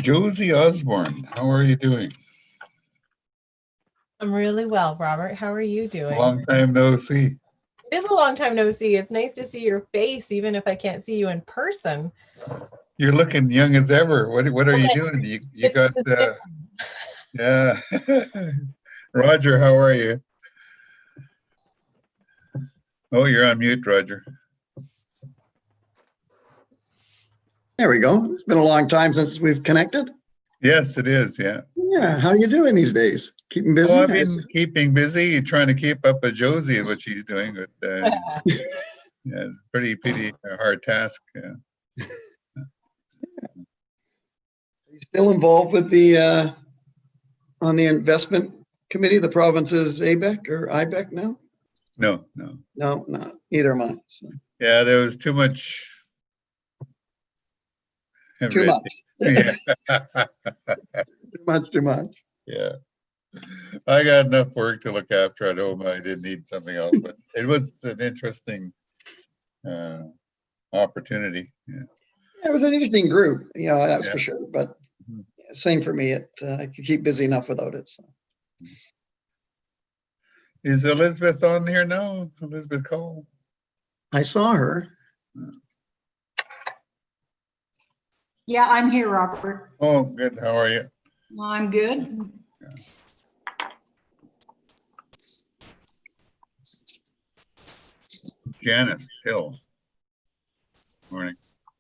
Josie Osborne, how are you doing? I'm really well, Robert. How are you doing? Long time no see. It is a long time no see. It's nice to see your face, even if I can't see you in person. You're looking young as ever. What are you doing? You got yeah. Roger, how are you? Oh, you're on mute, Roger. There we go. It's been a long time since we've connected. Yes, it is. Yeah. Yeah. How are you doing these days? Keeping busy? Oh, I've been keeping busy, trying to keep up with Josie, what she's doing. But yeah, it's pretty hard task. Yeah. Are you still involved with the on the investment committee, the province's ABEC or IBEC now? No. No, neither am I. So. Yeah, there was too much. Too much. Yeah. Too much. Yeah. I got enough work to look after at home. I didn't need something else, but it was an interesting opportunity. Yeah. It was an interesting group, that's for sure. But same for me. I could keep busy enough without it. So. Is Elizabeth on here now? Elizabeth Cole? I saw her. Yeah, I'm here, Robert. Oh, good. How are you? I'm good. Janice Hill. Morning.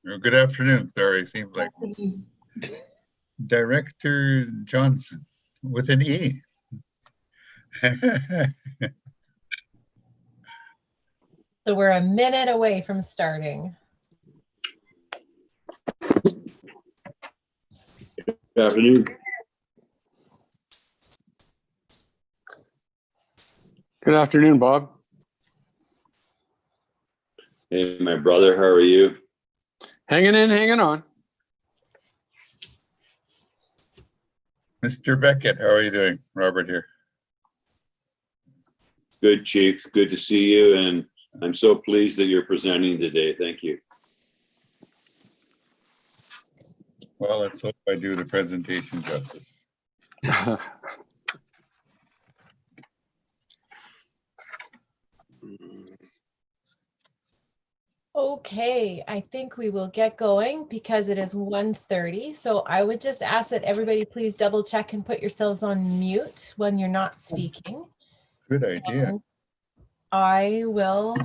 Or good afternoon. Sorry, seems like Director Johnson with an E. So we're a minute away from starting. Good afternoon. Good afternoon, Bob. Hey, my brother, how are you? Hanging in, hanging on. Mr. Beckett, how are you doing? Robert here. Good, Chief. Good to see you. And I'm so pleased that you're presenting today. Thank you. Well, let's hope I do the presentation justice. Okay, I think we will get going because it is 1:30. So I would just ask that everybody please double check and put yourselves on mute when you're not speaking. Good idea. And I will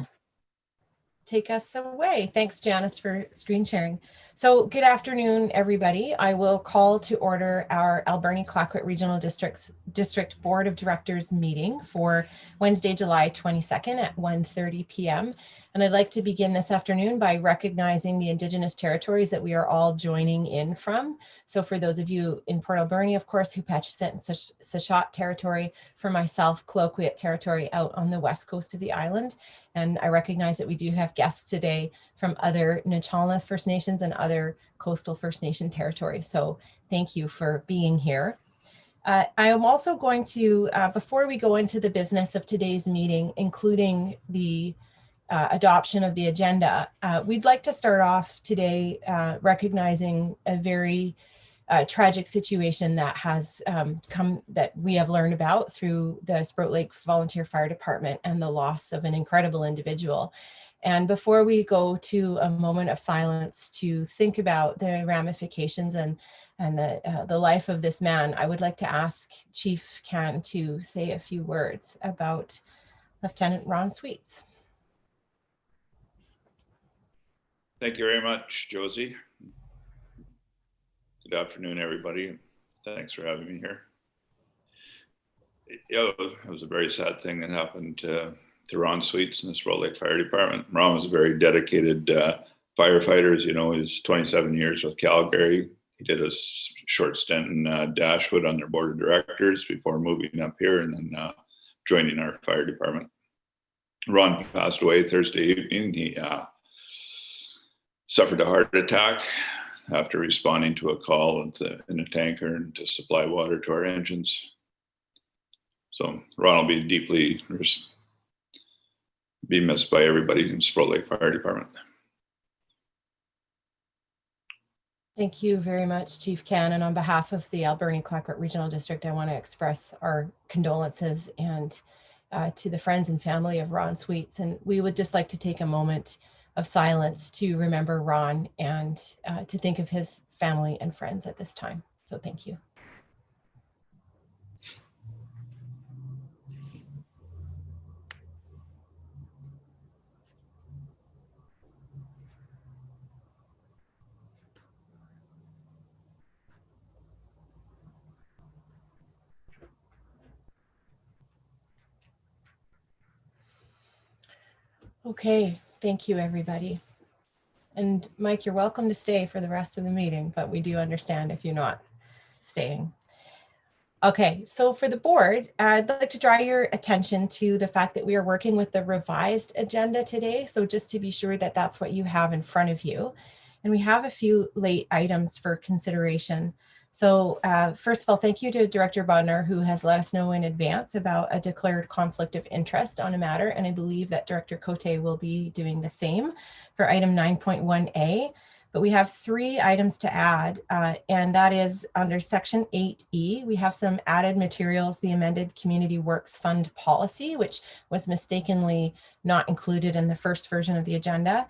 take us away. Thanks, Janice, for screen sharing. So good afternoon, everybody. I will call to order our Alberni Clayoquot Regional District Board of Directors meeting for Wednesday, July 22nd at 1:30 p.m. And I'd like to begin this afternoon by recognizing the Indigenous territories that we are all joining in from. So for those of you in Port Alberni, of course, Hupatchisitt and Sashot territory, for myself, Clayoquot territory out on the west coast of the island. And I recognize that we do have guests today from other Nuu-chah-nulth First Nations and other coastal First Nation territories. So thank you for being here. I am also going to, before we go into the business of today's meeting, including the adoption of the agenda, we'd like to start off today recognizing a very tragic situation that has that we have learned about through the Sprout Lake Volunteer Fire Department and the loss of an incredible individual. And before we go to a moment of silence to think about the ramifications and the life of this man, I would like to ask Chief Can to say a few words about Lieutenant Ron Sweets. Thank you very much, Josie. Good afternoon, everybody. Thanks for having me here. It was a very sad thing that happened to Ron Sweets in the Sprout Lake Fire Department. Ron was a very dedicated firefighter. As you know, he's 27 years with Calgary. He did a short stint in Dashwood on their board of directors before moving up here and then joining our fire department. Ron passed away Thursday evening. He suffered a heart attack after responding to a call in a tanker and to supply water to our engines. So Ron will be deeply missed by everybody in Sprout Lake Fire Department. Thank you very much, Chief Can. And on behalf of the Alberni Clayoquot Regional District, I want to express our condolences and to the friends and family of Ron Sweets. And we would just like to take a moment of silence to remember Ron and to think of his family and friends at this time. So thank you. Okay, thank you, everybody. And Mike, you're welcome to stay for the rest of the meeting, but we do understand if you're not staying. Okay, so for the board, I'd like to draw your attention to the fact that we are working with the revised agenda today. So just to be sure that that's what you have in front of you. And we have a few late items for consideration. So first of all, thank you to Director Bodnar, who has let us know in advance about a declared conflict of interest on a matter. And I believe that Director Cote will be doing the same for item 9.1A. But we have 3 items to add, and that is under section 8E, we have some added materials, the amended Community Works Fund policy, which was mistakenly not included in the first version of the agenda.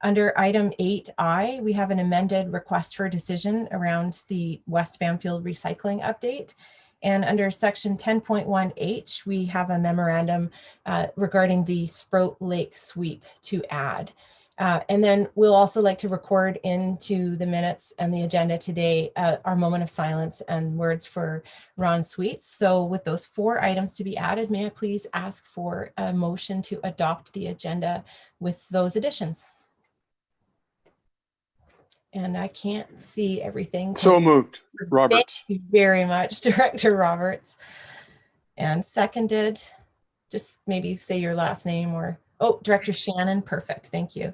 Under item 8I, we have an amended request for decision around the West Banfield recycling update. And under section 10.1H, we have a memorandum regarding the Sprout Lake sweep to add. And then we'll also like to record into the minutes and the agenda today our moment of silence and words for Ron Sweets. So with those 4 items to be added, may I please ask for a motion to adopt the agenda with those additions? And I can't see everything. So moved, Roberts. Thank you very much, Director Roberts. And seconded, just maybe say your last name or, oh, Director Shannon, perfect, thank you.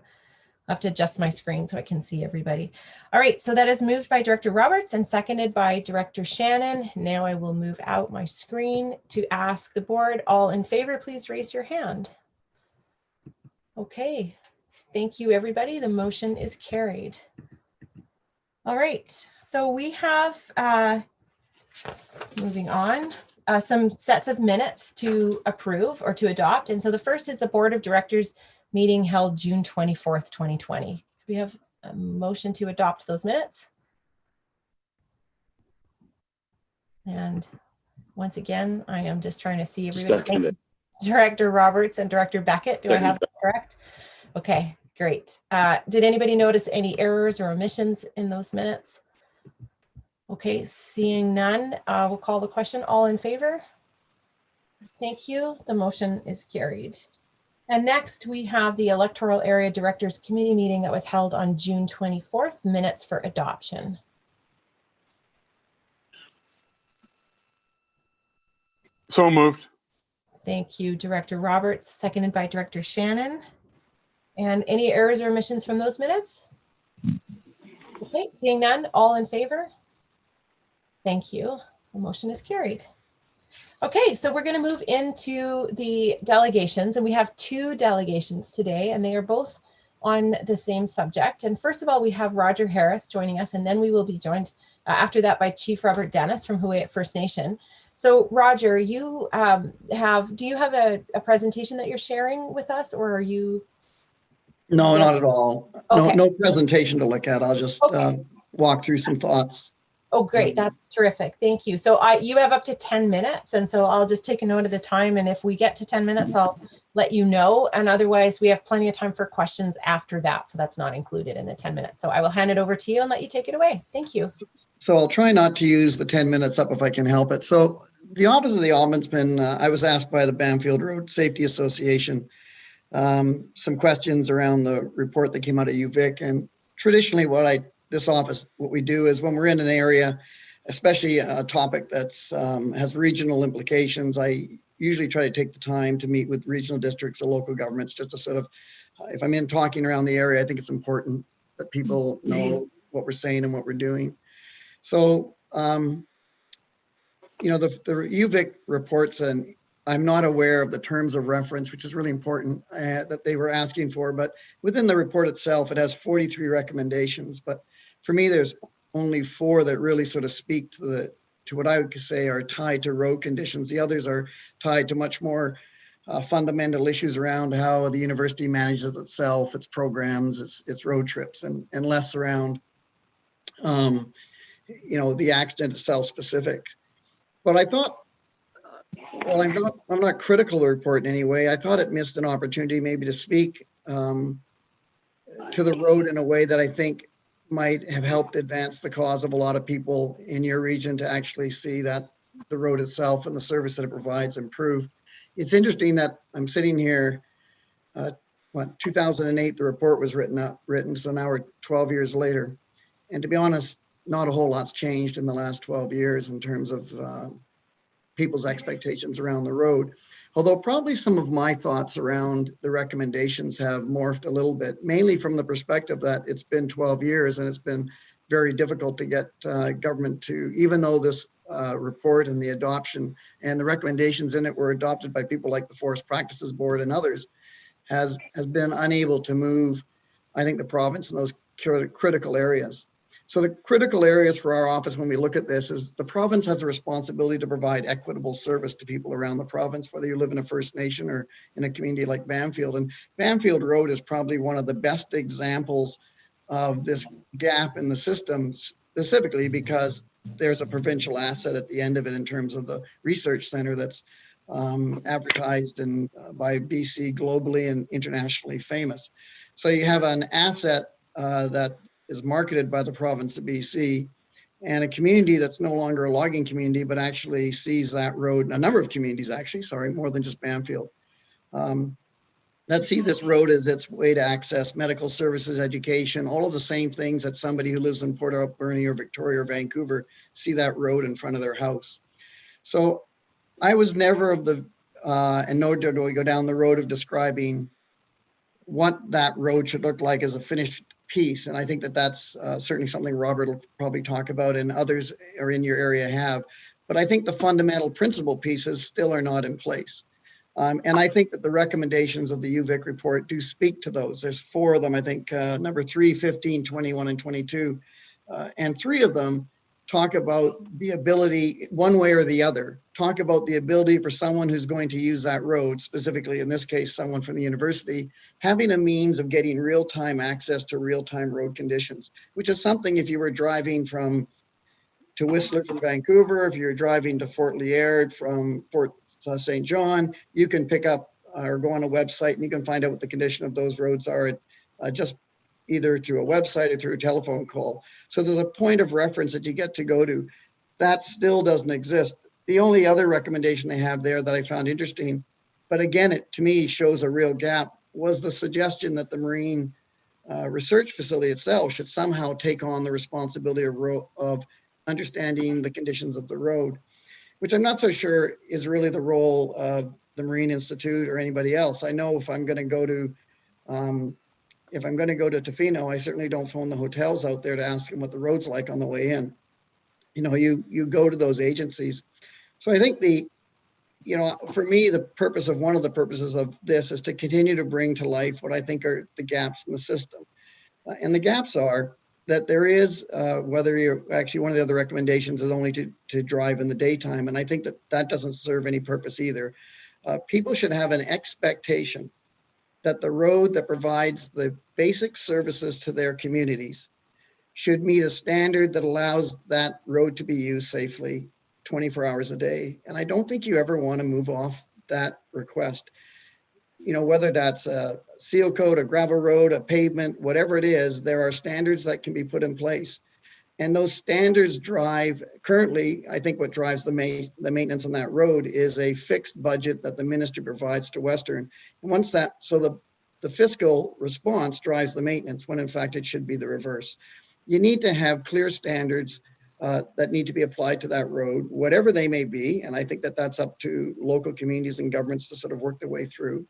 I'll have to adjust my screen so I can see everybody. All right, so that is moved by Director Roberts and seconded by Director Shannon. Now I will move out my screen to ask the board, all in favor, please raise your hand. Okay, thank you everybody, the motion is carried. All right, so we have, moving on, some sets of minutes to approve or to adopt. And so the first is the Board of Directors meeting held June 24th, 2020. We have a motion to adopt those minutes. And once again, I am just trying to see everybody. Director Roberts and Director Beckett, do I have that correct? Okay, great. Did anybody notice any errors or omissions in those minutes? Okay, seeing none, we'll call the question. All in favor? Thank you. The motion is carried. And next we have the Electoral Area Directors Committee meeting that was held on June 24th, minutes for adoption. So moved. Thank you, Director Roberts, seconded by Director Shannon. And any errors or omissions from those minutes? Okay, seeing none, all in favor? Thank you. The motion is carried. Okay, so we're going to move into the delegations, and we have 2 delegations today, and they are both on the same subject. And first of all, we have Roger Harris joining us, and then we will be joined after that by Chief Robert Dennis from Huu-ay-aht First Nation. So Roger, you do you have a presentation that you're sharing with us, or are you? No, not at all. Okay. No presentation to look at. I'll just walk through some thoughts. Oh, great. That's terrific. Thank you. So you have up to 10 minutes. And so I'll just take a note of the time. And if we get to 10 minutes, I'll let you know. And otherwise, we have plenty of time for questions after that. So that's not included in the 10 minutes. So I will hand it over to you and let you take it away. Thank you. So I'll try not to use the 10 minutes up if I can help it. So the Office of the Ombudsman, I was asked by the Banfield Road Safety Association some questions around the report that came out of UVic. And traditionally what we do is when we're in an area, especially a topic that's has regional implications, I usually try to take the time to meet with regional districts or local governments just to sort of, if I'm in talking around the area, I think it's important that people know what we're saying and what we're doing. So, the UVic reports, and I'm not aware of the terms of reference, which is really important that they were asking for, but within the report itself, it has 43 recommendations. But for me, there's only 4 that really sort of speak to what I would say are tied to road conditions. The others are tied to much more fundamental issues around how the university manages itself, its programs, its road trips, and less around, the accident itself specific. But I thought, well, I'm not critical of the report in any way. I thought it missed an opportunity maybe to speak to the road in a way that I think might have helped advance the cause of a lot of people in your region to actually see that the road itself and the service that it provides improve. It's interesting that I'm sitting here, 2008, the report was written, so now we're 12 years later. And to be honest, not a whole lot's changed in the last 12 years in terms of people's expectations around the road. Although probably some of my thoughts around the recommendations have morphed a little bit, mainly from the perspective that it's been 12 years and it's been very difficult to get government to, even though this report and the adoption and the recommendations in it were adopted by people like the Forest Practices Board and others, has been unable to move, I think, the province in those critical areas. So the critical areas for our office when we look at this is the province has a responsibility to provide equitable service to people around the province, whether you live in a First Nation or in a community like Banfield. And Banfield Road is probably one of the best examples of this gap in the system, specifically because there's a provincial asset at the end of it in terms of the research center that's advertised and by BC globally and internationally famous. So you have an asset that is marketed by the province of BC and a community that's no longer a logging community, but actually sees that road, a number of communities actually, sorry, more than just Banfield, that see this road as its way to access medical services, education, all of the same things that somebody who lives in Port Alberni or Victoria or Vancouver see that road in front of their house. So I was never of the, and nor do we go down the road of describing what that road should look like as a finished piece. And I think that that's certainly something Robert will probably talk about and others are in your area have. But I think the fundamental principle pieces still are not in place. And I think that the recommendations of the UVic report do speak to those. There's 4 of them, I think, number 3, 15, 21, and 22. And 3 of them talk about the ability, one way or the other, talk about the ability for someone who's going to use that road, specifically in this case, someone from the university, having a means of getting real-time access to real-time road conditions, which is something if you were driving to Whistler from Vancouver, if you're driving to Fort Liard from Fort St. John, you can pick up or go on a website and you can find out what the condition of those roads are just either through a website or through a telephone call. So there's a point of reference that you get to go to. That still doesn't exist. The only other recommendation they have there that I found interesting, but again, it to me shows a real gap, was the suggestion that the Marine Research Facility itself should somehow take on the responsibility of understanding the conditions of the road, which I'm not so sure is really the role of the Marine Institute or anybody else. I know if I'm going to go to Tofino, I certainly don't phone the hotels out there to ask them what the road's like on the way in. You go to those agencies. So I think for me, one of the purposes of this is to continue to bring to life what I think are the gaps in the system. And the gaps are that there is, whether you're actually, one of the other recommendations is only to drive in the daytime. And I think that doesn't serve any purpose either. People should have an expectation that the road that provides the basic services to their communities should meet a standard that allows that road to be used safely 24 hours a day. And I don't think you ever want to move off that request. Whether that's a seal coat, a gravel road, a pavement, whatever it is, there are standards that can be put in place. And those standards drive, currently, I think what drives the maintenance on that road is a fixed budget that the ministry provides to Western. And once so the fiscal response drives the maintenance, when in fact it should be the reverse. You need to have clear standards that need to be applied to that road, whatever they may be. And I think that that's up to local communities and governments to sort of work their way through.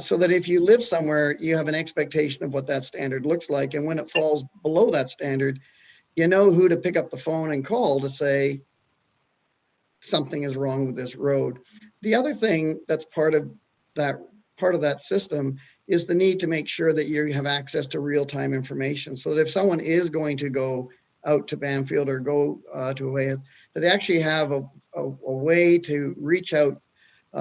So that if you live somewhere, you have an expectation of what that standard looks like. And when it falls below that standard, you know who to pick up the phone and call to say something is wrong with this road. The other thing that's part of that system is the need to make sure that you have access to real-time information, so that if someone is going to go out to Banfield or go to away, that they actually have a way to reach out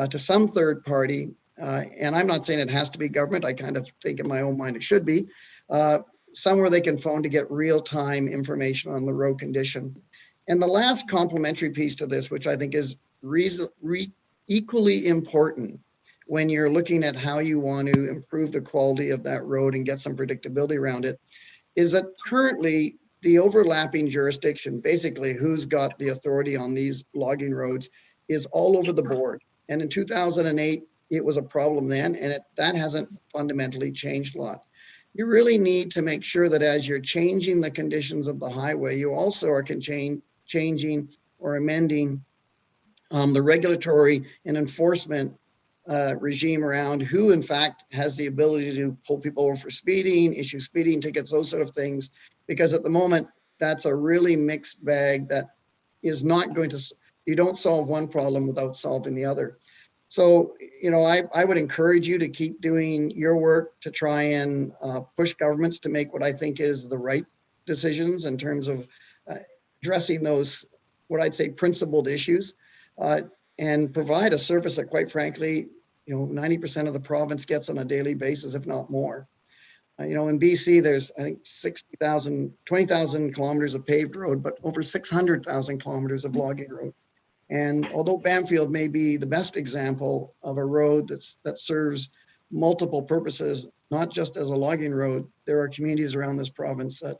to some third party. And I'm not saying it has to be government. I kind of think in my own mind it should be. Somewhere they can phone to get real-time information on the road condition. And the last complementary piece to this, which I think is equally important when you're looking at how you want to improve the quality of that road and get some predictability around it, is that currently the overlapping jurisdiction, basically who's got the authority on these logging roads, is all over the board. And in 2008, it was a problem then, and that hasn't fundamentally changed a lot. You really need to make sure that as you're changing the conditions of the highway, you also are changing or amending the regulatory and enforcement regime around who in fact has the ability to pull people over for speeding, issue speeding tickets, those sort of things. Because at the moment, that's a really mixed bag that is not going to, you don't solve one problem without solving the other. So, you know, I would encourage you to keep doing your work to try and push governments to make what I think is the right decisions in terms of addressing those, what I'd say, principled issues, and provide a service that, quite frankly, you know, 90% of the province gets on a daily basis, if not more. You know, in BC, there's, I think, 20,000 kilometers of paved road, but over 600,000 kilometers of logging road. And although Banfield may be the best example of a road that serves multiple purposes, not just as a logging road, there are communities around this province that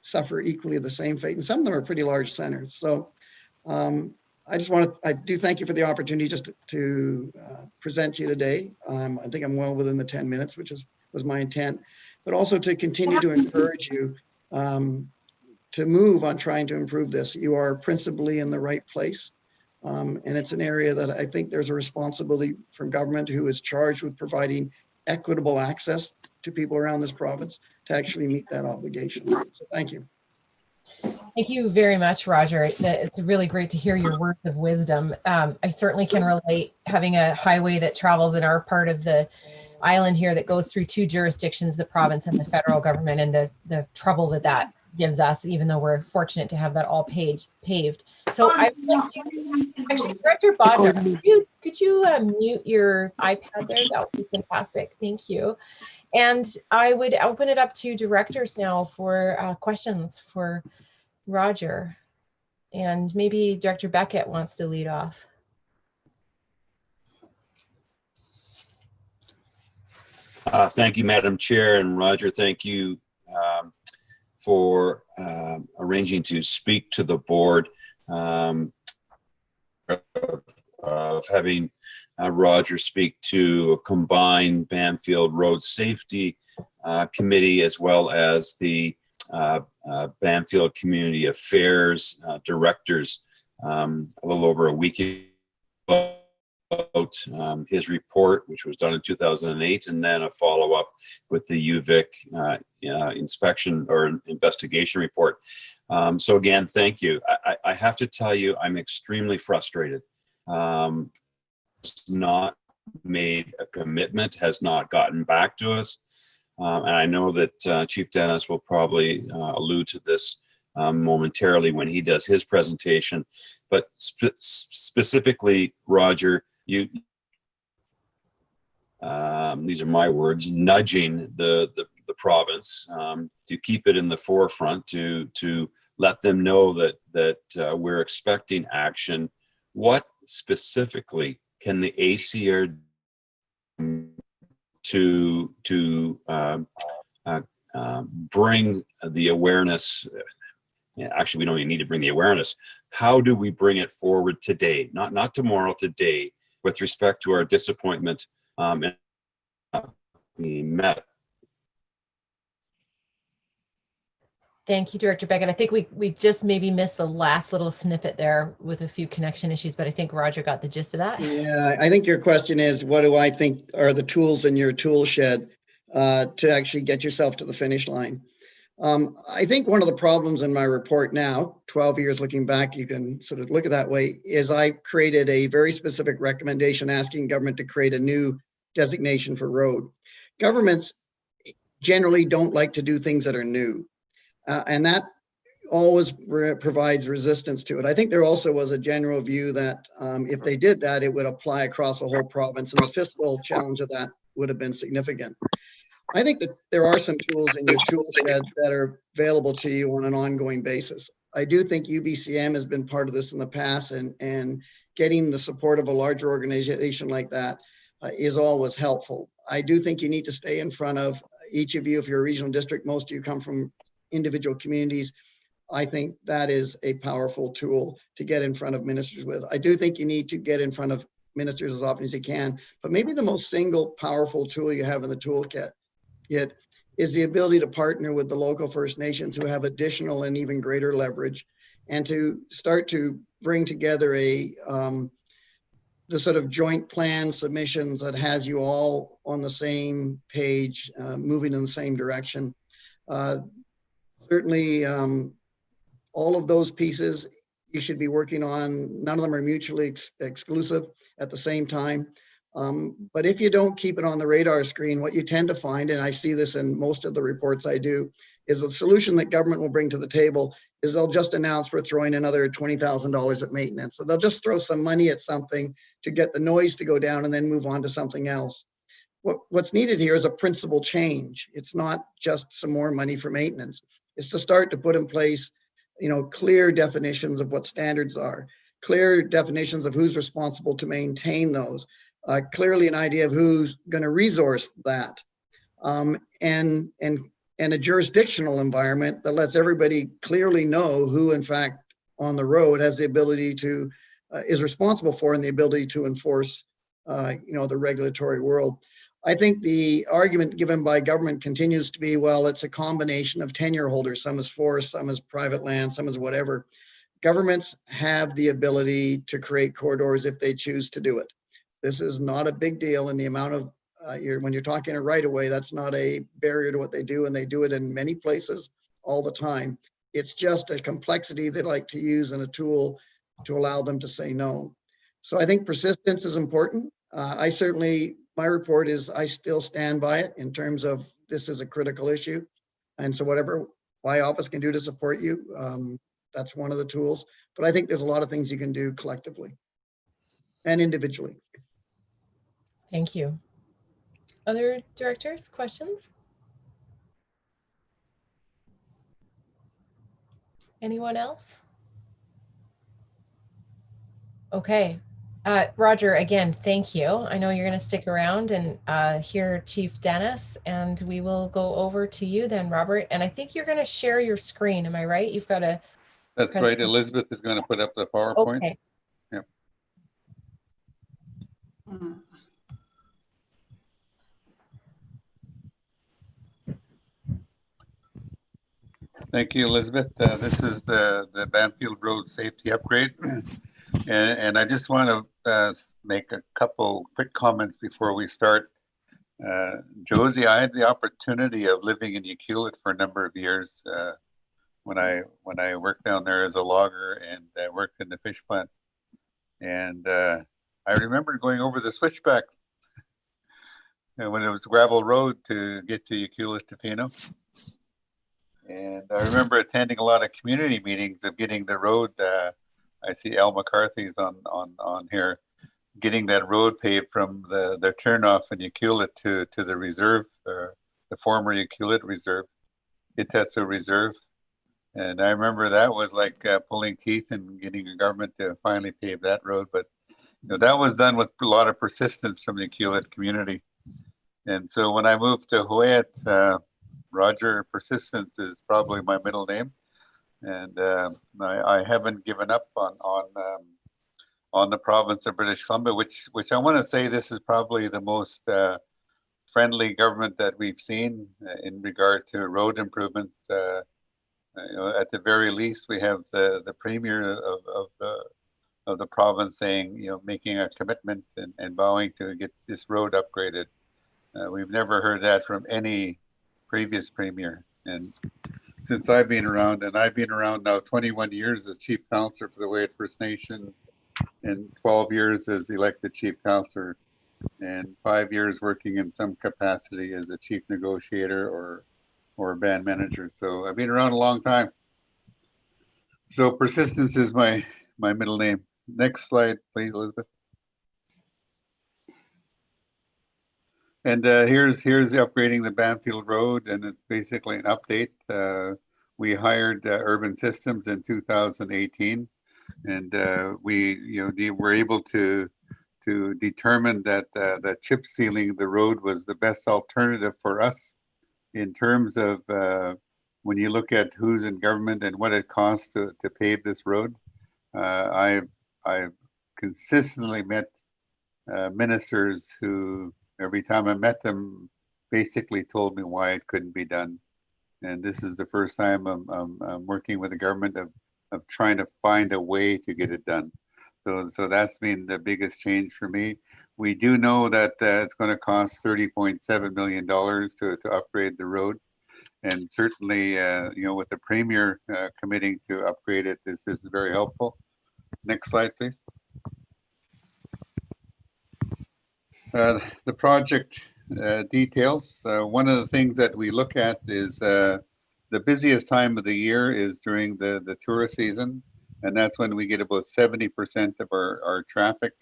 suffer equally the same fate. And some of them are pretty large centers. So I do thank you for the opportunity just to present to you today. I think I'm well within the 10 minutes, which was my intent, but also to continue to encourage you to move on trying to improve this. You are principally in the right place. And it's an area that I think there's a responsibility from government, who is charged with providing equitable access to people around this province, to actually meet that obligation. So thank you. Thank you very much, Roger. It's really great to hear your words of wisdom. I certainly can relate, having a highway that travels in our part of the island here that goes through two jurisdictions, the province and the federal government, and the trouble that gives us, even though we're fortunate to have that all paved. So I would like to, actually, Director Bodnar, could you mute your iPad there? That would be fantastic. Thank you. And I would open it up to directors now for questions for Roger. And maybe Director Beckett wants to lead off. Thank you, Madam Chair, and Roger, thank you for arranging to speak to the board, of having Roger speak to a combined Banfield Road Safety Committee, as well as the Banfield Community Affairs directors a little over a week ago. His report, which was done in 2008, and then a follow-up with the UVic inspection or investigation report. So again, thank you. I have to tell you, I'm extremely frustrated. Not made a commitment, has not gotten back to us. And I know that Chief Dennis will probably allude to this momentarily when he does his presentation. But specifically, Roger, you these are my words, nudging the province to keep it in the forefront, to let them know that we're expecting action. What specifically can the ACRD to bring the awareness? Actually, we don't even need to bring the awareness. How do we bring it forward today, not tomorrow, today, with respect to our disappointment and being met? Thank you, Director Beckett. I think we just maybe missed the last little snippet there with a few connection issues, but I think Roger got the gist of that. Yeah, I think your question is, what do I think are the tools in your tool shed to actually get yourself to the finish line? I think one of the problems in my report now, 12 years looking back, you can sort of look at that way, is I created a very specific recommendation asking government to create a new designation for road. Governments generally don't like to do things that are new. And that always provides resistance to it. I think there also was a general view that if they did that, it would apply across the whole province, and the fiscal challenge of that would have been significant. I think that there are some tools in your tool shed that are available to you on an ongoing basis. I do think UBCM has been part of this in the past, and getting the support of a larger organization like that is always helpful. I do think you need to stay in front of each of you. If you're a regional district, most of you come from individual communities. I think that is a powerful tool to get in front of ministers with. I do think you need to get in front of ministers as often as you can, but maybe the most single powerful tool you have in the toolkit is the ability to partner with the local First Nations who have additional and even greater leverage, and to start to bring together the sort of joint plan submissions that has you all on the same page, moving in the same direction. Certainly, all of those pieces you should be working on. None of them are mutually exclusive at the same time. But if you don't keep it on the radar screen, what you tend to find, and I see this in most of the reports I do, is the solution that government will bring to the table is they'll just announce we're throwing another $20,000 at maintenance. So they'll just throw some money at something to get the noise to go down and then move on to something else. What's needed here is a principal change. It's not just some more money for maintenance. It's to start to put in place, clear definitions of what standards are, clear definitions of who's responsible to maintain those, clearly an idea of who's going to resource that, and a jurisdictional environment that lets everybody clearly know who, in fact, on the road has the ability to, is responsible for and the ability to enforce, the regulatory world. I think the argument given by government continues to be, well, it's a combination of tenure holders. Some is forest, some is private land, some is whatever. Governments have the ability to create corridors if they choose to do it. This is not a big deal in the amount of, when you're talking a right of way, that's not a barrier to what they do, and they do it in many places all the time. It's just a complexity they like to use in a tool to allow them to say no. So I think persistence is important. My report is, I still stand by it in terms of this is a critical issue. And so whatever my office can do to support you, that's one of the tools. But I think there's a lot of things you can do collectively and individually. Thank you. Other directors, questions? Anyone else? Okay. Roger, again, thank you. I know you're going to stick around and hear Chief Dennis, and we will go over to you then, Robert. And I think you're going to share your screen. Am I right? You've got to. That's right. Elizabeth is going to put up the PowerPoint. Okay. Yep. Thank you, Elizabeth. This is the Banfield Road Safety Upgrade. And I just want to make a couple quick comments before we start. Josie, I had the opportunity of living in Ucluelet for a number of years when I worked down there as a logger and worked in the fish plant. And I remember going over the switchback when it was gravel road to get to Ucluelet to Pino. And I remember attending a lot of community meetings of getting the road. I see Al McCarthy's on here, getting that road paved from the turnoff in Ucluelet to the reserve, the former Ucluelet Reserve, Iteso Reserve. And I remember that was like pulling teeth and getting the government to finally pave that road. But that was done with a lot of persistence from the Ucluelet community. And so when I moved to Hooyet, Roger, persistence is probably my middle name. And I haven't given up on the province of British Columbia, which I want to say this is probably the most friendly government that we've seen in regard to road improvements. At the very least, we have the premier of the province saying, making a commitment and vowing to get this road upgraded. We've never heard that from any previous premier. And since I've been around, and I've been around now 21 years as chief counselor for the Wayat First Nation, and 12 years as elected chief counselor, and 5 years working in some capacity as a chief negotiator or band manager. So I've been around a long time. So Persistence is my middle name. Next slide, please, Elizabeth. And here's the upgrading the Banfield Road, and it's basically an update. We hired Urban Systems in 2018, and we were able to determine that that chip sealing the road was the best alternative for us in terms of when you look at who's in government and what it costs to pave this road. I've consistently met ministers who, every time I met them, basically told me why it couldn't be done. And this is the first time I'm working with the government of trying to find a way to get it done. So that's been the biggest change for me. We do know that it's going to cost $30.7 million to upgrade the road. And certainly, with the Premier committing to upgrade it, this is very helpful. Next slide, please. The project details. One of the things that we look at is the busiest time of the year is during the tourist season, and that's when we get about 70% of our traffic.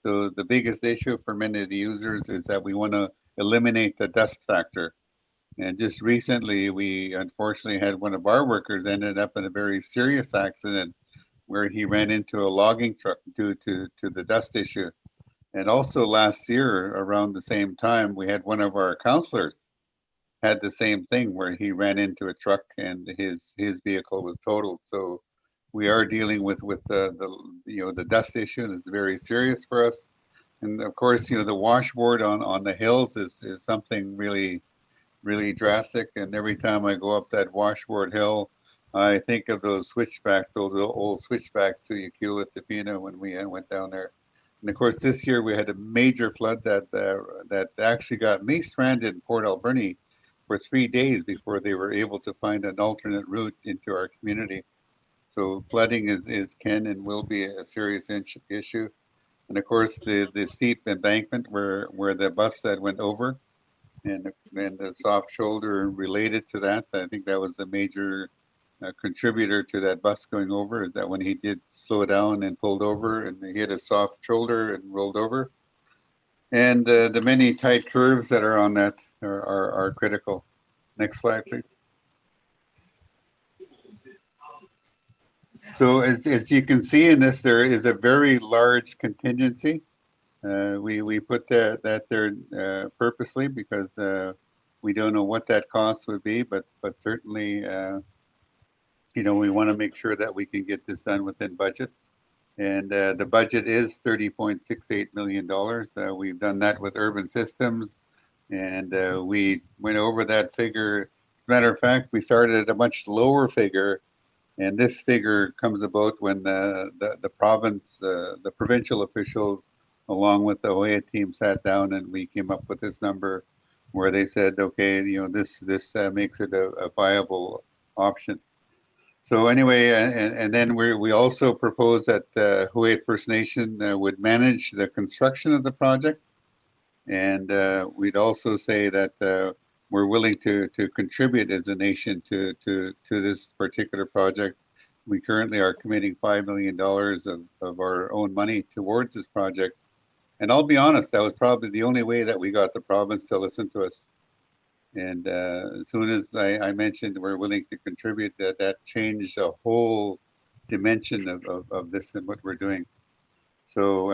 So the biggest issue for many of the users is that we want to eliminate the dust factor. And just recently, we unfortunately had one of our workers ended up in a very serious accident where he ran into a logging truck due to the dust issue. And also last year, around the same time, we had one of our counselors had the same thing where he ran into a truck and his vehicle was totaled. So we are dealing with the dust issue, and it's very serious for us. And of course, the washboard on the hills is something really, really drastic. And every time I go up that washboard hill, I think of those switchbacks, those old switchbacks to Yakula Tapina when we went down there. And of course, this year we had a major flood that actually got me stranded in Port Alberni for 3 days before they were able to find an alternate route into our community. So flooding can and will be a serious issue. And of course, the steep embankment where the bus that went over, and the soft shoulder related to that. I think that was a major contributor to that bus going over, is that when he did slow down and pulled over and he hit a soft shoulder and rolled over. And the many tight curves that are on that are critical. Next slide, please. So as you can see in this, there is a very large contingency. We put that there purposely because we don't know what that cost would be, but certainly, we want to make sure that we can get this done within budget. And the budget is $30.68 million. We've done that with Urban Systems, and we went over that figure. As a matter of fact, we started at a much lower figure, and this figure comes about when the province, the provincial officials, along with the OEA team, sat down and we came up with this number where they said, okay, this makes it a viable option. So anyway, and then we also proposed that Huu-ay First Nation would manage the construction of the project. And we'd also say that we're willing to contribute as a nation to this particular project. We currently are committing $5 million of our own money towards this project. And I'll be honest, that was probably the only way that we got the province to listen to us. And as soon as I mentioned we're willing to contribute, that changed a whole dimension of this and what we're doing. So,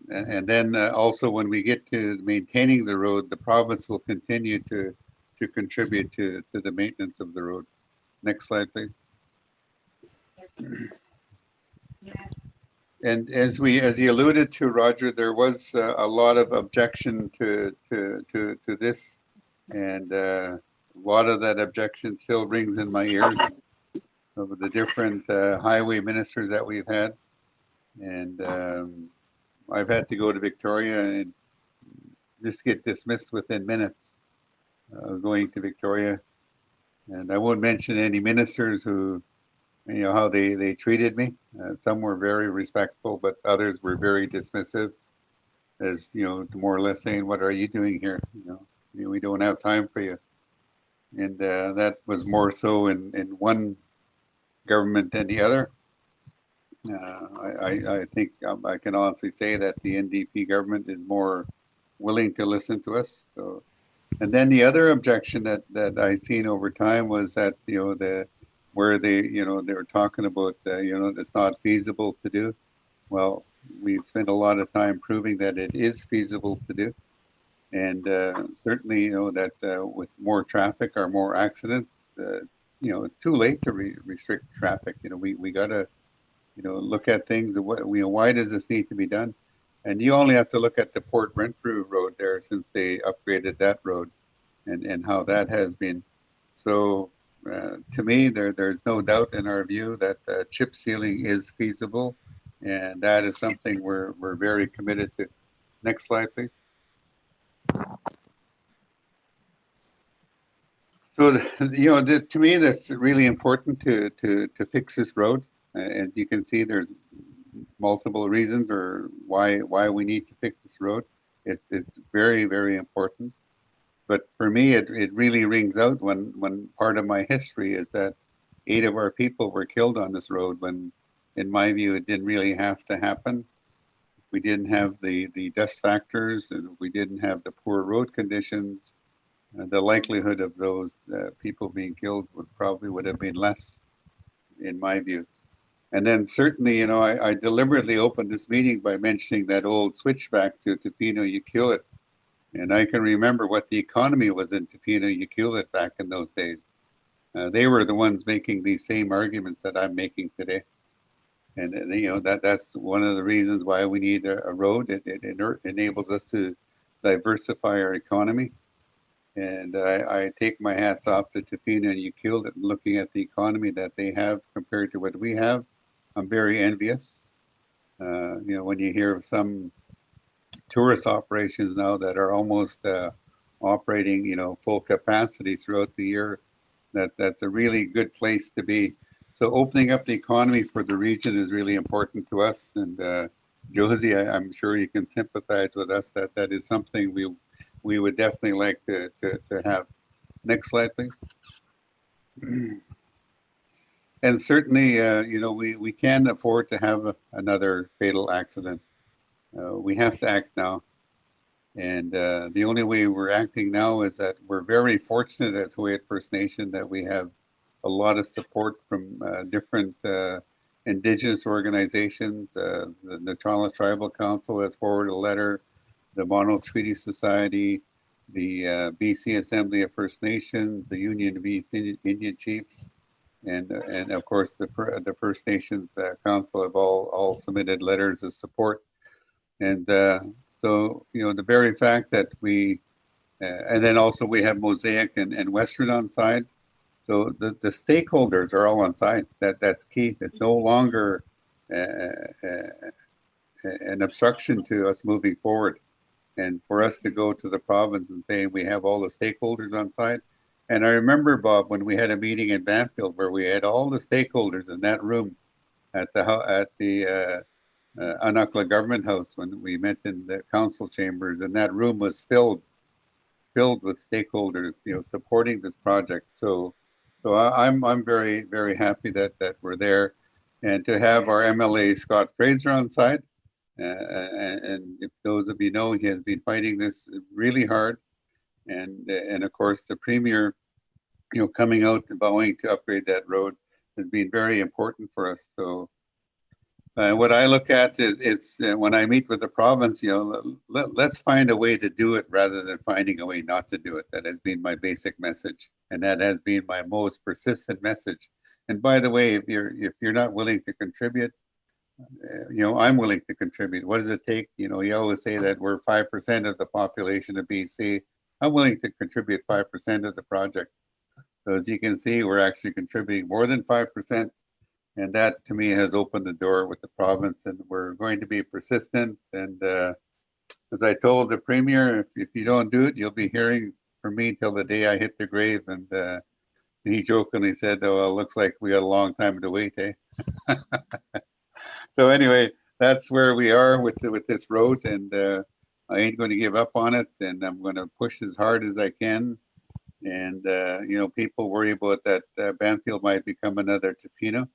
and then also when we get to maintaining the road, the province will continue to contribute to the maintenance of the road. Next slide, please. And as you alluded to, Roger, there was a lot of objection to this, and a lot of that objection still rings in my ears of the different highway ministers that we've had. And I've had to go to Victoria and just get dismissed within minutes going to Victoria. And I won't mention any ministers who, how they treated me. Some were very respectful, but others were very dismissive, as more or less saying, "What are you doing here? We don't have time for you." And that was more so in one government than the other. I think I can honestly say that the NDP government is more willing to listen to us. So, and then the other objection that I seen over time was that where they were talking about it's not feasible to do. Well, we've spent a lot of time proving that it is feasible to do, and certainly that with more traffic or more accidents, it's too late to restrict traffic. We gotta look at things. Why does this need to be done? And you only have to look at the Port Renfrew road there since they upgraded that road, and how that has been. So to me, there's no doubt in our view that chip sealing is feasible, and that is something we're very committed to. Next slide, please. So to me, that's really important to fix this road. As you can see, there's multiple reasons or why we need to fix this road. It's very, very important. But for me, it really rings out when part of my history is that 8 of our people were killed on this road when, in my view, it didn't really have to happen. We didn't have the dust factors, and we didn't have the poor road conditions. The likelihood of those people being killed would have been less, in my view. And then certainly, I deliberately opened this meeting by mentioning that old switchback to Topino Ukilit. And I can remember what the economy was in Topino Ukilit back in those days. They were the ones making these same arguments that I'm making today. And that's one of the reasons why we need a road. It enables us to diversify our economy. And I take my hats off to Topino and Ukilit, and looking at the economy that they have compared to what we have. I'm very envious. When you hear of some tourist operations now that are almost operating, full capacity throughout the year, that's a really good place to be. So opening up the economy for the region is really important to us. And Josie, I'm sure you can sympathize with us that is something we would definitely like to have. Next slide, please. And certainly, we can't afford to have another fatal accident. We have to act now. And the only way we're acting now is that we're very fortunate as Hawaiian First Nation that we have a lot of support from different Indigenous organizations. The Toronto Tribal Council has forwarded a letter, the Mono Treaty Society, the BC Assembly of First Nations, the Union of East Indian Chiefs, and of course the First Nations Council have all submitted letters of support. And so the very fact that we, and then also we have Mosaic and Western on side. So the stakeholders are all on side. That's key. It's no longer an obstruction to us moving forward. And for us to go to the province and say we have all the stakeholders on side. And I remember, Bob, when we had a meeting in Banfield where we had all the stakeholders in that room at the Anakla Government House when we met in the council chambers, and that room was filled with stakeholders, supporting this project. So I'm very, very happy that we're there, and to have our MLA Scott Fraser on side. And if those of you know, he has been fighting this really hard, and of course the premier, coming out and vowing to upgrade that road has been very important for us. So what I look at is it's when I meet with the province, let's find a way to do it rather than finding a way not to do it. That has been my basic message, and that has been my most persistent message. And by the way, if you're not willing to contribute, I'm willing to contribute. What does it take? You always say that we're 5% of the population of BC. I'm willing to contribute 5% of the project. So as you can see, we're actually contributing more than 5%. And that to me has opened the door with the province, and we're going to be persistent. And as I told the premier, if you don't do it, you'll be hearing from me till the day I hit the grave. And he jokingly said, "Oh, well, looks like we got a long time to wait, eh?" So anyway, that's where we are with this road, and I ain't going to give up on it, and I'm going to push as hard as I can. And people worry about that Banfield might become another Topino.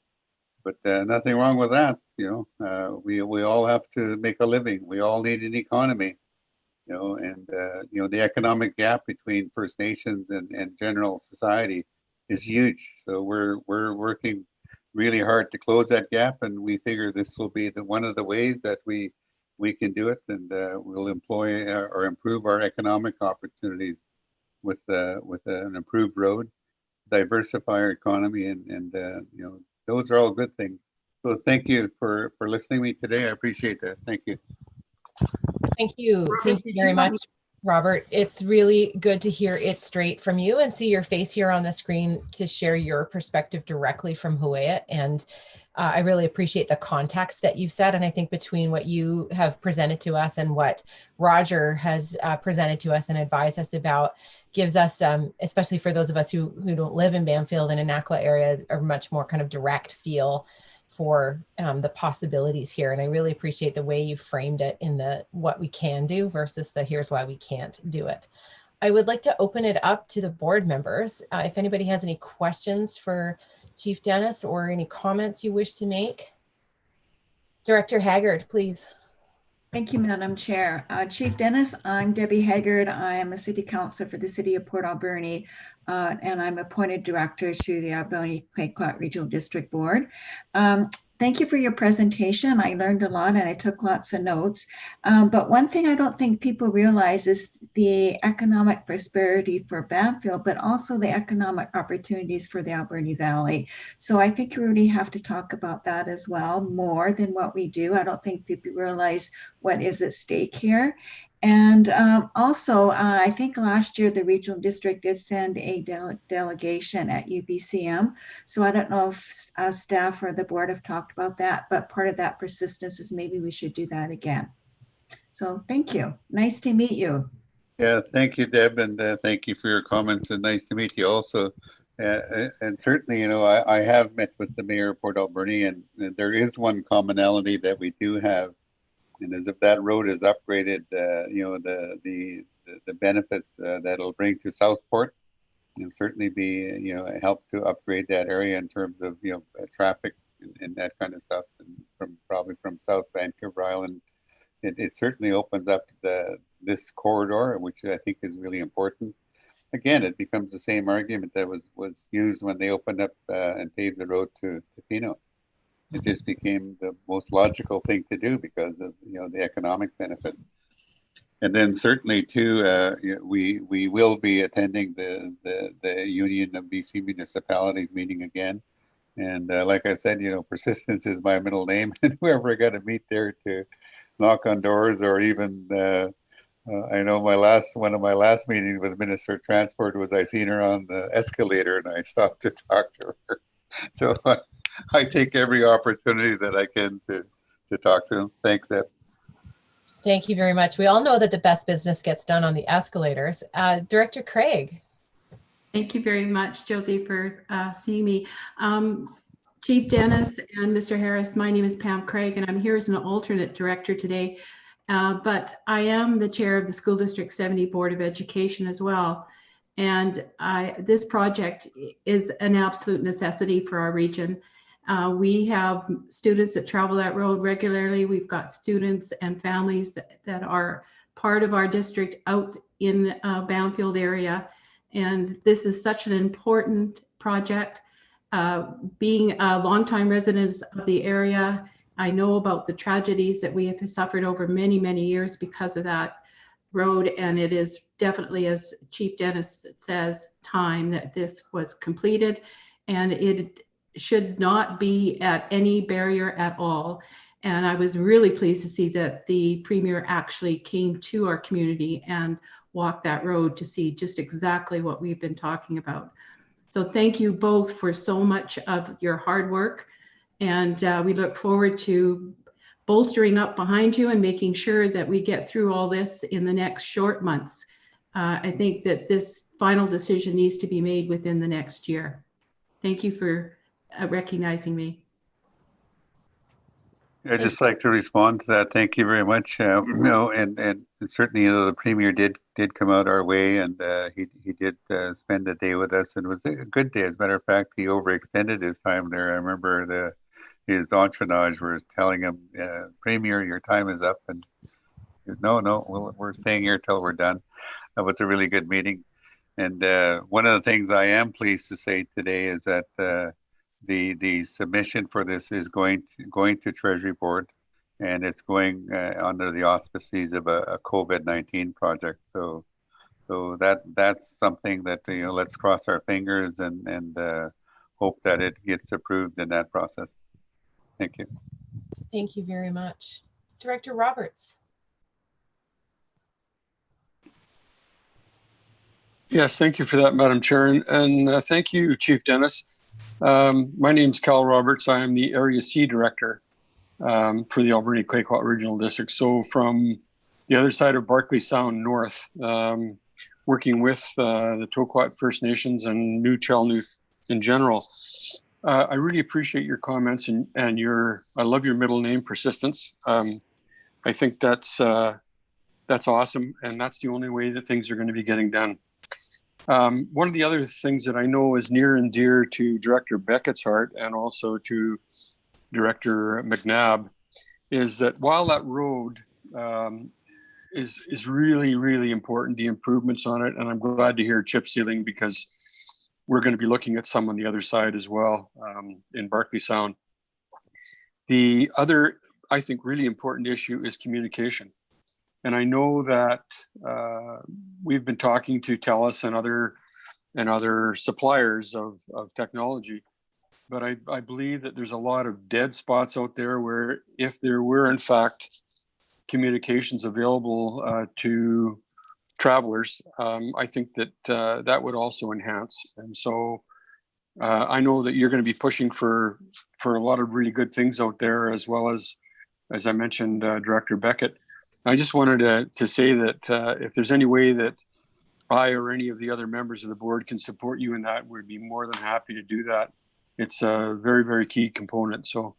but nothing wrong with that. We all have to make a living. We all need an economy. And the economic gap between First Nations and general society is huge. So we're working really hard to close that gap, and we figure this will be one of the ways that we can do it, and we'll employ or improve our economic opportunities with an improved road, diversify our economy, and those are all good things. So thank you for listening to me today. I appreciate that. Thank you. Thank you. Thank you very much, Robert. It's really good to hear it straight from you and see your face here on the screen to share your perspective directly from Huu-ay-aht. And I really appreciate the context that you've set. And I think between what you have presented to us and what Roger has presented to us and advised us about gives us, especially for those of us who don't live in Banfield and Anakla area, a much more kind of direct feel for the possibilities here. And I really appreciate the way you framed it in the what we can do versus the here's why we can't do it. I would like to open it up to the board members. If anybody has any questions for Chief Dennis or any comments you wish to make. Director Haggard, please. Thank you, Madam Chair. Chief Dennis, I'm Debbie Haggard. I am a city councilor for the city of Port Alberni, and I'm appointed director to the Alberni Clay Clot Regional District Board. Thank you for your presentation. I learned a lot and I took lots of notes. But one thing I don't think people realize is the economic prosperity for Banfield, but also the economic opportunities for the Alberni Valley. So I think we really have to talk about that as well, more than what we do. I don't think people realize what is at stake here. And also, I think last year the regional district did send a delegation at UBCM. So I don't know if staff or the board have talked about that, but part of that persistence is maybe we should do that again. So thank you. Nice to meet you. Yeah, thank you, Deb, and thank you for your comments, and nice to meet you also. And certainly, I have met with the mayor of Port Alberni, and there is one commonality that we do have. And as if that road is upgraded, the benefits that it'll bring to Southport, and certainly be help to upgrade that area in terms of traffic and that kind of stuff, and probably from South Vancouver Island, it certainly opens up this corridor, which I think is really important. Again, it becomes the same argument that was used when they opened up and paved the road to Pino. It just became the most logical thing to do because of the economic benefit. And then certainly too, we will be attending the Union of BC Municipalities meeting again. And like I said, persistence is my middle name, and whoever I got to meet there to knock on doors, or even I know one of my last meetings with Minister of Transport was I seen her on the escalator and I stopped to talk to her. So I take every opportunity that I can to talk to him. Thanks, Ed. Thank you very much. We all know that the best business gets done on the escalators. Director Craig. Thank you very much, Josie, for seeing me. Chief Dennis and Mr. Harris, my name is Pam Craig, and I'm here as an alternate director today. But I am the chair of the School District 70 Board of Education as well. And this project is an absolute necessity for our region. We have students that travel that road regularly. We've got students and families that are part of our district out in Banfield area. And this is such an important project. Being a longtime resident of the area, I know about the tragedies that we have suffered over many, many years because of that road. And it is definitely, as Chief Dennis says, time that this was completed. And it should not be at any barrier at all. And I was really pleased to see that the Premier actually came to our community and walked that road to see just exactly what we've been talking about. So thank you both for so much of your hard work. And we look forward to bolstering up behind you and making sure that we get through all this in the next short months. I think that this final decision needs to be made within the next year. Thank you for recognizing me. I'd just like to respond to that. Thank you very much. And certainly, the Premier did come out our way, and he did spend a day with us, and it was a good day. As a matter of fact, he overextended his time there. I remember his entourage were telling him, Premier, your time is up. And he said, no, we're staying here till we're done. That was a really good meeting. And one of the things I am pleased to say today is that the submission for this is going to Treasury Board, and it's going under the auspices of a COVID-19 project. So that's something that, let's cross our fingers and hope that it gets approved in that process. Thank you. Thank you very much. Director Roberts. Yes, thank you for that, Madam Chair. And thank you, Chief Dennis. My name is Cal Roberts. I am the Area C Director for the Alberni Clayoquot Regional District. So from the other side of Barclay Sound North, working with the Toquat First Nations and New Chelnuth in general. I really appreciate your comments and I love your middle name, Persistence. I think that's awesome, and that's the only way that things are going to be getting done. One of the other things that I know is near and dear to Director Beckett's heart and also to Director McNabb is that while that road is really, really important, the improvements on it, and I'm glad to hear chip sealing because we're going to be looking at some on the other side as well in Barclay Sound. The other, I think, really important issue is communication. And I know that we've been talking to TELUS and other suppliers of technology, but I believe that there's a lot of dead spots out there where if there were in fact communications available to travelers, I think that that would also enhance. And so I know that you're going to be pushing for a lot of really good things out there, as well as I mentioned, Director Beckett. I just wanted to say that if there's any way that I or any of the other members of the board can support you in that, we'd be more than happy to do that. It's a very, very key component. So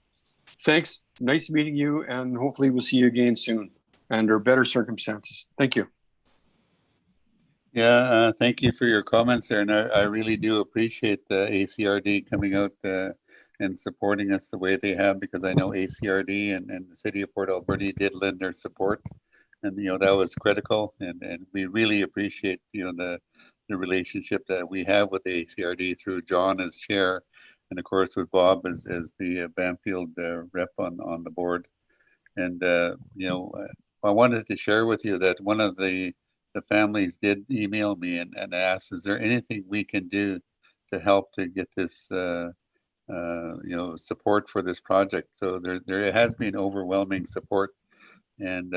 thanks. Nice meeting you, and hopefully we'll see you again soon under better circumstances. Thank you. Yeah, thank you for your comments there. And I really do appreciate the ACRD coming out and supporting us the way they have, because I know ACRD and the city of Port Alberni did lend their support, and that was critical, and we really appreciate the relationship that we have with the ACRD through John as chair, and of course with Bob as the Banfield rep on the board. And I wanted to share with you that one of the families did email me and ask, is there anything we can do to help to get this support for this project? So there has been overwhelming support, and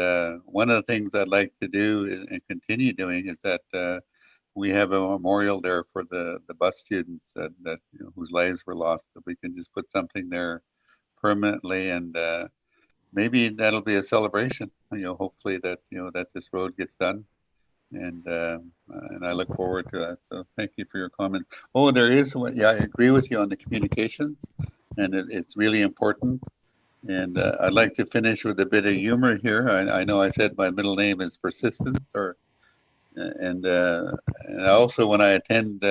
one of the things I'd like to do and continue doing is that we have a memorial there for the bus students that whose lives were lost. If we can just put something there permanently, and maybe that'll be a celebration. Hopefully that that this road gets done, and I look forward to that. So thank you for your comment. Oh, there is one. Yeah, I agree with you on the communications, and it's really important. And I'd like to finish with a bit of humor here. I know I said my middle name is Persistence, and also when I attend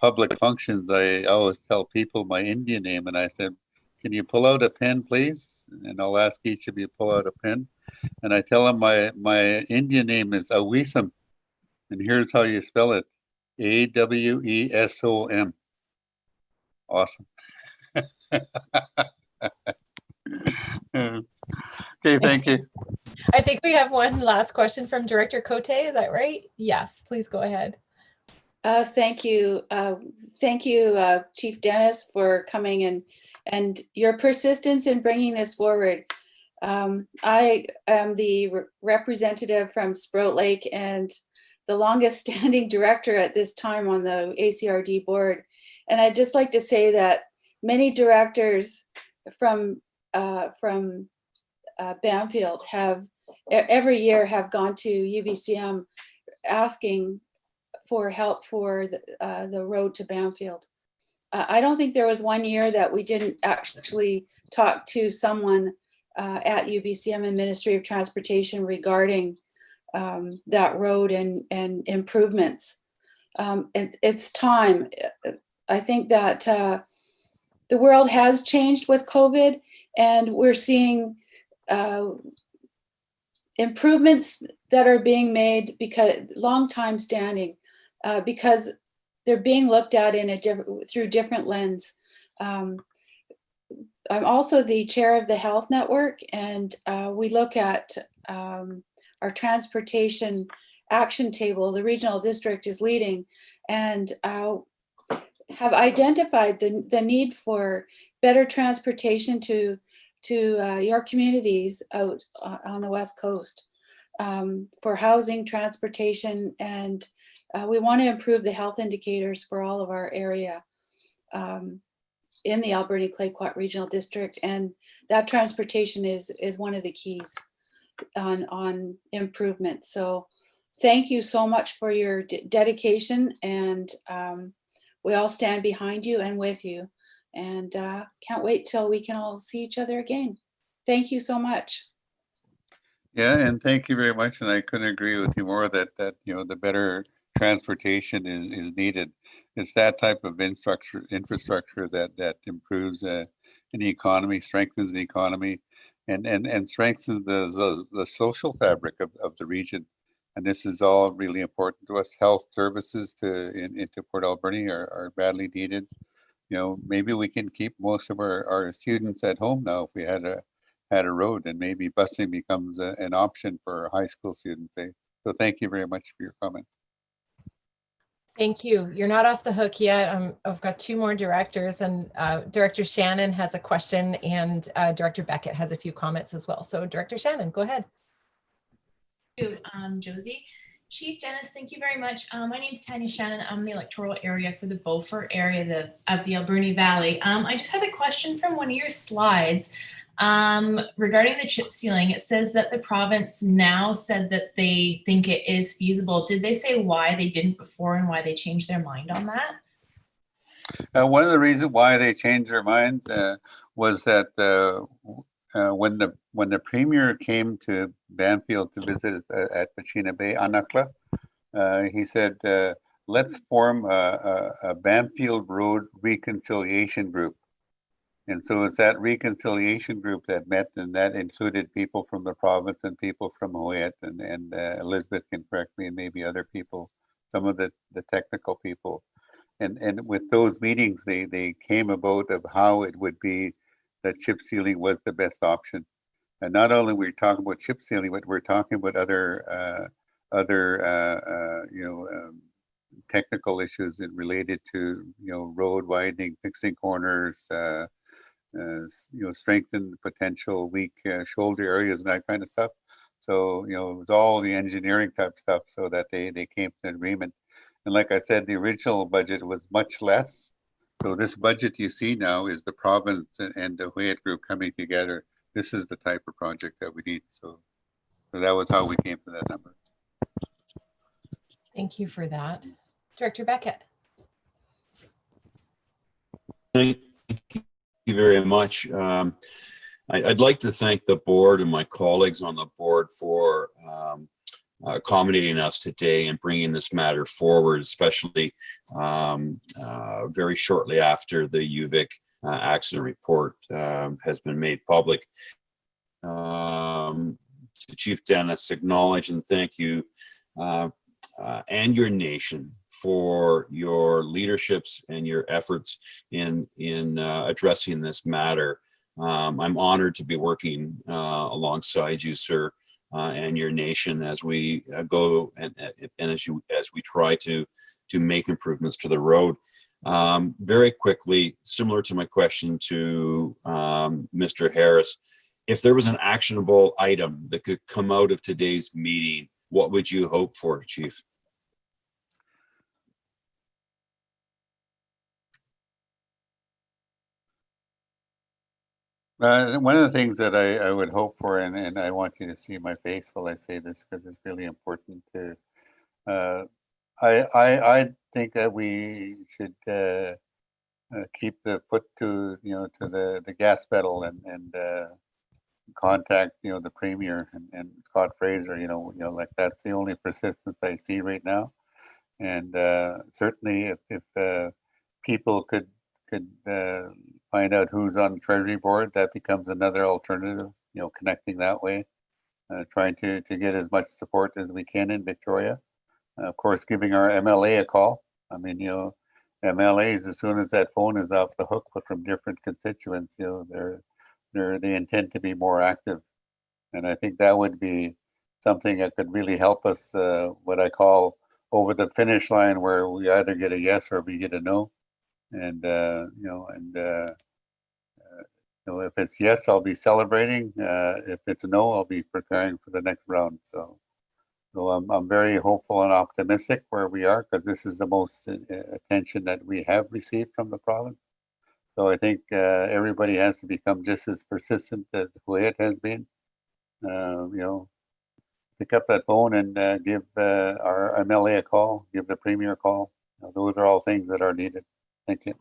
public functions, I always tell people my Indian name, and I said, "Can you pull out a pen, please?" And I'll ask each of you to pull out a pen, and I tell them my Indian name is Awesom. And here's how you spell it: AWESOM. Awesome. Okay, thank you. I think we have one last question from Director Cote. Is that right? Yes, please go ahead. Thank you. Thank you, Chief Dennis, for coming and your persistence in bringing this forward. I am the representative from Sprout Lake and the longest standing director at this time on the ACRD board. And I'd just like to say that many directors from Banfield have every year have gone to UBCM asking for help for the road to Banfield. I don't think there was one year that we didn't actually talk to someone at UBCM and Ministry of Transportation regarding that road and improvements. It's time. I think that the world has changed with COVID, And we're seeing improvements that are being made because long time standing, because they're being looked at in through different lens. I'm also the chair of the health network, and we look at our transportation action table. The regional district is leading, and have identified the need for better transportation to your communities out on the West Coast, for housing, transportation, and we want to improve the health indicators for all of our area in the Alberni Clayoquot Regional District, and that transportation is one of the keys on improvement. So thank you so much for your dedication, and we all stand behind you and with you, and can't wait till we can all see each other again. Thank you so much. Yeah, and thank you very much. And I couldn't agree with you more that the better transportation is needed. It's that type of infrastructure that improves an economy, strengthens the economy, and strengthens the social fabric of the region. And this is all really important to us. Health services into Port Alberni are badly needed. Maybe we can keep most of our students at home now if we had a road, and maybe busing becomes an option for high school students. So thank you very much for your comment. Thank you. You're not off the hook yet. I've got two more directors, and Director Shannon has a question, and Director Beckett has a few comments as well. So Director Shannon, go ahead. Thank you, Josie. Chief Dennis, thank you very much. My name is Tanya Shannon. I'm the electoral area for the Beaufort area of the Alberni Valley. I just had a question from one of your slides regarding the chip sealing. It says that the province now said that they think it is feasible. Did they say why they didn't before and why they changed their mind on that? One of the reasons why they changed their mind was that when the premier came to Banfield to visit at Pachina Bay, Anakla, he said, let's form a Banfield Road reconciliation group. And so it's that reconciliation group that met, and that included people from the province and people from Howet, and Elizabeth can correct me, and maybe other people, some of the technical people. And with those meetings, they came about of how it would be that chip sealing was the best option. And not only we're talking about chip sealing, but we're talking about other technical issues related to road widening, fixing corners, strengthen potential weak shoulder areas and that kind of stuff. So it was all the engineering type stuff, so that they came to an agreement. And like I said, the original budget was much less. So this budget you see now is the province and the Howet group coming together. This is the type of project that we need. So that was how we came to that number. Thank you for that. Director Beckett. Thank you very much. I'd like to thank the board and my colleagues on the board for accommodating us today and bringing this matter forward, especially very shortly after the UVic accident report has been made public. To Chief Dennis, acknowledge and thank you and your nation for your leaderships and your efforts in addressing this matter. I'm honored to be working alongside you, sir, and your nation as we go and as we try to make improvements to the road. Very quickly, similar to my question to Mr. Harris, if there was an actionable item that could come out of today's meeting, what would you hope for, Chief? One of the things that I would hope for, and I want you to see my face while I say this because it's really important to, I think that we should keep the foot to the gas pedal and contact the premier and Scott Fraser. Like that's the only persistence I see right now. And certainly if people could find out who's on the Treasury Board. That becomes another alternative, connecting that way. Trying to get as much support as we can in Victoria. Of course, giving our MLA a call. I mean, MLAs, as soon as that phone is off the hook from different constituents, they intend to be more active. And I think that would be something that could really help us, what I call over the finish line, where we either get a yes or we get a no. And, if it's yes, I'll be celebrating. If it's no, I'll be preparing for the next round. So I'm very hopeful and optimistic where we are, because this is the most attention that we have received from the province. So I think everybody has to become just as persistent as Kuwait has been. Pick up that phone and give our MLA a call, give the Premier a call. Those are all things that are needed. Thank you.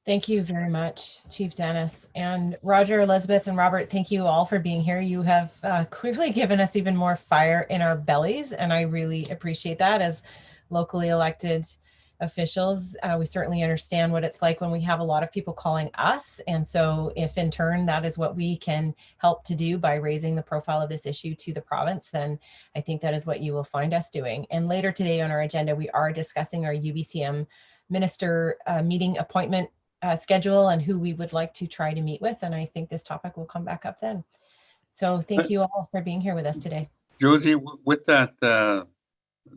Thank you very much, Chief Dennis. And Roger, Elizabeth, and Robert, thank you all for being here. You have clearly given us even more fire in our bellies, and I really appreciate that. As locally elected officials, we certainly understand what it's like when we have a lot of people calling us. And so if in turn that is what we can help to do by raising the profile of this issue to the province, then I think that is what you will find us doing. And later today on our agenda, we are discussing our UBCM minister meeting appointment schedule and who we would like to try to meet with. And I think this topic will come back up then. So thank you all for being here with us today. Josie, with that,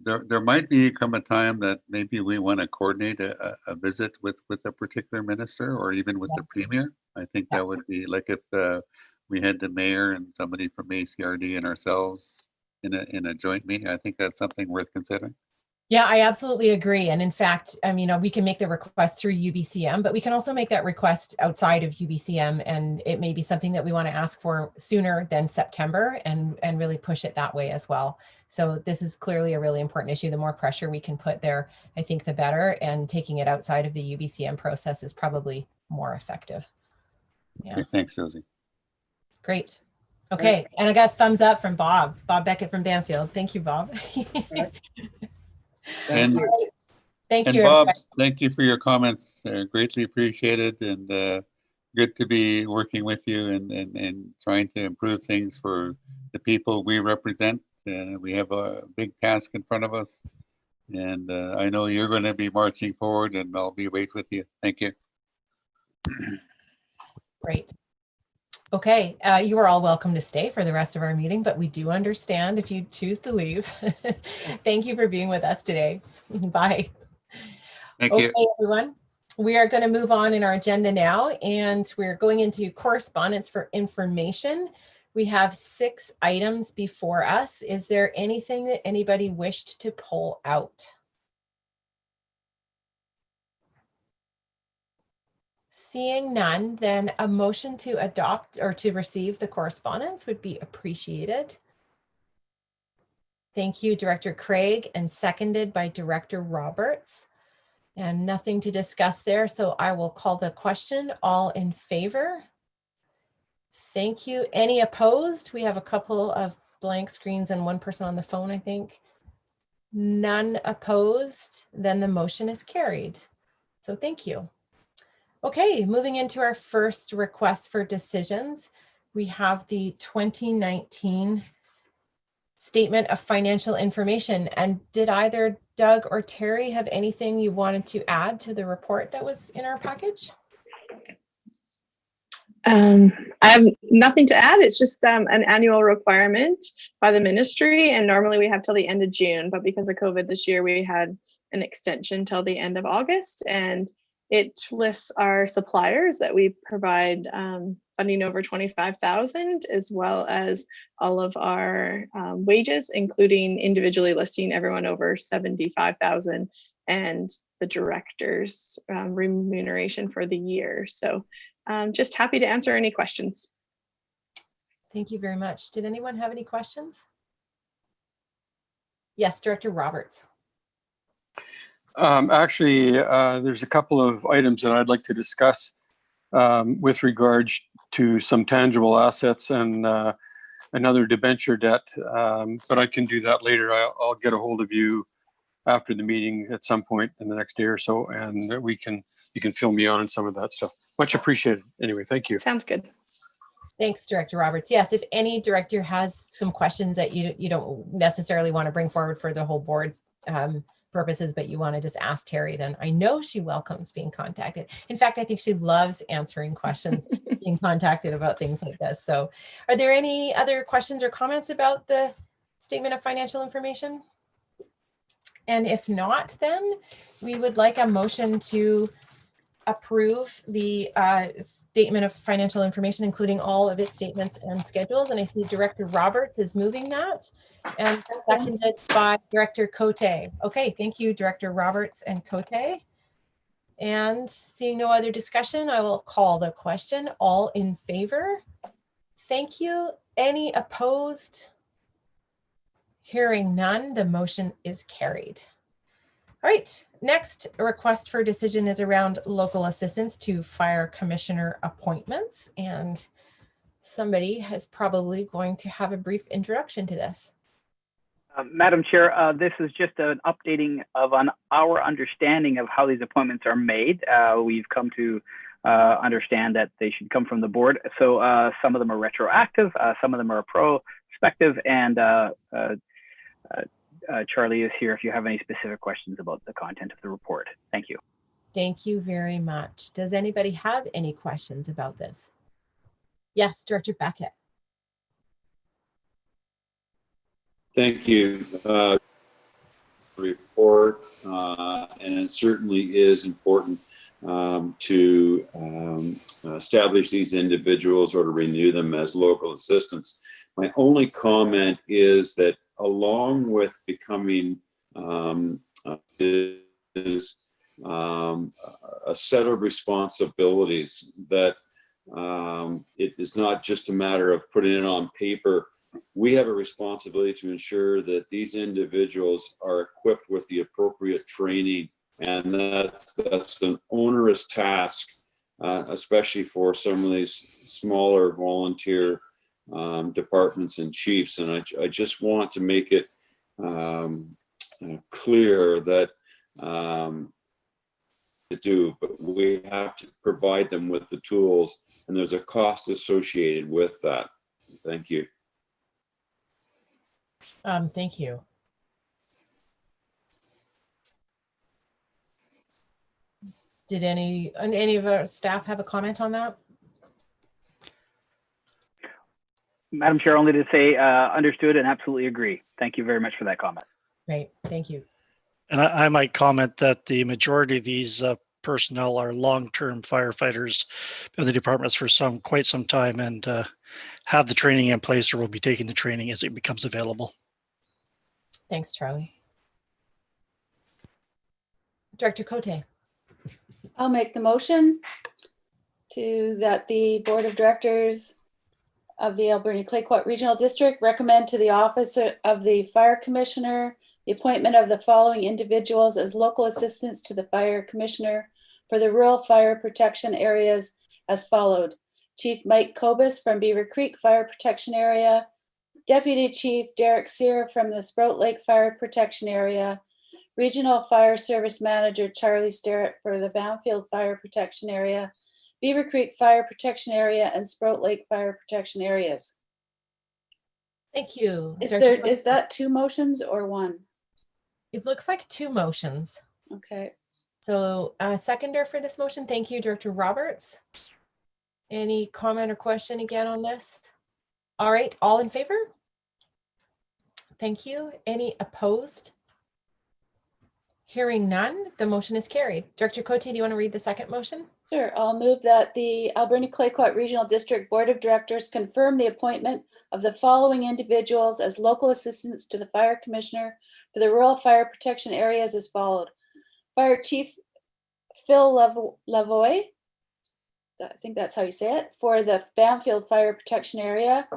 there might come a time that maybe we want to coordinate a visit with a particular minister, or even with the Premier. I think that would be like if we had the mayor and somebody from ACRD and ourselves in a joint meeting. I think that's something worth considering. Yeah, I absolutely agree. And in fact, we can make the request through UBCM, but we can also make that request outside of UBCM. And it may be something that we want to ask for sooner than September and really push it that way as well. So this is clearly a really important issue. The more pressure we can put there, I think the better. And taking it outside of the UBCM process is probably more effective. Yeah. Okay, thanks, Josie. Great. Okay. And I got a thumbs up from Bob Beckett from Banfield. Thank you, Bob. Thank you. Thank And you, Bob, everybody. thank you for your comments. Greatly appreciated, and good to be working with you and trying to improve things for the people we represent. We have a big task in front of us, and I know you're going to be marching forward, and I'll be right with you. Thank you. Great. Okay, you are all welcome to stay for the rest of our meeting, but we do understand if you choose to leave. Thank you for being with us today. Bye. Thank Okay, you. everyone. We are going to move on in our agenda now, and we're going into correspondence for information. We have 6 items before us. Is there anything that anybody wished to pull out? Seeing none, then a motion to adopt or to receive the correspondence would be appreciated. Thank you, Director Craig, and seconded by Director Roberts. And nothing to discuss there, so I will call the question. All in favor? Thank you. Any opposed? We have a couple of blank screens and one person on the phone, I think. None opposed, then the motion is carried. So thank you. Okay, moving into our first request for decisions, we have the 2019 Statement of Financial Information. And did either Doug or Terry have anything you wanted to add to the report that was in our package? I have nothing to add. It's just an annual requirement by the ministry, and normally we have till the end of June, but because of COVID this year, we had an extension till the end of August, and it lists our suppliers that we provide funding over 25,000, as well as all of our wages, including individually listing everyone over 75,000 and the director's remuneration for the year. So just happy to answer any questions. Thank you very much. Did anyone have any questions? Yes, Director Roberts. Actually, there's a couple of items that I'd like to discuss with regards to some tangible assets and another debenture debt, but I can do that later. I'll get a hold of you after the meeting at some point in the next day or so, and we can you can fill me on some of that stuff. Much appreciated. Anyway, thank you. Sounds good. Thanks, Director Roberts. Yes, if any director has some questions that you don't necessarily want to bring forward for the whole board's purposes, but you want to just ask Terry, then I know she welcomes being contacted. In fact, I think she loves answering questions, being contacted about things like this. So are there any other questions or comments about the statement of financial information? And if not, then we would like a motion to approve the statement of financial information, including all of its statements and schedules. And I see Director Roberts is moving that, and seconded by Director Cote. Okay, thank you, Director Roberts and Cote. And seeing no other discussion, I will call the question. All in favor? Thank you. Any opposed? Hearing none, the motion is carried. All right, next request for decision is around local assistance to fire commissioner appointments. And somebody is probably going to have a brief introduction to this. Madam Chair, this is just an updating of our understanding of how these appointments are made. We've come to understand that they should come from the board. So some of them are retroactive, some of them are prospective, and Charlie is here if you have any specific questions about the content of the report. Thank you. Thank you very much. Does anybody have any questions about this? Yes, Director Beckett. Thank you. Report, and it certainly is important to establish these individuals or to renew them as local assistants. My only comment is that along with becoming is a set of responsibilities that it is not just a matter of putting it on paper. We have a responsibility to ensure that these individuals are equipped with the appropriate training, and that's an onerous task, especially for some of these smaller volunteer departments and chiefs. And I just want to make it clear that but we have to provide them with the tools, and there's a cost associated with that. Thank you. Thank you. Did any of our staff have a comment on that? Madam Chair, only to say understood and absolutely agree. Thank you very much for that comment. Great, thank you. And I might comment that the majority of these personnel are long-term firefighters in the departments for quite some time, and have the training in place or will be taking the training as it becomes available. Thanks, Charlie. Director Cote. I'll make the motion that the Board of Directors of the Alberni Clayoquot Regional District recommend to the Office of the Fire Commissioner the appointment of the following individuals as local assistants to the Fire Commissioner for the rural fire protection areas as followed. Chief Mike Kobus from Beaver Creek Fire Protection Area, Deputy Chief Derek Sear from the Sprout Lake Fire Protection Area, Regional Fire Service Manager Charlie Sterrett for the Banfield Fire Protection Area, Beaver Creek Fire Protection Area, and Sprout Lake Fire Protection Areas. Thank you. Is that two motions or one? It looks like two motions. Okay. So seconder for this motion. Thank you, Director Roberts. Any comment or question again on this? All right, all in favor? Thank you. Any opposed? Hearing none, the motion is carried. Director Cote, do you want to read the second motion? Sure. I'll move that the Alberni Clayoquot Regional District Board of Directors confirm the appointment of the following individuals as local assistants to the Fire Commissioner for the rural fire protection areas as followed. Fire Chief Phil Lavoie, I think that's how you say it, for the Banfield Fire Protection Area.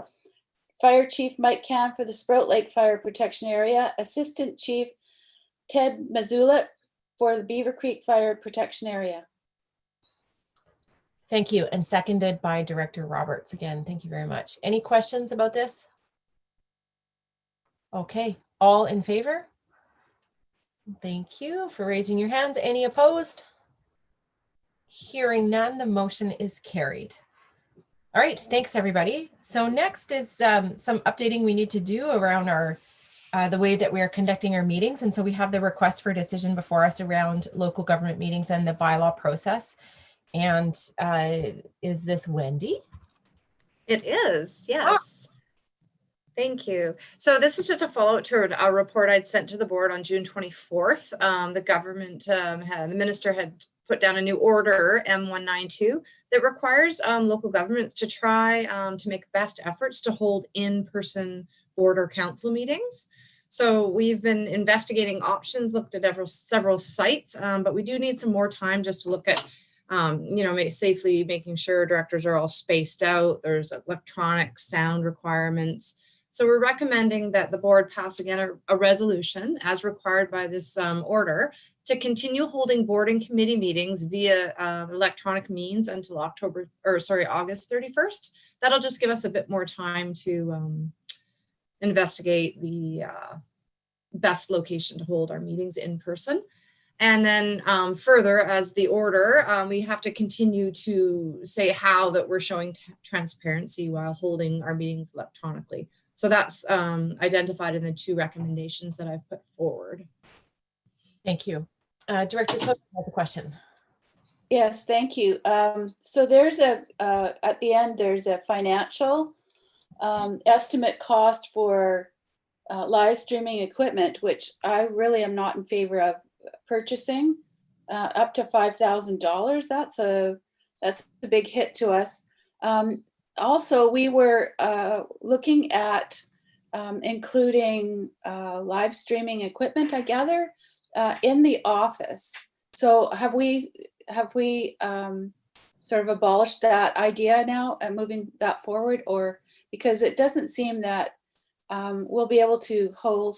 Fire Chief Mike Cam for the Sprout Lake Fire Protection Area. Assistant Chief Ted Mazzulat for the Beaver Creek Fire Protection Area. Thank you. And seconded by Director Roberts. Again, thank you very much. Any questions about this? Okay, all in favor? Thank you for raising your hands. Any opposed? Hearing none, the motion is carried. All right, thanks everybody. So next is some updating we need to do around our the way that we are conducting our meetings. And so we have the request for decision before us around local government meetings and the bylaw process. And is this Wendy? It is, yes. Thank you. So this is just a follow-up to a report I'd sent to the board on June 24th. The government, the minister had put down a new order, M192, that requires local governments to try to make best efforts to hold in-person board or council meetings. So we've been investigating options, looked at several sites, but we do need some more time just to look at safely making sure directors are all spaced out. There's electronic sound requirements. So we're recommending that the board pass again a resolution as required by this order to continue holding board and committee meetings via electronic means until August 31st. That'll just give us a bit more time to investigate the best location to hold our meetings in person. And then further, as the order, we have to continue to say how that we're showing transparency while holding our meetings electronically. So that's identified in the two recommendations that I've put forward. Thank you. Director Cook has a question. Yes, thank you. So there's at the end, there's a financial estimate cost for live streaming equipment, which I really am not in favor of purchasing, up to $5,000. That's a big hit to us. Also, we were looking at including live streaming equipment, I gather, in the office. So have we sort of abolished that idea now and moving that forward, or because it doesn't seem that we'll be able to hold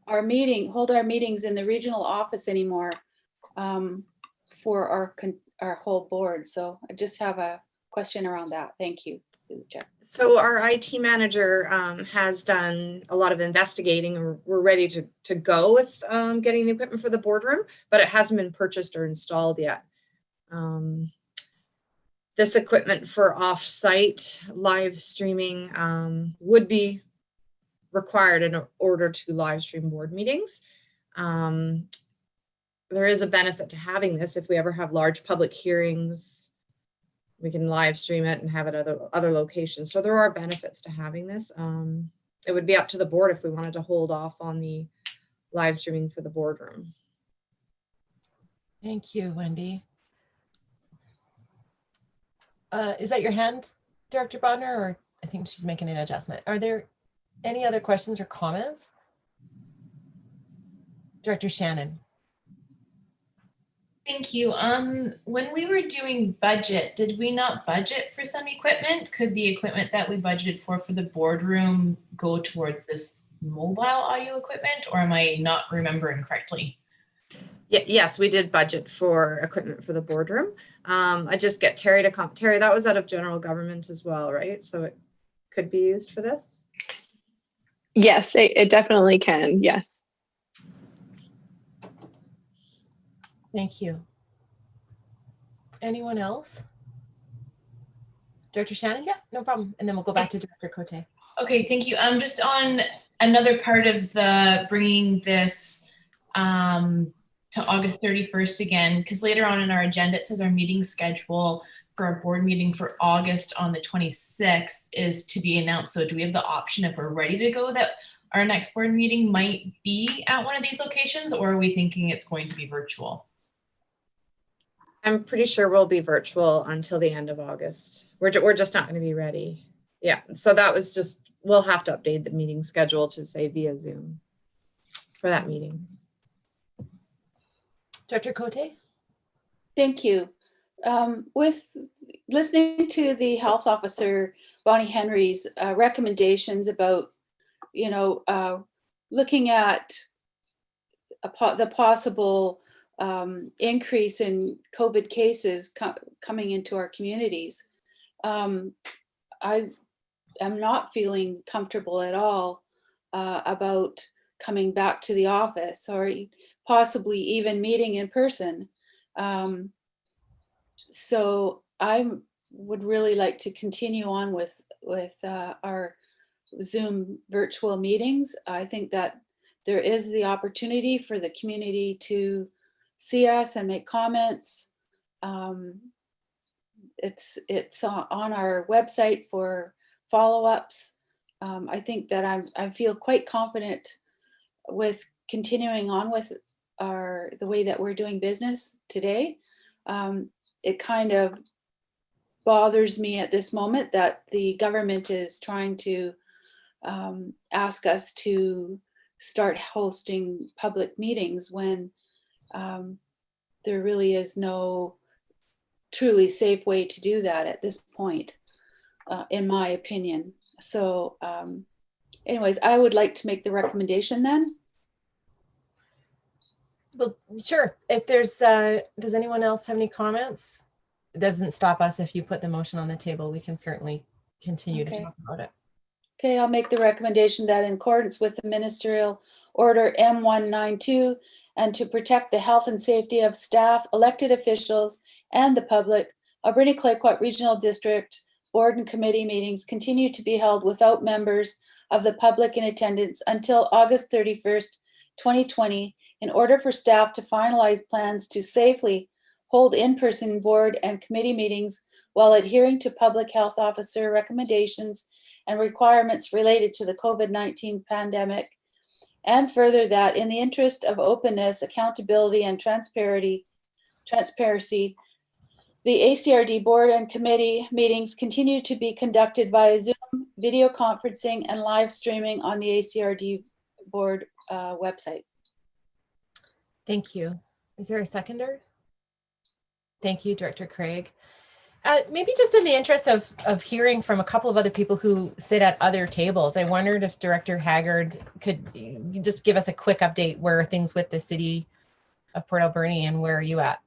our meetings in the regional office anymore for our whole board. So I just have a question around that. Thank you. So our IT manager has done a lot of investigating. We're ready to go with getting the equipment for the boardroom, but it hasn't been purchased or installed yet. This equipment for off-site live streaming would be required in order to live stream board meetings. There is a benefit to having this. If we ever have large public hearings, we can live stream it and have it at other locations. So there are benefits to having this. It would be up to the board if we wanted to hold off on the live streaming for the boardroom. Thank you, Wendy. Is that your hand, Director Bodner, or I think she's making an adjustment. Are there any other questions or comments? Director Shannon. Thank you. When we were doing budget, did we not budget for some equipment? Could the equipment that we budgeted for the boardroom go towards this mobile audio equipment, or am I not remembering correctly? Yes, we did budget for equipment for the boardroom. I just get Terry to come. Terry, that was out of general government as well, right? So it could be used for this? Yes, it definitely can. Yes. Thank you. Anyone else? Director Shannon? Yeah, no problem. And then we'll go back to Director Cote. Okay, thank you. Just on another part of the bringing this to August 31st again, because later on in our agenda, it says our meeting schedule for our board meeting for August on the 26th is to be announced. So do we have the option, if we're ready to go, that our next board meeting might be at one of these locations, or are we thinking it's going to be virtual? I'm pretty sure we'll be virtual until the end of August. We're just not going to be ready. Yeah, so that was just, we'll have to update the meeting schedule to say via Zoom for that meeting. Director Cote? Thank you. With listening to the health officer, Bonnie Henry's recommendations about, looking at the possible increase in COVID cases coming into our communities, I am not feeling comfortable at all about coming back to the office or possibly even meeting in person. So I would really like to continue on with our Zoom virtual meetings. I think that there is the opportunity for the community to see us and make comments. It's on our website for follow-ups. I think that I feel quite confident with continuing on with the way that we're doing business today. It kind of bothers me at this moment that the government is trying to ask us to start hosting public meetings when there really is no truly safe way to do that at this point, in my opinion. So anyways, I would like to make the recommendation then. Well, sure. If there's, does anyone else have any comments? It doesn't stop us if you put the motion on the table. We can certainly continue to talk about it. Okay, I'll make the recommendation that in accordance with the Ministerial Order M192 and to protect the health and safety of staff, elected officials, and the public, Alberni Clayoquot Regional District Board and Committee meetings continue to be held without members of the public in attendance until August 31st, 2020, in order for staff to finalize plans to safely hold in-person board and committee meetings while adhering to public health officer recommendations and requirements related to the COVID-19 pandemic. And further, that in the interest of openness, accountability, and transparency, the ACRD board and committee meetings continue to be conducted via Zoom, video conferencing, and live streaming on the ACRD board website. Thank you. Is there a seconder? Thank you, Director Craig. Maybe just in the interest of hearing from a couple of other people who sit at other tables, I wondered if Director Haggard could just give us a quick update where are things with the city of Port Alberni and where are you at?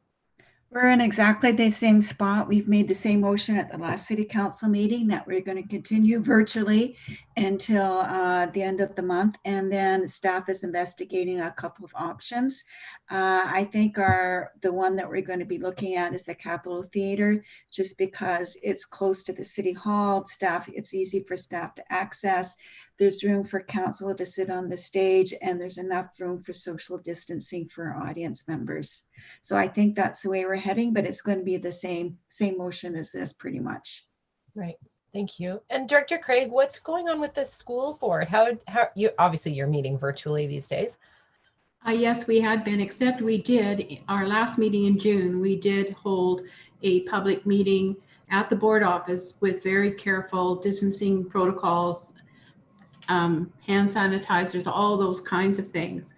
We're in exactly the same spot. We've made the same motion at the last city council meeting that we're going to continue virtually until the end of the month. And then staff is investigating a couple of options. I think the one that we're going to be looking at is the Capitol Theater, just because it's close to the city hall. Staff, it's easy for staff to access. There's room for council to sit on the stage, and there's enough room for social distancing for audience members. So I think that's the way we're heading, but it's going to be the same motion as this pretty much. Right. Thank you. And Director Craig, what's going on with the school board? How you obviously you're meeting virtually these days. Yes, we had been, except we did our last meeting in June. We did hold a public meeting at the board office with very careful distancing protocols, hand sanitizers, all those kinds of things.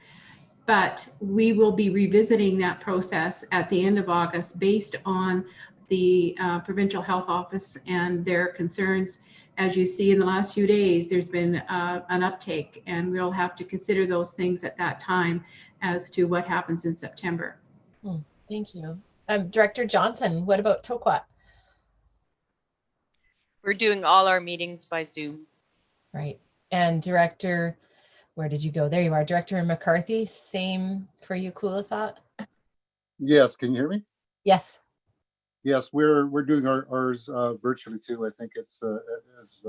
But we will be revisiting that process at the end of August based on the provincial health office and their concerns. As you see in the last few days, there's been an uptake, and we'll have to consider those things at that time as to what happens in September. Thank you. Director Johnson, what about Toquat? We're doing all our meetings by Zoom. Right. And Director, where did you go? There you are. Director McCarthy, same for you, Kulathat? Yes, can you hear me? Yes. Yes, we're doing ours virtually too. I think it's as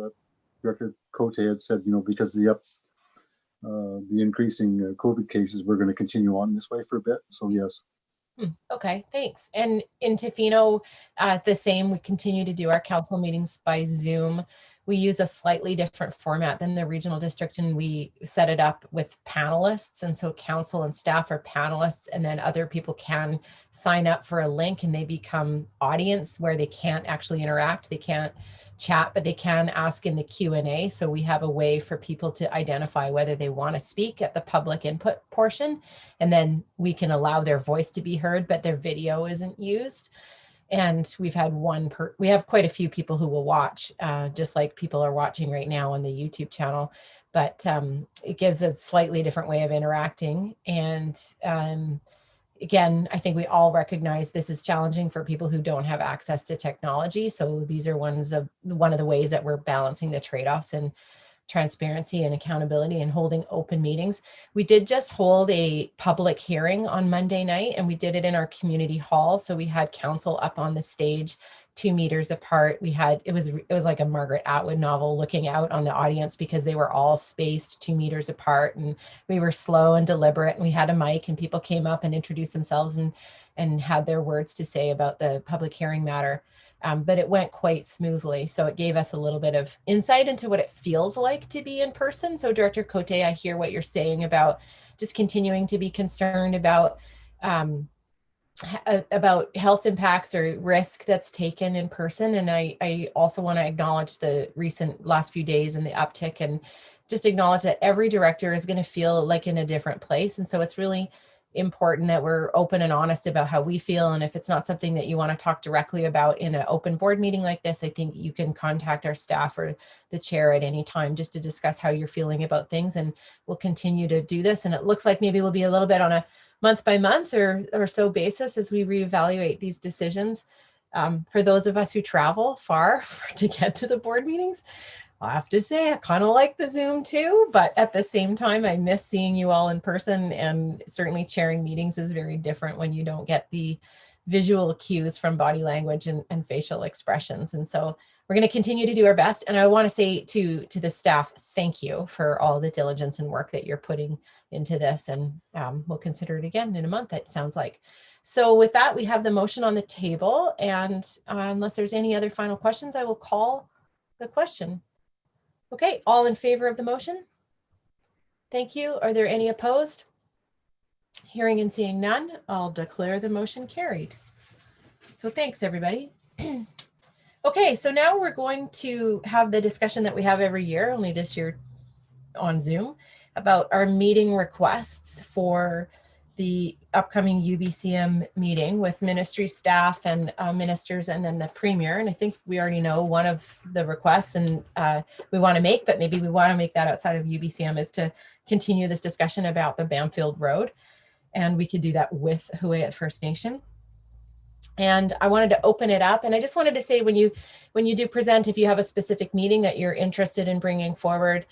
Director Cote had said, because the increasing COVID cases, we're going to continue on this way for a bit. So yes. Okay, thanks. And in Tofino, the same, we continue to do our council meetings by Zoom. We use a slightly different format than the regional district, and we set it up with panelists. And so council and staff are panelists, and then other people can sign up for a link and they become audience where they can't actually interact. They can't chat, but they can ask in the Q&A. So we have a way for people to identify whether they want to speak at the public input portion, and then we can allow their voice to be heard, but their video isn't used. And we've had we have quite a few people who will watch, just like people are watching right now on the YouTube channel, but it gives a slightly different way of interacting. And again, I think we all recognize this is challenging for people who don't have access to technology. So these are one of the ways that we're balancing the trade-offs and transparency and accountability and holding open meetings. We did just hold a public hearing on Monday night, and we did it in our community hall. So we had council up on the stage 2 meters apart. It was like a Margaret Atwood novel, looking out on the audience because they were all spaced 2 meters apart, and we were slow and deliberate, and we had a mic and people came up and introduced themselves and had their words to say about the public hearing matter. But it went quite smoothly. So it gave us a little bit of insight into what it feels like to be in person. So Director Cote, I hear what you're saying about just continuing to be concerned about health impacts or risk that's taken in person. And I also want to acknowledge the recent last few days and the uptick, and just acknowledge that every director is going to feel like in a different place. And so it's really important that we're open and honest about how we feel. And if it's not something that you want to talk directly about in an open board meeting like this, I think you can contact our staff or the chair at any time just to discuss how you're feeling about things. And we'll continue to do this. And it looks like maybe we'll be a little bit on a month by month or so basis as we reevaluate these decisions. For those of us who travel far to get to the board meetings, I have to say I kind of like the Zoom too, but at the same time, I miss seeing you all in person, and certainly chairing meetings is very different when you don't get the visual cues from body language and facial expressions. And so we're going to continue to do our best. And I want to say to the staff, thank you for all the diligence and work that you're putting into this. And we'll consider it again in a month, it sounds like. So with that, we have the motion on the table. And unless there's any other final questions, I will call the question. Okay, all in favor of the motion? Thank you. Are there any opposed? Hearing and seeing none, I'll declare the motion carried. So thanks, everybody. Okay, so now we're going to have the discussion that we have every year, only this year on Zoom, about our meeting requests for the upcoming UBCM meeting with ministry staff and ministers, and then the premier. And I think we already know one of the requests and we want to make, but maybe we want to make that outside of UBCM, is to continue this discussion about the Banfield Road. And we could do that with Huu-ay-aht First Nation. And I wanted to open it up. And I just wanted to say, when you do present, if you have a specific meeting that you're interested in bringing forward,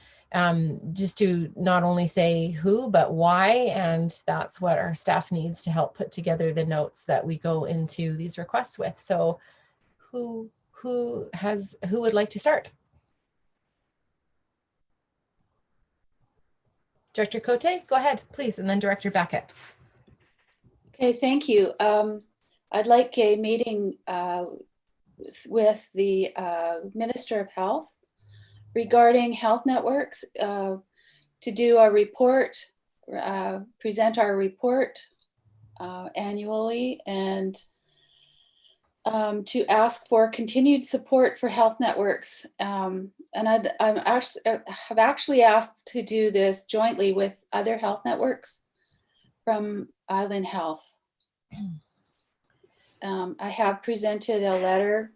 just to not only say who, but why. And that's what our staff needs to help put together the notes that we go into these requests with. So who would like to start? Director Cote, go ahead, please. And then Director Beckett. Okay, thank you. I'd like a meeting with the Minister of Health regarding health networks, to do a report, present our report annually, and to ask for continued support for health networks. And I have actually asked to do this jointly with other health networks from Island Health. I have presented a letter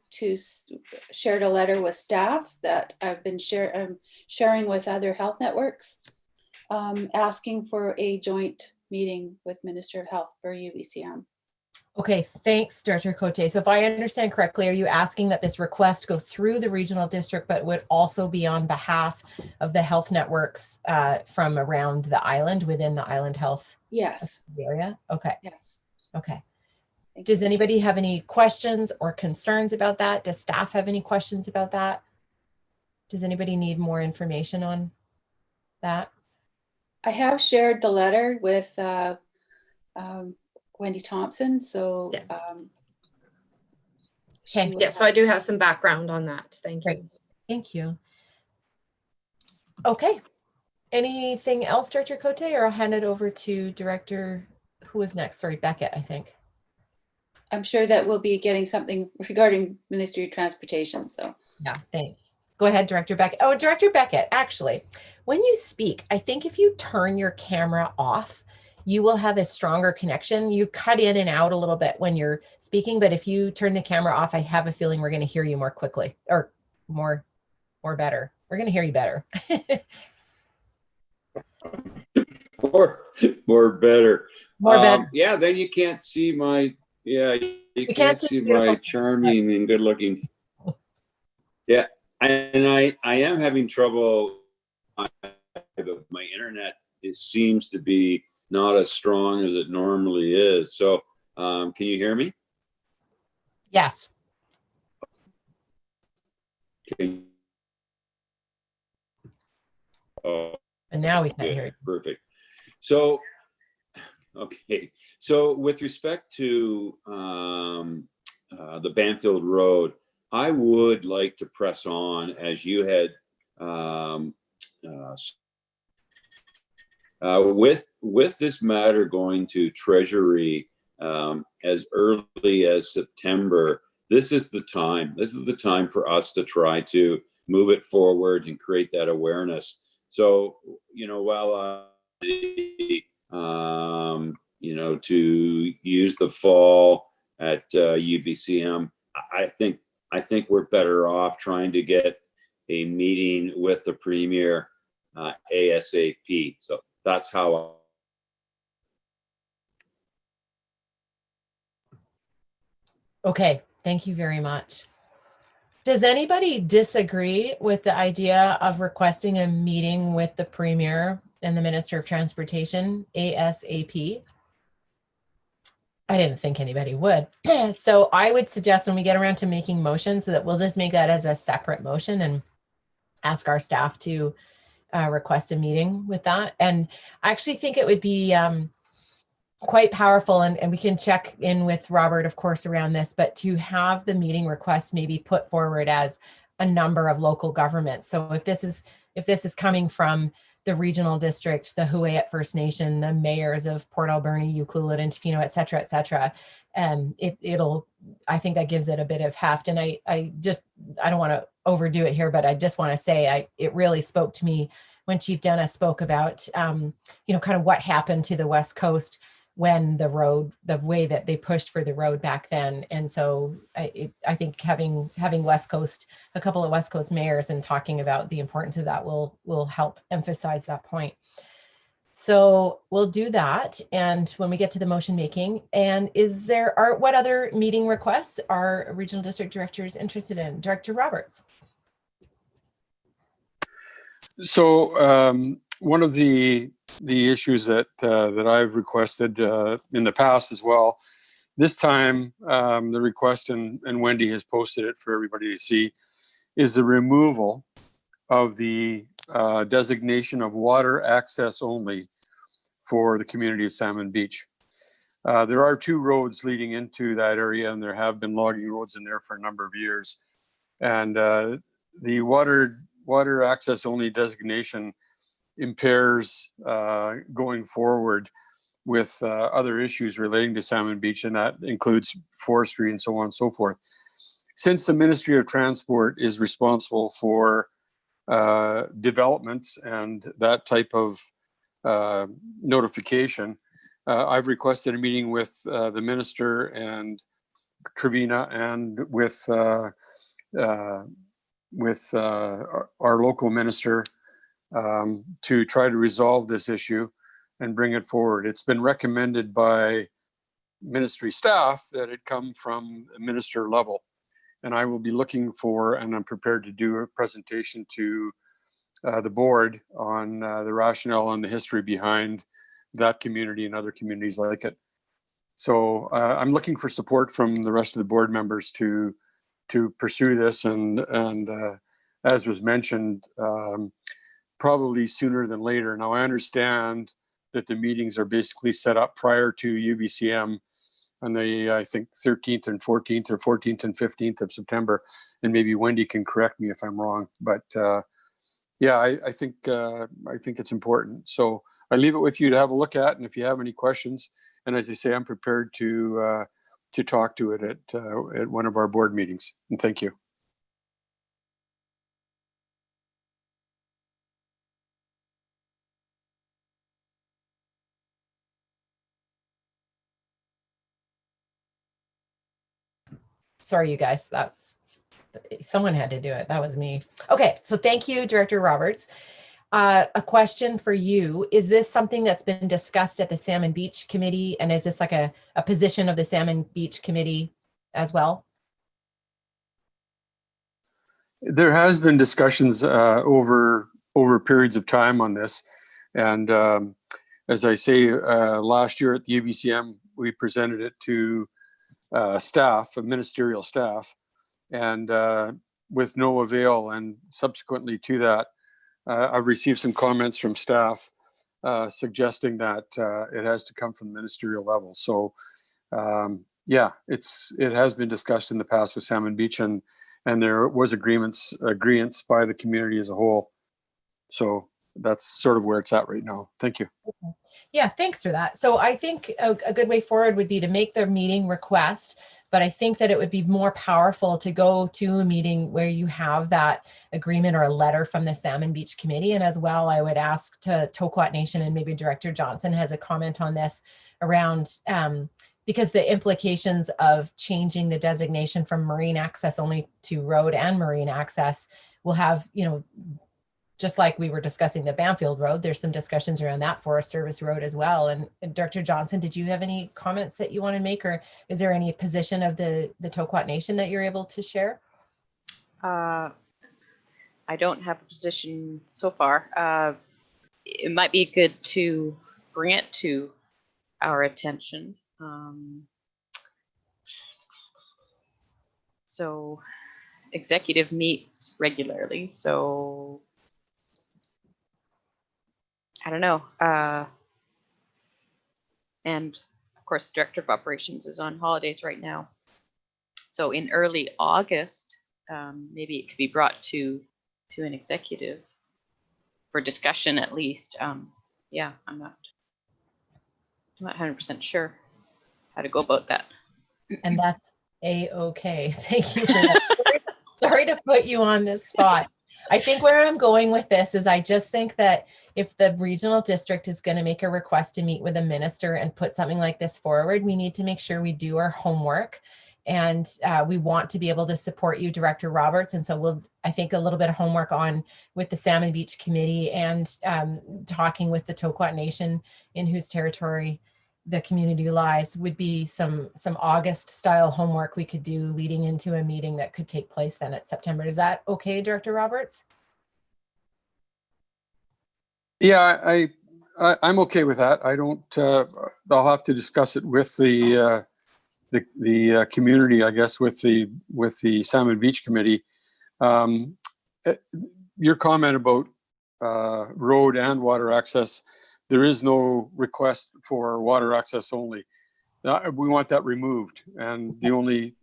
shared a letter with staff that I've been sharing with other health networks, asking for a joint meeting with Minister of Health for UBCM. Okay, thanks, Director Cote. So if I understand correctly, are you asking that this request go through the regional district, but would also be on behalf of the health networks from around the island, within the Island Health area? Okay. Yes. Okay. Does anybody have any questions or concerns about that? Does staff have any questions about that? Does anybody need more information on that? I have shared the letter with Wendy Thompson, so okay. Yeah, so I do have some background on that. Thank you. Great. Thank you. Okay. Anything else, Director Cote, or I'll hand it over to Director, who was next? Sorry, Beckett, I think. I'm sure that we'll be getting something regarding Ministry of Transportation. So yeah, thanks. Go ahead, Director Beckett. Oh, Director Beckett, actually, when you speak, I think if you turn your camera off, you will have a stronger connection. You cut in and out a little bit when you're speaking, but if you turn the camera off, I have a feeling we're going to hear you more quickly, or more better. We're going to hear you better. More better. More better. Yeah, then you can't see my, you can't see my charming and good looking. Yeah, and I am having trouble but my internet, it seems to be not as strong as it normally is. So can you hear me? Yes. Can, And now we can't good, hear you. perfect. So, okay. So with respect to the Banfield Road, I would like to press on, as you had with this matter going to Treasury as early as September. This is the time. This is the time for us to try to move it forward and create that awareness. So, you know, while you know, to use the fall at UBCM, I think we're better off trying to get a meeting with the Premier ASAP. So that's how. Okay, thank you very much. Does anybody disagree with the idea of requesting a meeting with the Premier and the Minister of Transportation ASAP? I didn't think anybody would. So I would suggest when we get around to making motions that we'll just make that as a separate motion and ask our staff to request a meeting with that. And I actually think it would be quite powerful, and we can check in with Robert, of course, around this, but to have the meeting request maybe put forward as a number of local governments. So if this is coming from the regional district, the Huu-ay-aht First Nation, the mayors of Port Alberni, Ucluelet, and Tofino, et cetera, I think that gives it a bit of heft. And I don't want to overdo it here, but I just want to say it really spoke to me when Chief Dennis spoke about, kind of what happened to the West Coast when the way that they pushed for the road back then. And so I think having a couple of West Coast mayors and talking about the importance of that will help emphasize that point. So we'll do that. And when we get to the motion making, and what other meeting requests are regional district directors interested in? Director Roberts. So one of the issues that I've requested in the past as well, this time the request, and Wendy has posted it for everybody to see, is the removal of the designation of water access only for the community of Salmon Beach. There are 2 roads leading into that area, and there have been logging roads in there for a number of years. And the water access only designation impairs going forward with other issues relating to Salmon Beach, and that includes forestry and so on and so forth. Since the Ministry of Transport is responsible for developments and that type of notification, I've requested a meeting with the Minister and Trevina and with our local minister to try to resolve this issue and bring it forward. It's been recommended by ministry staff that it come from a minister level. And I will be looking for, and I'm prepared to do a presentation to the board on the rationale and the history behind that community and other communities like it. So I'm looking for support from the rest of the board members to pursue this, and as was mentioned, probably sooner than later. Now I understand that the meetings are basically set up prior to UBCM on the, I think, 13th and 14th or 14th and 15th of September, and maybe Wendy can correct me if I'm wrong. But yeah, I think it's important. So I leave it with you to have a look at, and if you have any questions, and as I say, I'm prepared to talk to it at one of our board meetings. And thank you. Sorry, you guys, someone had to do it. That was me. Okay, so thank you, Director Roberts. A question for you. Is this something that's been discussed at the Salmon Beach Committee? And is this like a position of the Salmon Beach Committee as well? There has been discussions over over periods of time on this. And as I say, last year at the UBCM, we presented it to staff, ministerial staff, and with no avail. And subsequently to that, I've received some comments from staff suggesting that it has to come from the ministerial level. So yeah, it has been discussed in the past with Salmon Beach, and there was agreements by the community as a whole. So that's sort of where it's at right now. Thank you. Okay. Yeah, thanks for that. So I think a good way forward would be to make the meeting request, but I think that it would be more powerful to go to a meeting where you have that agreement or a letter from the Salmon Beach Committee. And as well, I would ask to Toquat Nation, and maybe Director Johnson has a comment on this around, because the implications of changing the designation from marine access only to road and marine access will have, just like we were discussing the Banfield Road, there's some discussions around that Forest Service Road as well. And Director Johnson, did you have any comments that you want to make, or is there any position of the Toquat Nation that you're able to share? I don't have a position so far. It might be good to bring it to our attention. So executive meets regularly, so I don't know. And of course, Director of Operations is on holidays right now. So in early August, maybe it could be brought to an executive for discussion at least. Yeah, I'm not 100% sure how to go about that. And that's A-okay. Thank you for that. Sorry to put you on this spot. I think where I'm going with this is I just think that if the regional district is going to make a request to meet with a minister and put something like this forward, we need to make sure we do our homework. And we want to be able to support you, Director Roberts. And so I think a little bit of homework on with the Salmon Beach Committee and talking with the Toquat Nation in whose territory the community lies would be some August style homework we could do leading into a meeting that could take place then at September. Is that okay, Director Roberts? Yeah, I'm okay with that. I don't. I'll have to discuss it with the community, I guess, with the Salmon Beach Committee. Your comment about road and water access. There is no request for water access only. We want that removed. And the only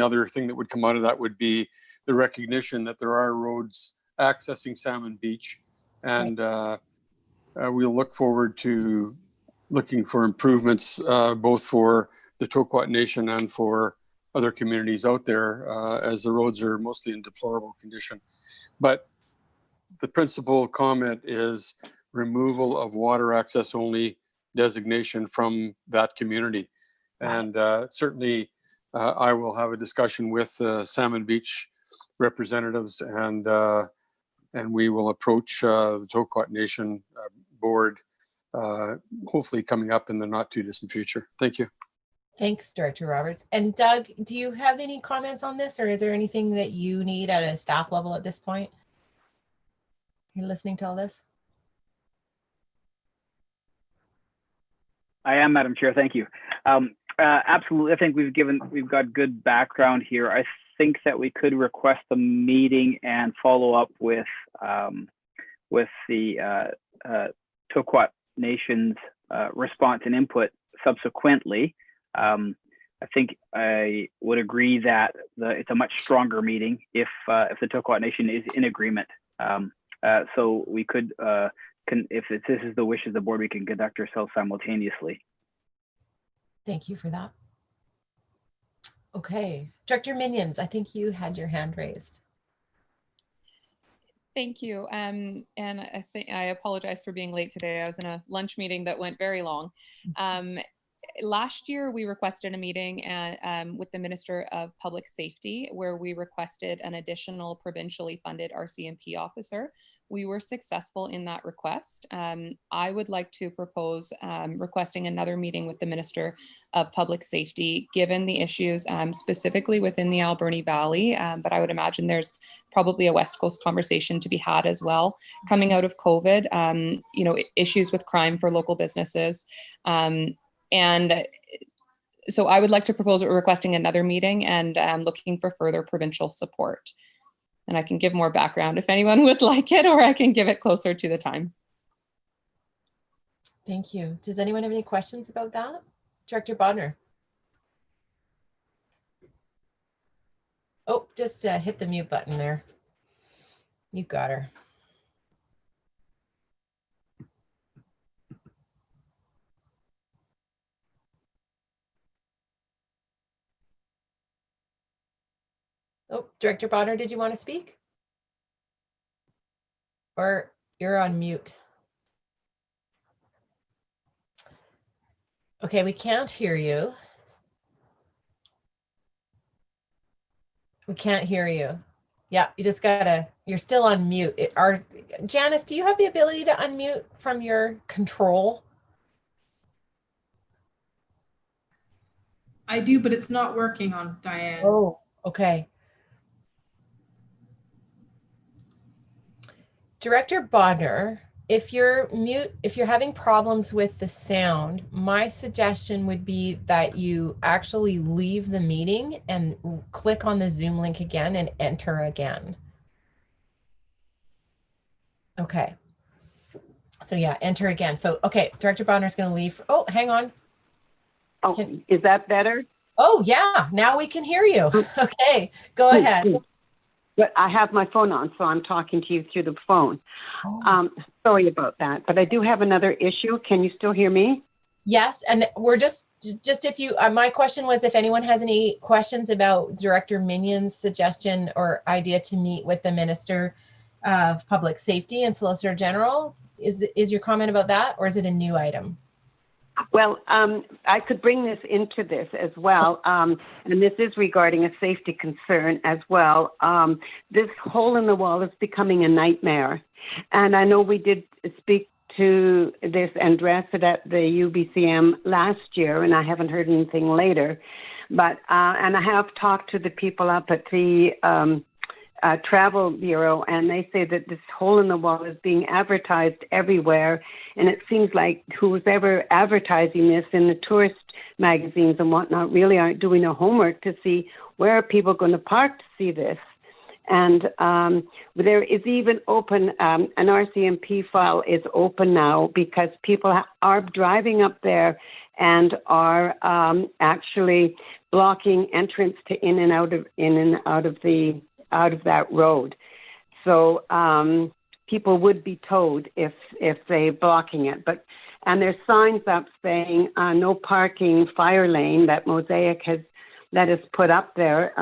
other thing that would come out of that would be the recognition that there are roads accessing Salmon Beach. And we'll look forward to looking for improvements both for the Toquat Nation and for other communities out there as the roads are mostly in deplorable condition. But the principal comment is removal of water access only designation from that community. And certainly I will have a discussion with Salmon Beach representatives, and we will approach the Toquat Nation board hopefully coming up in the not too distant future. Thank you. Thanks, Director Roberts. And Doug, do you have any comments on this, or is there anything that you need at a staff level at this point? You're listening to all this? I am, Madam Chair. Thank you. Absolutely. I think we've got good background here. I think that we could request a meeting and follow up with the Toquat Nation's response and input subsequently. I think I would agree that it's a much stronger meeting if the Toquat Nation is in agreement. So we could, if this is the wish of the board, we can conduct ourselves simultaneously. Thank you for that. Okay, Director Minions, I think you had your hand raised. Thank you. And I think I apologize for being late today. I was in a lunch meeting that went very long. Last year, we requested a meeting with the Minister of Public Safety, where we requested an additional provincially funded RCMP officer We were successful in that request. I would like to propose requesting another meeting with the Minister of Public Safety, given the issues specifically within the Alberni Valley, but I would imagine there's probably a West Coast conversation to be had as well. Coming out of COVID, you know, issues with crime for local businesses. And so I would like to propose requesting another meeting and looking for further provincial support. And I can give more background if anyone would like it, or I can give it closer to the time. Thank you. Does anyone have any questions about that? Director Bodner. Oh, just hit the mute button there. You got her. Oh, Director Bonner, did you want to speak? Or you're on mute. Okay, we can't hear you. We can't hear you. Yeah, you just gotta, you're still on mute. Janice, do you have the ability to unmute from your control? I do, but it's not working on Diane. Oh, okay. Director Bodner, if you're having problems with the sound, my suggestion would be that you actually leave the meeting and click on the Zoom link again and enter again. Okay. So yeah, enter again. So, okay, Director Bodner is going to leave. Oh, hang on. Oh, is that better? Oh, yeah. Now we can hear you. Okay, go ahead. But I have my phone on, so I'm talking to you through the phone. Sorry about that, but I do have another issue. Can you still hear me? Yes, and we're just if you, my question was if anyone has any questions about Director Minion's suggestion or idea to meet with the Minister of Public Safety and Solicitor General. Is your comment about that, or is it a new item? Well, I could bring this into this as well, and this is regarding a safety concern as well. This hole in the wall is becoming a nightmare, and I know we did speak to this and address it at the UBCM last year, and I haven't heard anything later. But and I have talked to the people up at the Travel Bureau, and they say that this hole in the wall is being advertised everywhere, and it seems like who's ever advertising this in the tourist magazines and whatnot really aren't doing their homework to see where are people going to park to see this. And there is even open, an RCMP file is open now because people are driving up there and are actually blocking entrance to in and out of that road. So people would be towed if they're blocking it. And there's signs up saying no parking fire lane that Mosaic has let us put up there.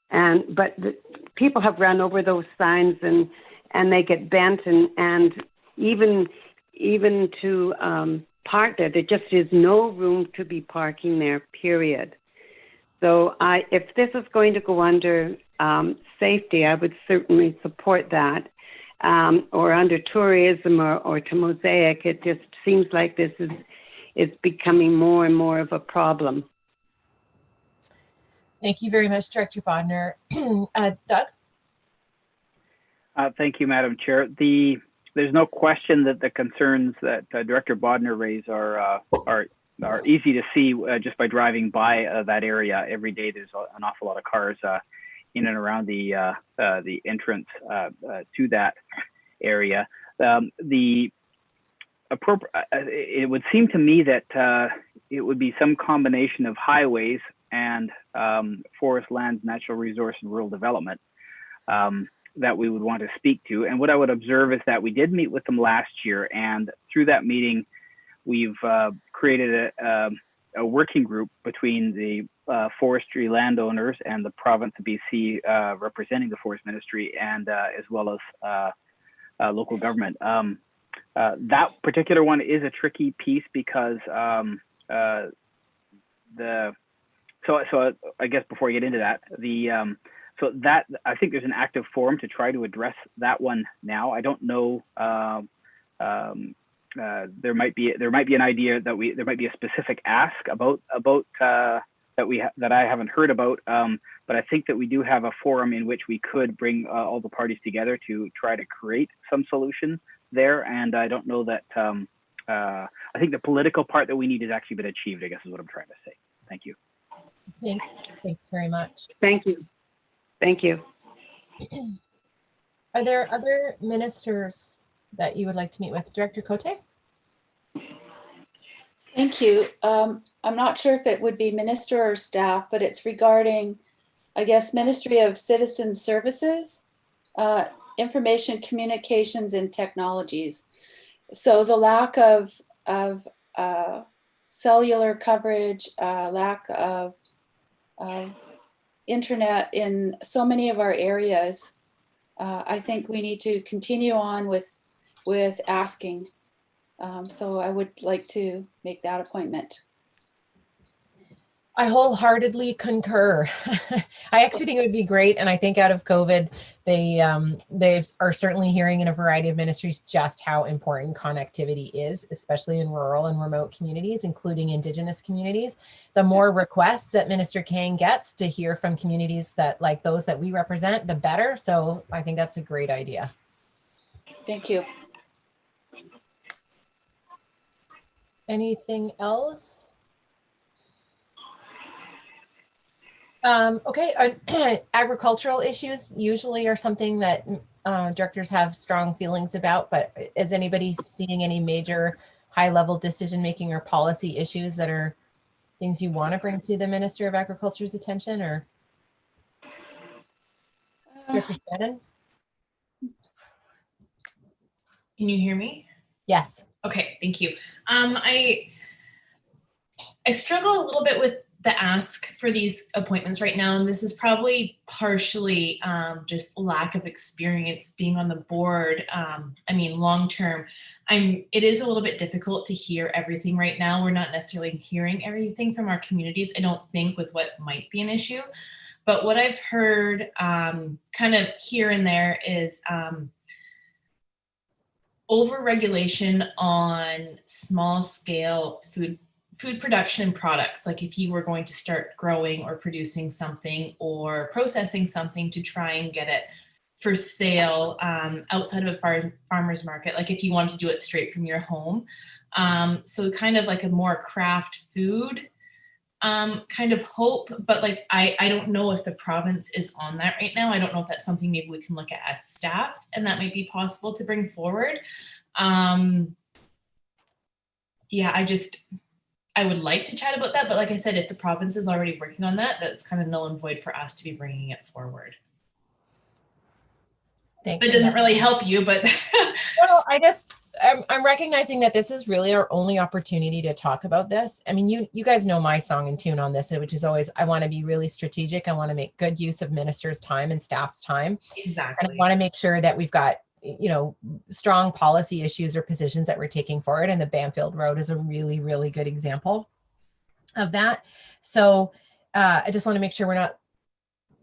But people have run over those signs and they get bent and even to park there just is no room to be parking there, period. So if this is going to go under safety, I would certainly support that. Or under tourism or to Mosaic, it just seems like this is becoming more and more of a problem. Thank you very much, Director Bodner. Doug? Thank you, Madam Chair. There's no question that the concerns that Director Bodner raised are easy to see just by driving by that area every day. There's an awful lot of cars in and around the entrance to that area. It would seem to me that it would be some combination of highways and forest lands, natural resource, and rural development that we would want to speak to. And what I would observe is that we did meet with them last year, and through that meeting, we've created a working group between the forestry landowners and the province of BC representing the forest ministry and as well as local government. That particular one is a tricky piece because so I guess before I get into that, So that, I think there's an active forum to try to address that one now. I don't know. There might be an idea that there might be a specific ask about that I haven't heard about. But I think that we do have a forum in which we could bring all the parties together to try to create some solution there. And I don't know that, I think the political part that we need has actually been achieved, I guess is what I'm trying to say. Thank you. Thanks very much. Thank you. Thank you. Are there other ministers that you would like to meet with? Director Cote? Thank you. I'm not sure if it would be minister or staff, but it's regarding, I guess, Ministry of Citizen Services, Information Communications and Technologies. So the lack of cellular coverage, lack of internet in so many of our areas, I think we need to continue on with asking. So I would like to make that appointment. I wholeheartedly concur. I actually think it would be great. And I think out of COVID, they are certainly hearing in a variety of ministries just how important connectivity is, especially in rural and remote communities, including Indigenous communities. The more requests that Minister Kang gets to hear from communities that like those that we represent, the better. So I think that's a great idea. Thank you. Anything else? Okay, agricultural issues usually are something that directors have strong feelings about, but is anybody seeing any major high-level decision-making or policy issues that are things you want to bring to the Minister of Agriculture's attention, or Director Shannon? Can you hear me? Yes. Okay, thank you. I struggle a little bit with the ask for these appointments right now, and this is probably partially just lack of experience being on the board. I mean, long term, it is a little bit difficult to hear everything right now. We're not necessarily hearing everything from our communities, I don't think, with what might be an issue. But what I've heard kind of here and there is over-regulation on small scale food production products. Like if you were going to start growing or producing something or processing something to try and get it for sale outside of a farmer's market, like if you want to do it straight from your home. So kind of like a more craft food kind of hope, but like I don't know if the province is on that right now. I don't know if that's something maybe we can look at as staff, and that might be possible to bring forward. Yeah, I would like to chat about that, but like I said, if the province is already working on that, that's kind of null and void for us to be bringing it forward. Thanks. It doesn't really help you, but well, I'm recognizing that this is really our only opportunity to talk about this. I mean, you guys know my song and tune on this, which is always, I want to be really strategic. I want to make good use of ministers' time and staff's time. Exactly. And I want to make sure that we've got, strong policy issues or positions that we're taking forward. And the Banfield Road is a really, really good example of that. So I just want to make sure we're not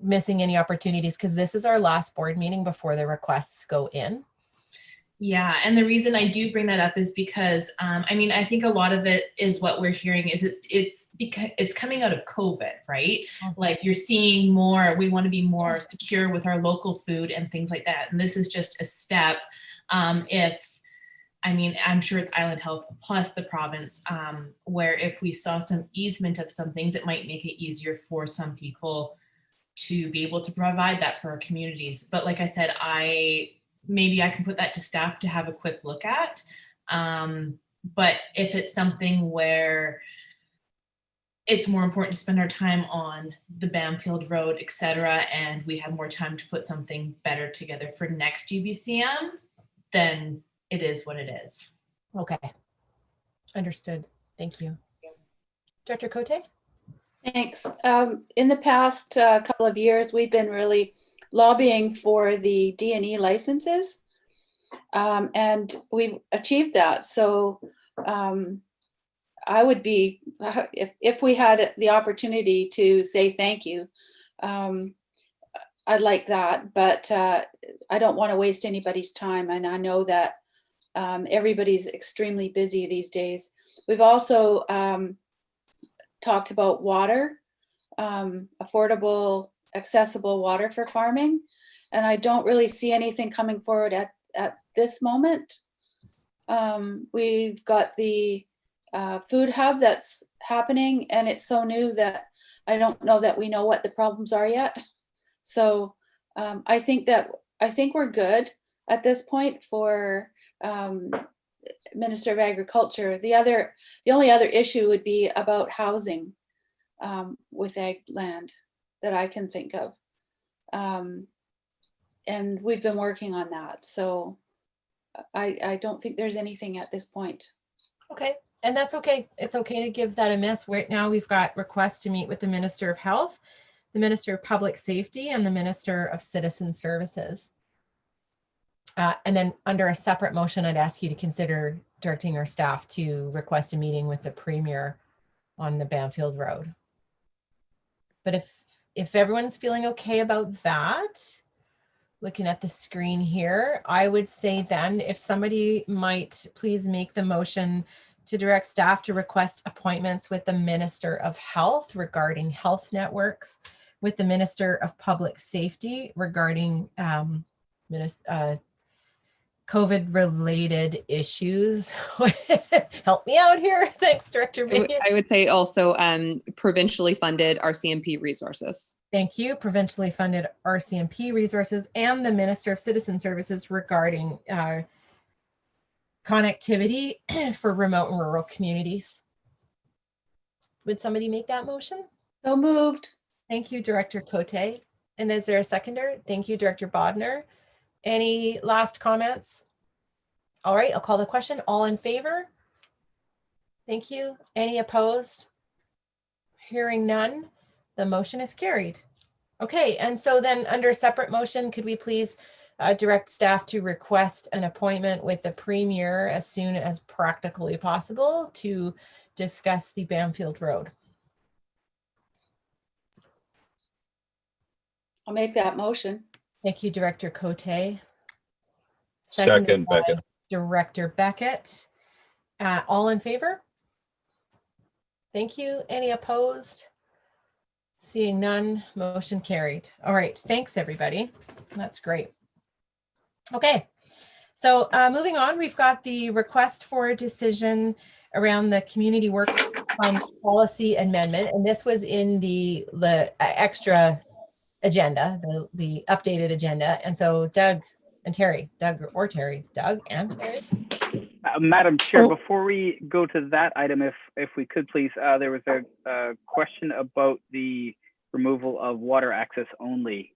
missing any opportunities, because this is our last board meeting before the requests go in. Yeah, and the reason I do bring that up is because I mean, I think a lot of it is what we're hearing is it's because it's coming out of COVID, right? Like you're seeing more, we want to be more secure with our local food and things like that. And this is just a step. I'm sure it's Island Health plus the province, where if we saw some easement of some things, it might make it easier for some people to be able to provide that for our communities. But like I said, maybe I can put that to staff to have a quick look at. But if it's something where it's more important to spend our time on the Banfield Road, et cetera, and we have more time to put something better together for next UBCM, then it is what it is. Okay. Understood. Thank you. Dr. Cote? Thanks. In the past couple of years, we've been really lobbying for the D&E licenses, and we've achieved that. So I would be, if we had the opportunity to say thank you, I'd like that, but I don't want to waste anybody's time. And I know that everybody's extremely busy these days. We've also talked about water, affordable, accessible water for farming. And I don't really see anything coming forward at this moment. We've got the food hub that's happening, and it's so new that I don't know that we know what the problems are yet. So I think we're good at this point for Minister of Agriculture. The only other issue would be about housing with ag land that I can think of. And we've been working on that. So I don't think there's anything at this point. Okay, and that's okay. It's okay to give that a miss. Right now we've got requests to meet with the Minister of Health, the Minister of Public Safety, and the Minister of Citizen Services. And then under a separate motion, I'd ask you to consider directing our staff to request a meeting with the Premier on the Banfield Road. But if everyone's feeling okay about that, looking at the screen here, I would say then if somebody might please make the motion to direct staff to request appointments with the Minister of Health regarding health networks, with the Minister of Public Safety regarding COVID-related issues. Help me out here. Thanks, Director Megan. I would say also provincially funded RCMP resources. Thank you. Provincially funded RCMP resources, and the Minister of Citizen Services regarding connectivity for remote and rural communities. Would somebody make that motion? So moved. Thank you, Director Cote. And is there a seconder? Thank you, Director Bodner. Any last comments? All right, I'll call the question. All in favor? Thank you. Any opposed? Hearing none, the motion is carried. Okay, and so then under separate motion, could we please direct staff to request an appointment with the Premier as soon as practically possible to discuss the Banfield Road? I'll make that motion. Thank you, Director Cote. Second, by Beckett. Director Beckett. All in favor? Thank you. Any opposed? Seeing none, motion carried. All right, thanks everybody. That's great. Okay, so moving on, we've got the request for a decision around the Community Works Fund policy amendment, and this was in the extra agenda, the updated agenda. And so Doug and Terry, Doug and Terry. Madam Chair, before we go to that item, if we could please, there was a question about the removal of water access only.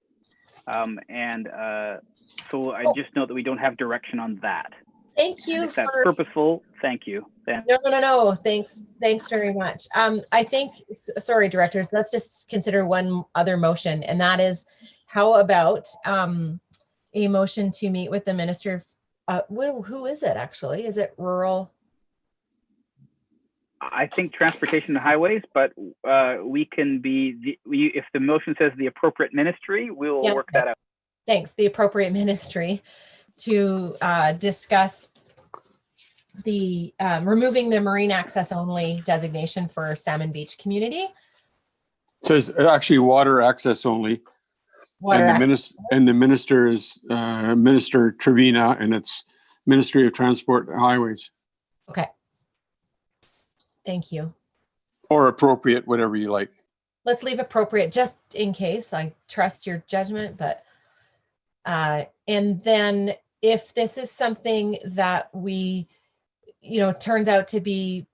So I just note that we don't have direction on that. Thank you. If that's purposeful, thank you. Then. No. Thanks very much. I think, sorry, directors, let's just consider one other motion, and that is, how about a motion to meet with the Minister of, who is it actually? Is it rural? I think transportation and highways, but we can be, if the motion says the appropriate ministry, we'll work that out. Thanks, the appropriate ministry to discuss the removing the marine access only designation for Salmon Beach community. It says actually water access only. And the minister is Minister Trevina, and it's Ministry of Transport and Highways. Okay. Thank you. Or appropriate, whatever you like. Let's leave appropriate just in case. I trust your judgment, but and then if this is something that we, turns out to be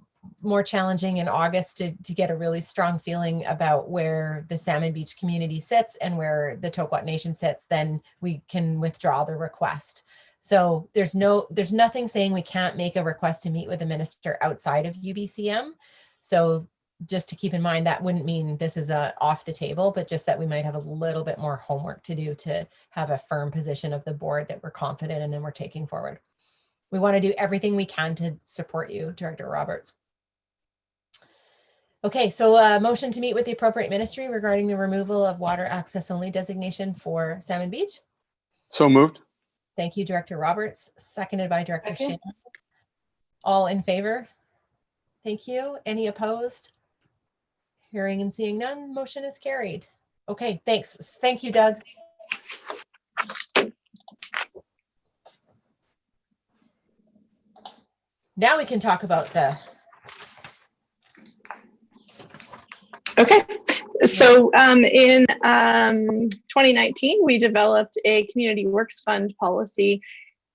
more challenging in August to get a really strong feeling about where the Salmon Beach community sits and where the Tokwat Nation sits, then we can withdraw the request. So there's nothing saying we can't make a request to meet with a minister outside of UBCM. So just to keep in mind, that wouldn't mean this is off the table, but just that we might have a little bit more homework to do to have a firm position of the board that we're confident in and we're taking forward. We want to do everything we can to support you, Director Roberts. Okay, so motion to meet with the appropriate ministry regarding the removal of water access only designation for Salmon Beach. So moved. Thank you, Director Roberts, seconded by Director Second. Shannon. All in favor? Thank you. Any opposed? Hearing and seeing none, motion is carried. Okay, thanks. Thank you, Doug. Now we can talk about the. Okay, so in 2019, we developed a community works fund policy.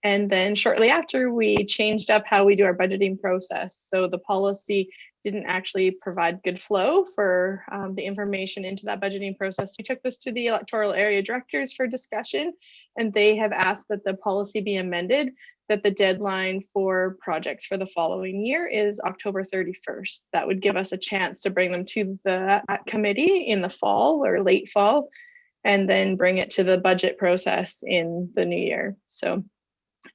And then shortly after, we changed up how we do our budgeting process. So the policy didn't actually provide good flow for the information into that budgeting process. We took this to the electoral area directors for discussion, and they have asked that the policy be amended, that the deadline for projects for the following year is October 31st. That would give us a chance to bring them to the committee in the fall or late fall, and then bring it to the budget process in the new year. So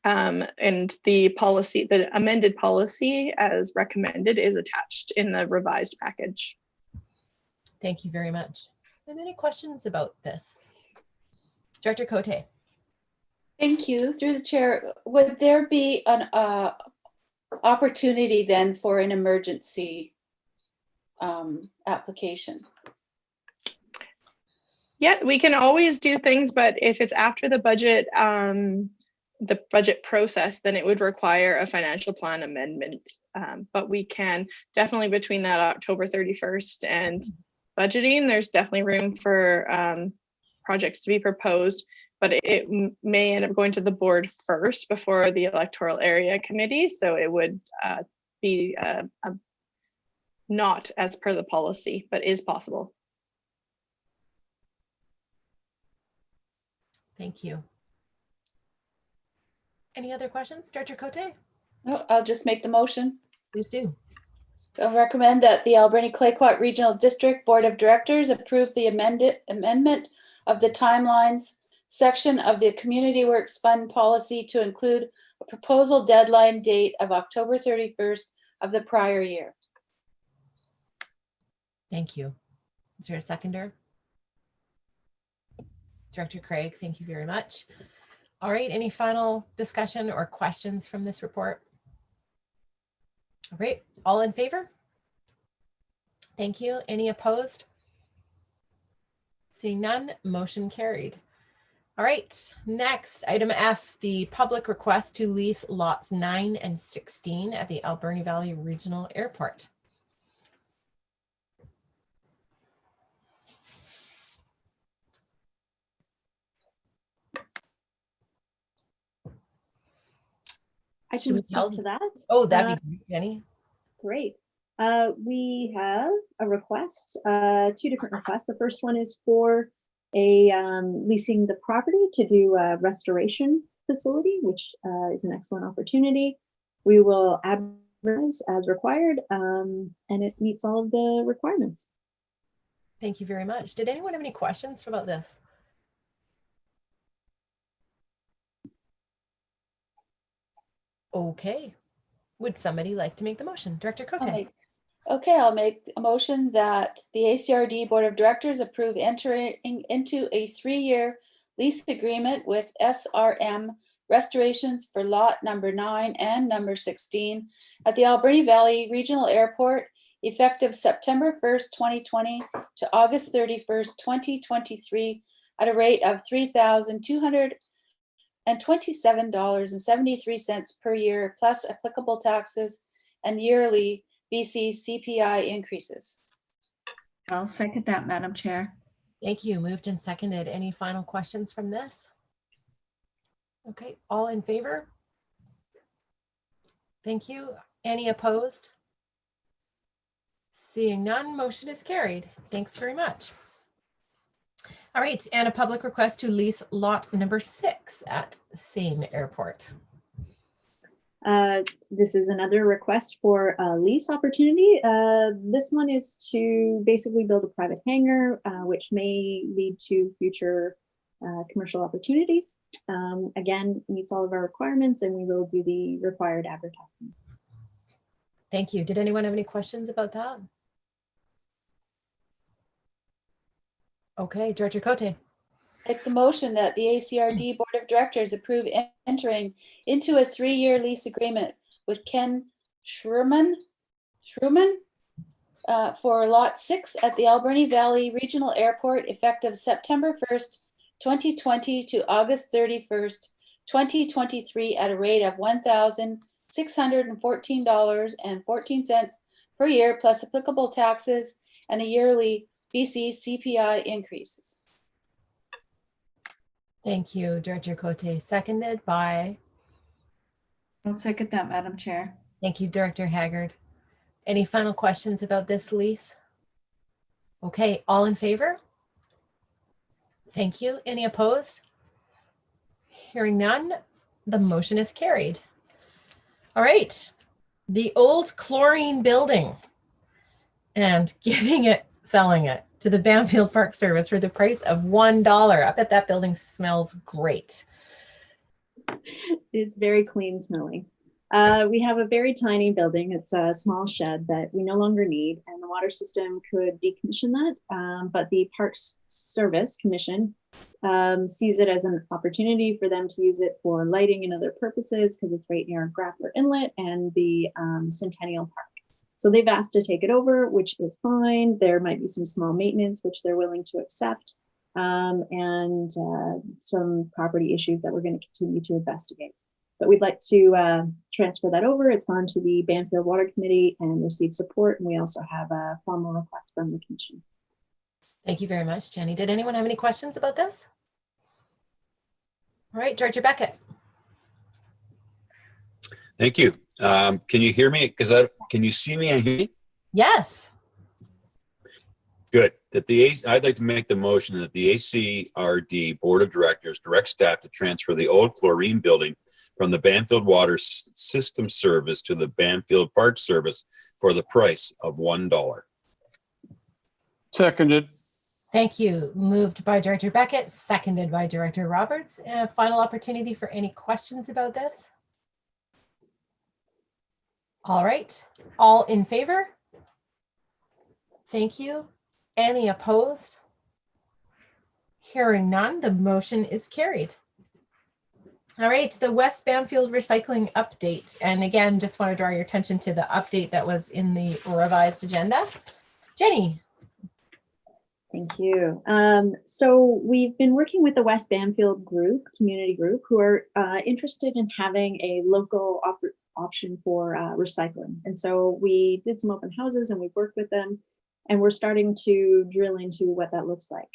and the policy, the amended policy as recommended, is attached in the revised package. Thank you very much. Are there any questions about this? Director Cote. Thank you. Through the chair, would there be an opportunity then for an emergency application? Yeah, we can always do things, but if it's after the budget process, then it would require a financial plan amendment. But we can definitely, between that October 31st and budgeting, there's definitely room for projects to be proposed, but it may end up going to the board first before the electoral area committee. So it would be not as per the policy, but is possible. Thank you. Any other questions, Director Cote? No, I'll just make the motion. Please do. I'll recommend that the Alberni Clayoquot Regional District Board of Directors approve the amendment of the timelines section of the Community Works Fund policy to include a proposal deadline date of October 31st of the prior year. Thank you. Is there a seconder? Director Craig, thank you very much. All right, any final discussion or questions from this report? All right, all in favor? Thank you. Any opposed? Seeing none, motion carried. All right, next, item F, the public request to lease lots 9 and 16 at the Alberni Valley Regional Airport. I can speak to that. Oh, that'd be great, Jenny. Great. We have a request, 2 different requests. The first one is for a leasing the property to do a restoration facility, which is an excellent opportunity. We will advertise as required, and it meets all of the requirements. Thank you very much. Did anyone have any questions about this? Okay. Would somebody like to make the motion? Director Cote. Okay, I'll make a motion that the ACRD Board of Directors approve entering into a 3-year lease agreement with SRM Restorations for lot number 9 and number 16 at the Alberni Valley Regional Airport, effective September 1st, 2020 to August 31st, 2023, at a rate of $3,227.73 per year, plus applicable taxes and yearly BC CPI increases. I'll second that, Madam Chair. Thank you. Moved and seconded. Any final questions from this? Okay, all in favor? Thank you. Any opposed? Seeing none, motion is carried. Thanks very much. All right, and a public request to lease lot number 6 at the same airport. This is another request for a lease opportunity. This one is to basically build a private hangar, which may lead to future commercial opportunities. Again, meets all of our requirements, and we will do the required advertising. Thank you. Did anyone have any questions about that? Okay, Director Cote. Make the motion that the ACRD Board of Directors approve entering into a 3-year lease agreement with Ken Shrewman for Lot 6 at the Alberni Valley Regional Airport effective September 1st, 2020 to August 31st, 2023 at a rate of $1,614.14 per year plus applicable taxes and a yearly BC CPI increases. Thank you, Director Cote. Seconded by? I'll second that, Madam Chair. Thank you, Director Haggard. Any final questions about this lease? Okay, all in favor? Thank you. Any opposed? Hearing none, the motion is carried. All right, the old chlorine building and selling it to the Banfield Park Service for the price of $1. I bet that building smells great. It's very clean smelling. We have a very tiny building. It's a small shed that we no longer need, and the water system could decommission that. But the Parks Service Commission sees it as an opportunity for them to use it for lighting and other purposes because it's right near Grappler Inlet and the Centennial Park. So they've asked to take it over, which is fine. There might be some small maintenance, which they're willing to accept, and some property issues that we're going to continue to investigate. But we'd like to transfer that over. It's gone to the Banfield Water Committee and received support. And we also have a formal request from the commission. Thank you very much, Jenny. Did anyone have any questions about this? All right, Director Beckett. Thank you. Can you hear me? Can you see me and hear me? Yes. Good. I'd like to make the motion that the ACRD Board of Directors direct staff to transfer the old chlorine building from the Banfield Water System Service to the Banfield Park Service for the price of $1. Seconded. Thank you. Moved by Director Beckett, seconded by Director Roberts. Final opportunity for any questions about this? All right. All in favor? Thank you. Any opposed? Hearing none, the motion is carried. All right, the West Banfield recycling update. And again, just want to draw your attention to the update that was in the revised agenda. Jenny. Thank you. So we've been working with the West Banfield group, community group, who are interested in having a local option for recycling. And so we did some open houses and we've worked with them. And we're starting to drill into what that looks like.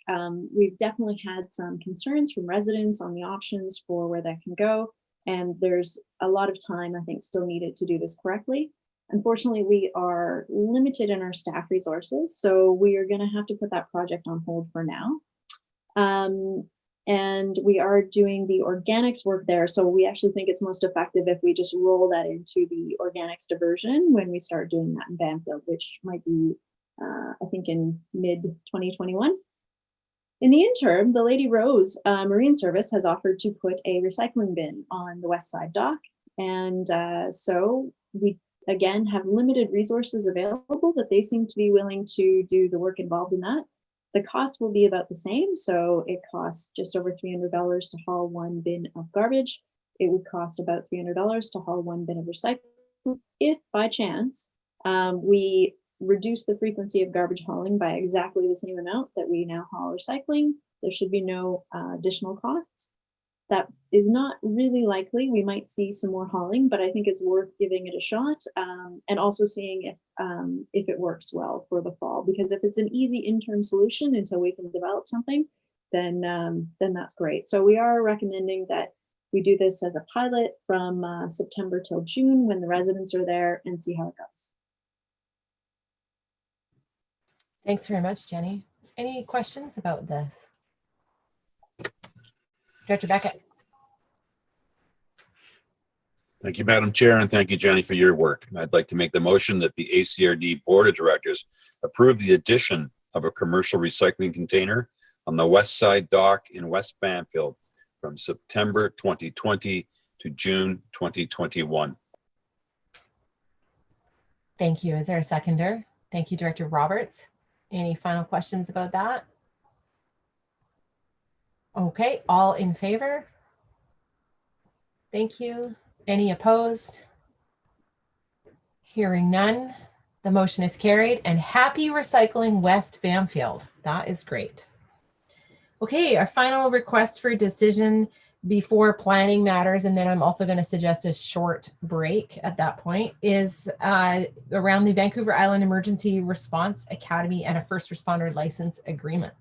We've definitely had some concerns from residents on the options for where that can go. And there's a lot of time, I think, still needed to do this correctly. Unfortunately, we are limited in our staff resources. So we are going to have to put that project on hold for now. And we are doing the organics work there. So we actually think it's most effective if we just roll that into the organics diversion when we start doing that in Banfield, which might be I think in mid-2021. In the interim, the Lady Rose Marine Service has offered to put a recycling bin on the west side dock. And so we, again, have limited resources available, but they seem to be willing to do the work involved in that. The cost will be about the same. So it costs just over $300 to haul one bin of garbage. It would cost about $300 to haul one bin of recycling. If by chance we reduce the frequency of garbage hauling by exactly the same amount that we now haul recycling, there should be no additional costs. That is not really likely. We might see some more hauling, but I think it's worth giving it a shot and also seeing if it works well for the fall. Because if it's an easy interim solution until we can develop something, then that's great. So we are recommending that we do this as a pilot from September till June when the residents are there and see how it goes. Thanks very much, Jenny. Any questions about this? Director Beckett. Thank you, Madam Chair, and thank you, Jenny, for your work. I'd like to make the motion that the ACRD Board of Directors approve the addition of a commercial recycling container on the west side dock in West Banfield from September 2020 to June 2021. Thank you. Is there a seconder? Thank you, Director Roberts. Any final questions about that? Okay, all in favor? Thank you. Any opposed? Hearing none, the motion is carried, and happy recycling West Banfield. That is great. Okay, our final request for decision before planning matters, and then I'm also going to suggest a short break at that point, is around the Vancouver Island Emergency Response Academy and a first responder license agreement.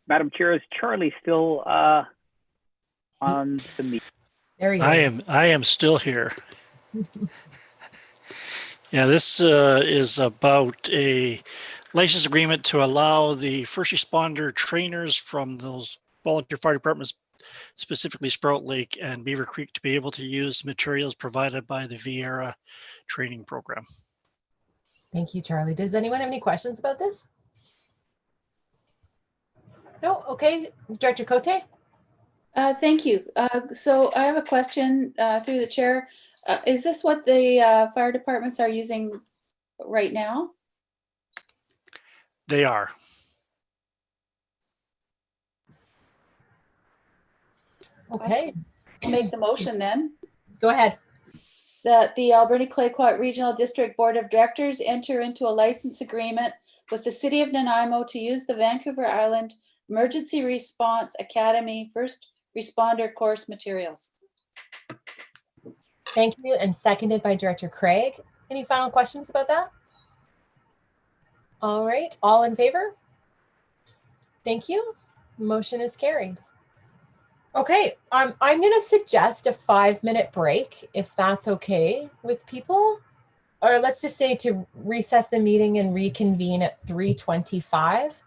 Madam Chair, is Charlie still on the meeting? There he is. I am still here. Yeah, this is about a license agreement to allow the first responder trainers from those volunteer fire departments, specifically Sprout Lake and Beaver Creek, to be able to use materials provided by the Viera training program. Thank you, Charlie. Does anyone have any questions about this? No? Okay. Director Cote? Thank you. So I have a question through the chair. Is this what the fire departments are using right now? They are. Okay. I'll make the motion then. Go ahead. That the Alberni Clayoquot Regional District Board of Directors enter into a license agreement with the City of Nanaimo to use the Vancouver Island Emergency Response Academy First Responder course materials. Thank you, and seconded by Director Craig. Any final questions about that? All right, all in favor? Thank you. Motion is carried. Okay, I'm going to suggest a 5-minute break, if that's okay with people. Or let's just say to recess the meeting and reconvene at 3:25.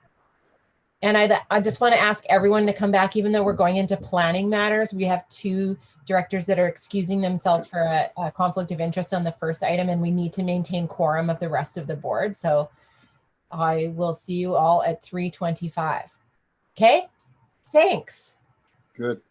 And I just want to ask everyone to come back, even though we're going into planning matters. We have 2 directors that are excusing themselves for a conflict of interest on the first item, and we need to maintain quorum of the rest of the board. So I will see you all at 3:25. Okay, thanks. Good.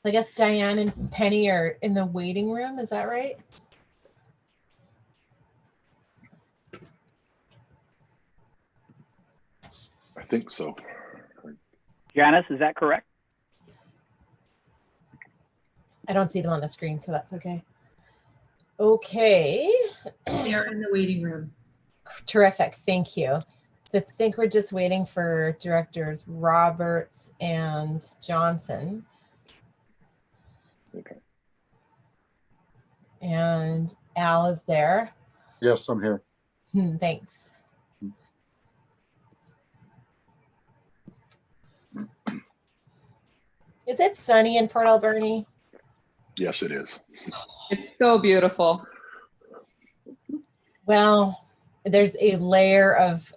I guess Diane and Penny are in the waiting room. Is that right? I think so. Janice, is that correct? I don't see them on the screen, so that's okay. Okay. They're in the waiting room. Terrific. Thank you. So I think we're just waiting for directors Roberts and Johnson. Okay. And Al is there. Yes, I'm here. Thanks. Is it sunny in Port Alberni? Yes, it is. It's so beautiful. Well, there's a layer of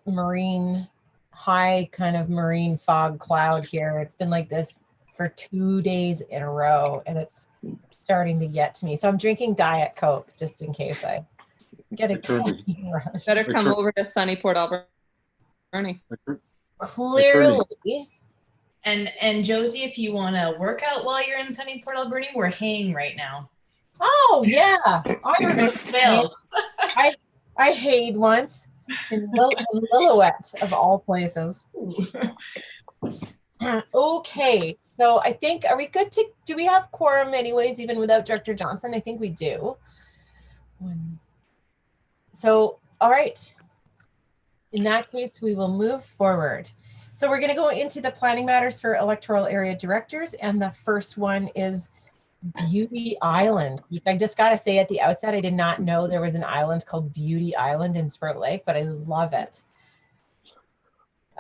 high kind of marine fog cloud here. It's been like this for 2 days in a row, and it's starting to get to me. So I'm drinking Diet Coke just in case I get a caffeine rush. Better come over to sunny Port Alberni. Clearly. And Josie, if you want to work out while you're in sunny Port Alberni, we're haying right now. Oh yeah, I remember. Bills. I hayed once in Lillooet of all places. Okay, so I think, are we good to, do we have quorum anyways, even without Director Johnson? I think we do. So, all right. In that case, we will move forward. So we're going to go into the planning matters for electoral area directors. And the first one is Beauty Island. I just got to say at the outset, I did not know there was an island called Beauty Island in Sprout Lake, but I love it.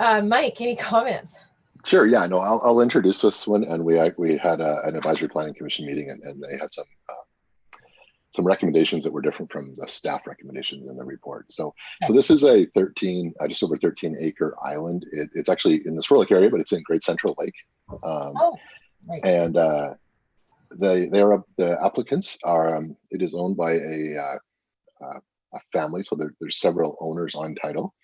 Mike, any comments? Sure. Yeah. No, I'll introduce this one. And we had an advisory planning commission meeting, and they had some recommendations that were different from the staff recommendations in the report. So this is a just over 13 acre island. It's actually in the Sprout Lake area, but it's in Great Central Lake. Right. And the applicants are, it is owned by a family. So there's several owners on title.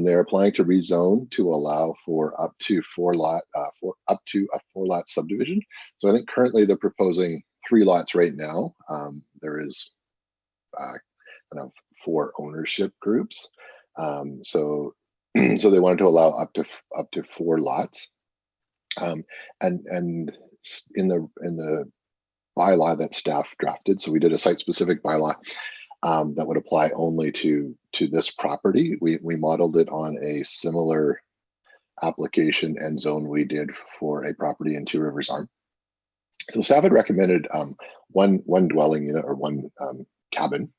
They're applying to rezone to allow for up to a 4-lot subdivision. So I think currently they're proposing 3 lots right now. There is kind of 4 ownership groups. So they wanted to allow up to 4 lots. And in the bylaw that staff drafted, so we did a site-specific bylaw that would apply only to this property. We modeled it on a similar application and zone we did for a property in Two Rivers Arm. So staff had recommended one dwelling unit or one cabin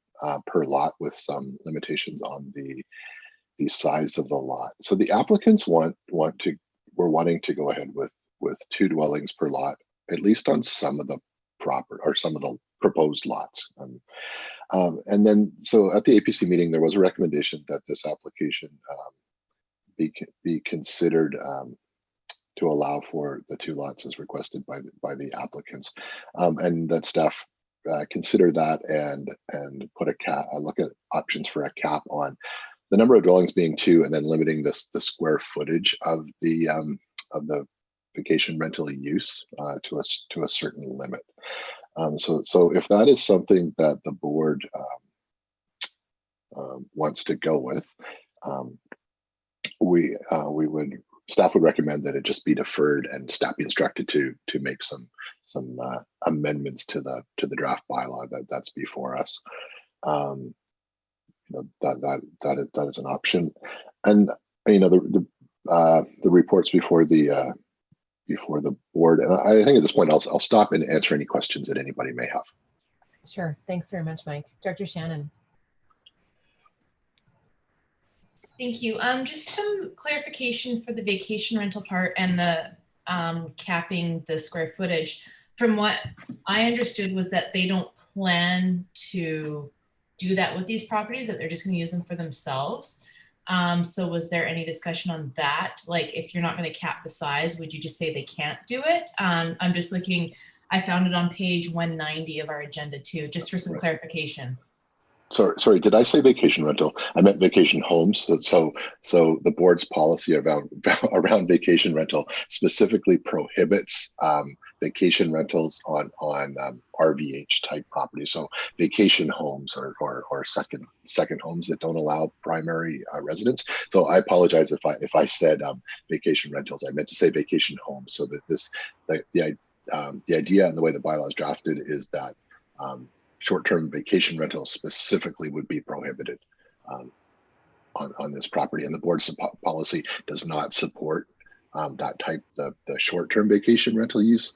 per lot, with some limitations on the size of the lot. So the applicants were wanting to go ahead with 2 dwellings per lot, at least on some of the some of the proposed lots. And then, so at the APC meeting, there was a recommendation that this application be considered to allow for the 2 lots as requested by the applicants, and that staff consider that and put look at options for a cap on the number of dwellings being 2, and then limiting the square footage of the vacation rental use to a certain limit. So if that is something that the board wants to go with, staff would recommend that it just be deferred, and staff be instructed to make some amendments to the draft bylaw that's before us. That is an option, and the reports before the board. And I think at this point I'll stop and answer any questions that anybody may have. Sure. Thanks very much, Mike. Dr. Shannon. Thank you. Just some clarification for the vacation rental part and the capping the square footage. From what I understood was that they don't plan to do that with these properties, that they're just going to use them for themselves. So was there any discussion on that? Like, if you're not going to cap the size, would you just say they can't do it? I'm just looking, I found it on page 190 of our agenda too, just for some clarification. Sorry, did I say vacation rental? I meant vacation homes. So the board's policy around vacation rental specifically prohibits vacation rentals on RVH type property. So vacation homes or second homes that don't allow primary residence. So I apologize if I said vacation rentals. I meant to say vacation homes. So that the idea and the way the bylaw is drafted is that short-term vacation rentals specifically would be prohibited on this property, and the board's policy does not support that type of the short-term vacation rental use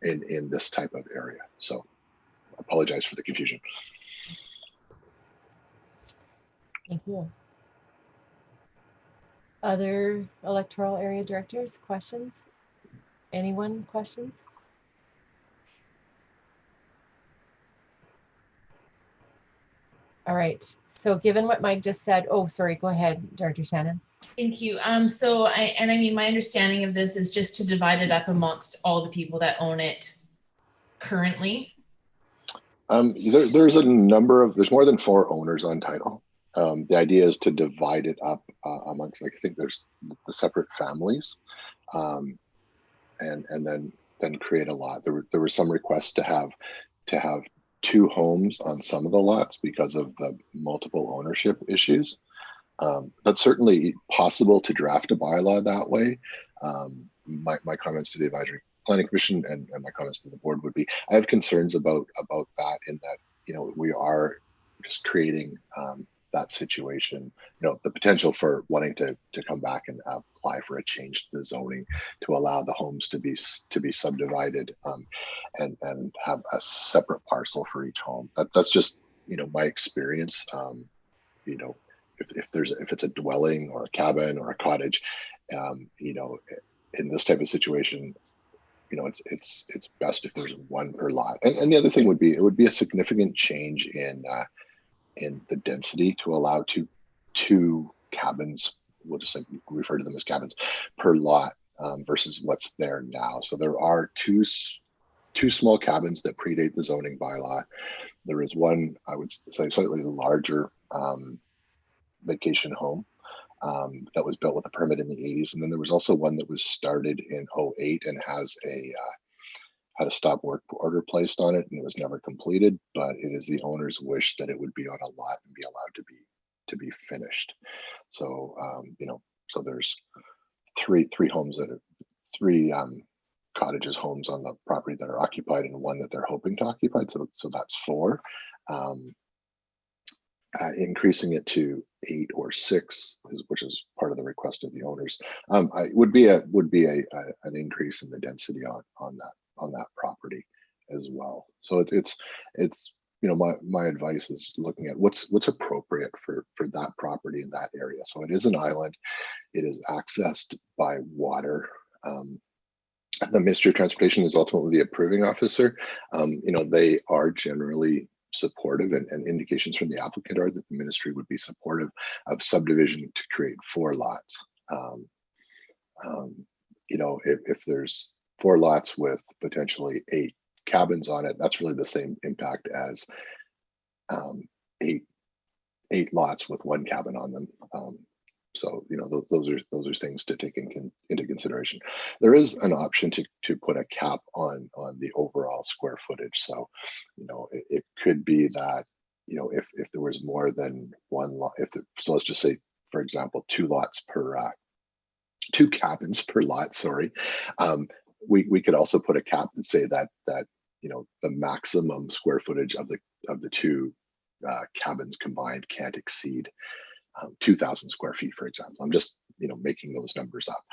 in this type of area. So I apologize for the confusion. Thank you. Other electoral area directors, questions? Anyone, questions? All right, so given what Mike just said, oh, sorry, go ahead, Director Shannon. Thank you. So I mean, my understanding of this is just to divide it up amongst all the people that own it currently. There's a number of, there's more than 4 owners on title. The idea is to divide it up amongst, like, I think there's the separate families, and then create a lot. There were some requests to have 2 homes on some of the lots because of the multiple ownership issues. That's certainly possible to draft a bylaw that way. My comments to the Advisory Planning Commission and my comments to the board would be, I have concerns about that, in that, you know, we are just creating that situation, you know, the potential for wanting to come back and apply for a change to the zoning to allow the homes to be subdivided and have a separate parcel for each home. That's just, you know, my experience. You know, if it's a dwelling or a cabin or a cottage, you know, in this type of situation, you know, it's best if there's 1 per lot. And the other thing would be, it would be a significant change in the density to allow two cabins, we'll just like refer to them as cabins, per lot versus what's there now. So there are two small cabins that predate the zoning bylaw. There is one, I would say, slightly larger vacation home that was built with a permit in the 80s. And then there was also one that was started in 08 and had a stop work order placed on it, and it was never completed, but it is the owner's wish that it would be on a lot and be allowed to be finished. So you know, so there's three homes that are 3 cottages, homes on the property that are occupied, and 1 that they're hoping to occupy. So that's 4. Increasing it to 8 or 6, which is part of the request of the owners, would be an increase in the density on that property as well. So it's you know, my advice is looking at what's appropriate for that property in that area. So it is an island. It is accessed by water. The Ministry of Transportation is ultimately the approving officer. You know, they are generally supportive, and indications from the applicant are that the ministry would be supportive of subdivision to create 4 lots. You know, if there's 4 lots with potentially 8 cabins on it, that's really the same impact as 8 lots with 1 cabin on them. So, you know, those are things to take into consideration. There is an option to put a cap on the overall square footage. So, you know, it could be that, you know, if there was more than 1 lot, so let's just say, for example, 2 lots per 2 cabins per lot. Sorry, we could also put a cap that say that you know, the maximum square footage of the 2 cabins combined can't exceed 2,000 square feet, for example. I'm just, you know, making those numbers up.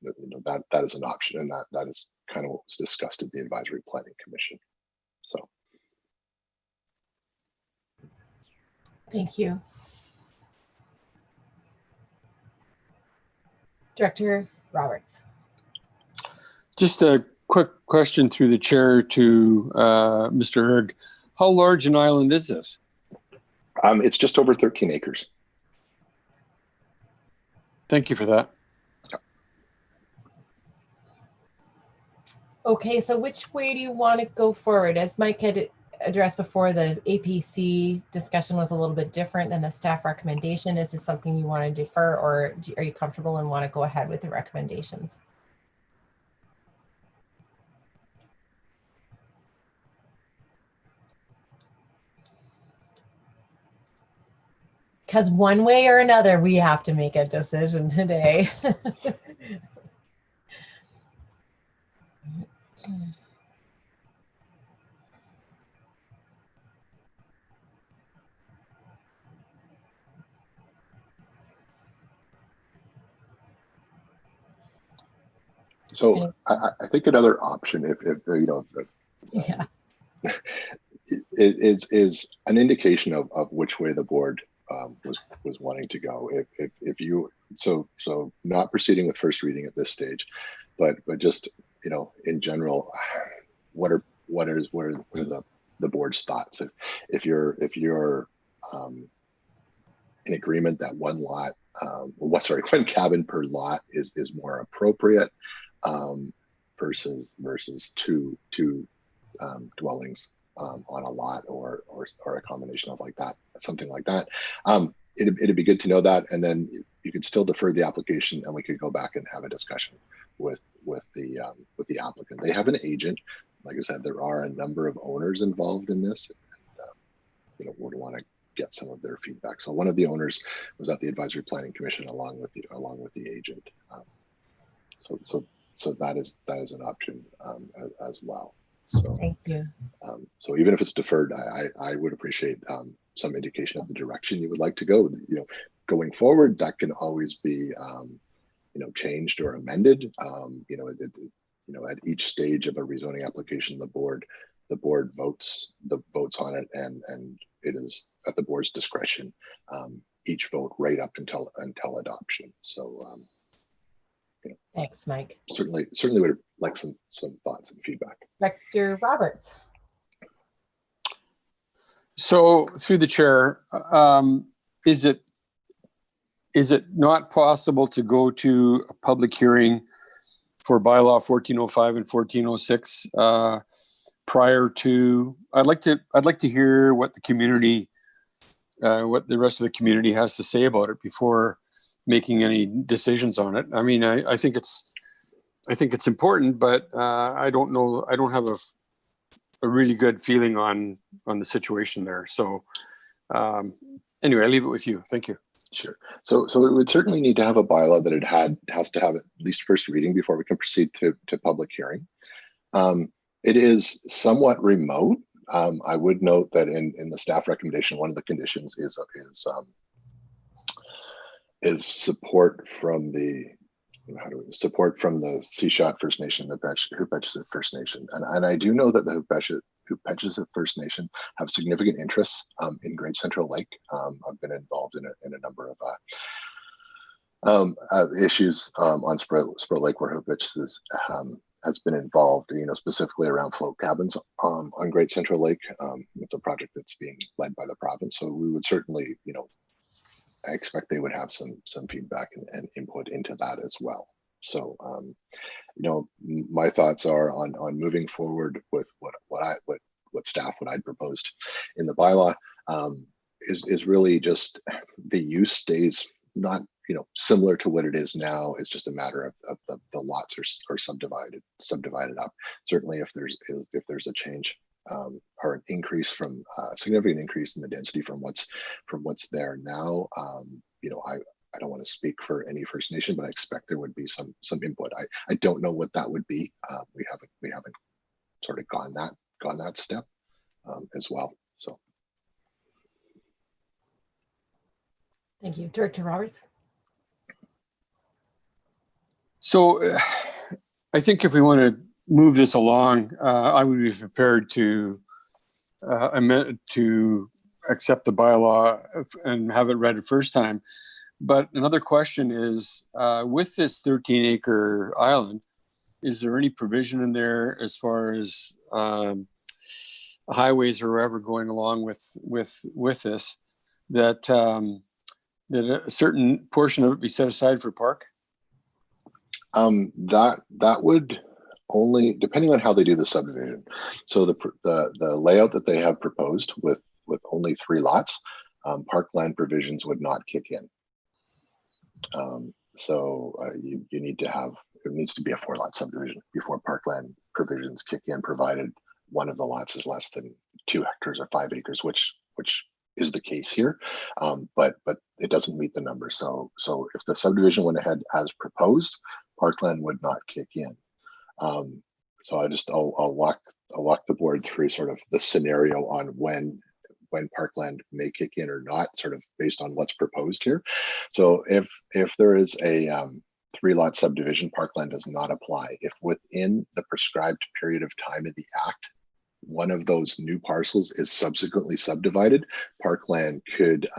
You know, that is an option, and that is kind of what was discussed at the Advisory Planning Commission. So, Thank you. Director Roberts. Just a quick question through the chair to Mr. Herg. How large an island is this? It's just over 13 acres. Thank you for that. Okay, so which way do you want to go forward? As Mike had addressed before, the APC discussion was a little bit different than the staff recommendation. Is this something you want to defer, or are you comfortable and want to go ahead with the recommendations? Because one way or another, we have to make a decision today. So I think another option, if you know, yeah, is an indication of which way the board was wanting to go. If you so not proceeding with first reading at this stage, but just, you know, in general, what are the board's thoughts? If you're in agreement that one cabin per lot is more appropriate, versus two dwellings on a lot, or a combination of like that, something like that. It'd be good to know that, and then you could still defer the application, and we could go back and have a discussion with the applicant. They have an agent. Like I said, there are a number of owners involved in this, and you know, would want to get some of their feedback. So one of the owners was at the Advisory Planning Commission along with the agent. So that is an option as well. So thank you. So even if it's deferred, I would appreciate some indication of the direction you would like to go. You know, going forward, that can always be you know, changed or amended. You know, at each stage of a rezoning application, the board votes on it, and it is at the board's discretion, each vote right up until adoption. So you know, thanks, Mike. Certainly would like some thoughts and feedback. Director Roberts. So through the chair, is it not possible to go to a public hearing for bylaw 1405 and 1406 prior to? I'd like to hear what the community, what the rest of the community has to say about it before making any decisions on it. I mean, I think it's important, but I don't know. I don't have a really good feeling on the situation there. So anyway, I leave it with you. Thank you. Sure. So it would certainly need to have a bylaw that has to have at least first reading before we can proceed to public hearing. It is somewhat remote. I would note that in the staff recommendation, one of the conditions is support from the Seashot First Nation, the Hoopetchesett First Nation, and I do know that the Hoopetchesett First Nation have significant interests in Great Central Lake. I've been involved in a number of issues on Spur Lake where Hoopetchesett has been involved, you know, specifically around float cabins on Great Central Lake. It's a project that's being led by the province, so we would certainly, you know, I expect they would have some feedback and input into that as well. So, you know, my thoughts are on moving forward with what staff, what I'd proposed in the bylaw, is really just the use stays not, you know, similar to what it is now. It's just a matter of the lots are subdivided up. Certainly, if there's a change or an increase from significant increase in the density from what's there now, you know, I don't want to speak for any First Nation, but I expect there would be some input. I don't know what that would be. We haven't sort of gone that step as well. So Thank you. Director Roberts. So I think if we want to move this along, I would be prepared to accept the bylaw and have it read the first time. But another question is, with this 13-acre island, is there any provision in there as far as highways or wherever going along with this, that a certain portion of it be set aside for park? That would only, depending on how they do the subdivision. So the layout that they have proposed with only 3 lots, parkland provisions would not kick in. You need to have, it needs to be a 4-lot subdivision before parkland provisions kick in, provided one of the lots is less than 2 hectares or 5 acres, which is the case here, but it doesn't meet the number. So if the subdivision went ahead as proposed, parkland would not kick in. So I'll walk the board through sort of the scenario on when parkland may kick in or not, sort of based on what's proposed here. So if there is a 3-lot subdivision, parkland does not apply. If within the prescribed period of time of the act, one of those new parcels is subsequently subdivided, parkland could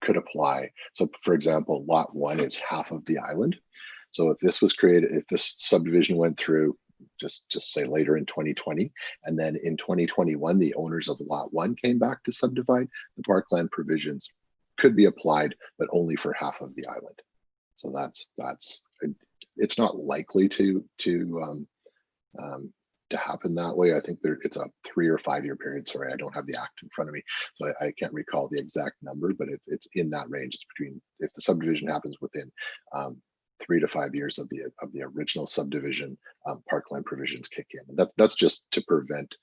apply. So for example, lot 1 is half of the island. So if this was created, if this subdivision went through, just say later in 2020, and then in 2021, the owners of lot 1 came back to subdivide, the parkland provisions could be applied, but only for half of the island. So it's not likely to happen that way. I think it's a 3 or 5 year period. Sorry, I don't have the act in front of me, so I can't recall the exact number, but it's in that range. It's between, if the subdivision happens within 3 to 5 years of the original subdivision, parkland provisions kick in. And that's just to prevent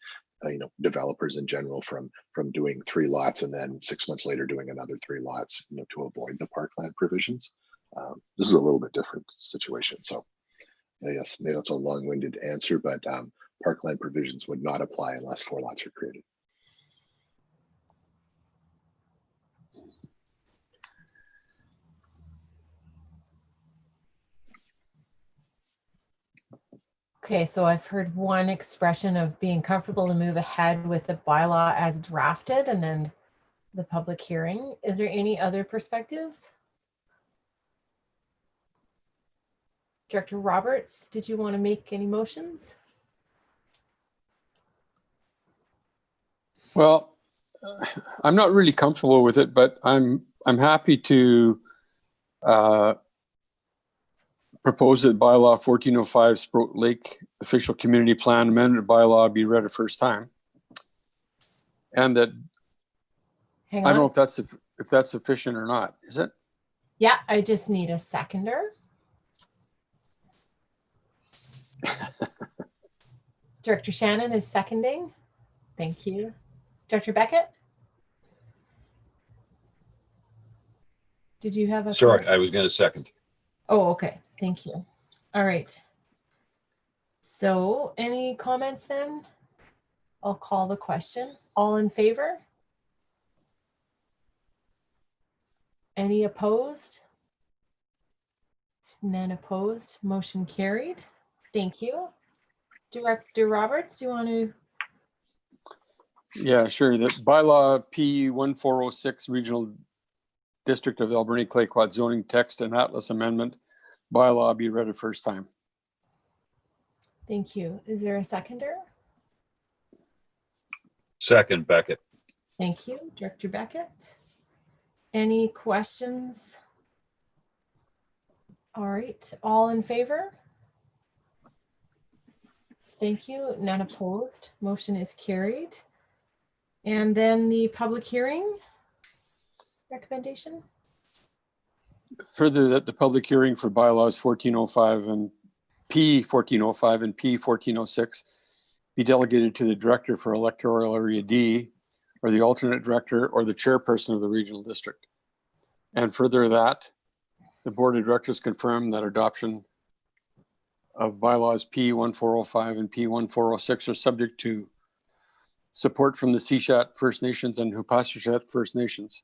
developers in general from doing 3 lots and then 6 months later doing another 3 lots, to avoid the parkland provisions. This is a little bit different situation. So yes, maybe that's a long-winded answer, but parkland provisions would not apply unless 4 lots are created. Okay, so I've heard one expression of being comfortable to move ahead with the bylaw as drafted and then the public hearing. Is there any other perspectives? Director Roberts, did you want to make any motions? Well, I'm not really comfortable with it, but I'm happy to propose that bylaw 1405 Sproat Lake official community plan amended bylaw be read a first time, and that I don't know if that's sufficient or not. Is it? Yeah, I just need a seconder. Director Shannon is seconding. Thank you. Director Beckett? Did you have a Sorry, comment? I was going to second. Oh, okay. Thank you. All right. So any comments then? I'll call the question. All in favor? Any opposed? None opposed. Motion carried. Thank you. Director Roberts, do you want to? Yeah, sure. The bylaw P1406 Regional District of Alberni Clay Quad zoning text and atlas amendment bylaw be read a first time. Thank you. Is there a seconder? Second, Beckett. Thank you, Director Beckett. Any questions? All right, all in favor? Thank you. None opposed. Motion is carried. And then the public hearing recommendation? Further, that the public hearing for bylaws 1405 and P1405 and P1406 be delegated to the director for electoral area D, or the alternate director, or the chairperson of the regional district. And further, that the board of directors confirm that adoption of bylaws P1405 and P1406 are subject to support from the Sishat First Nations and Hupasishat First Nations,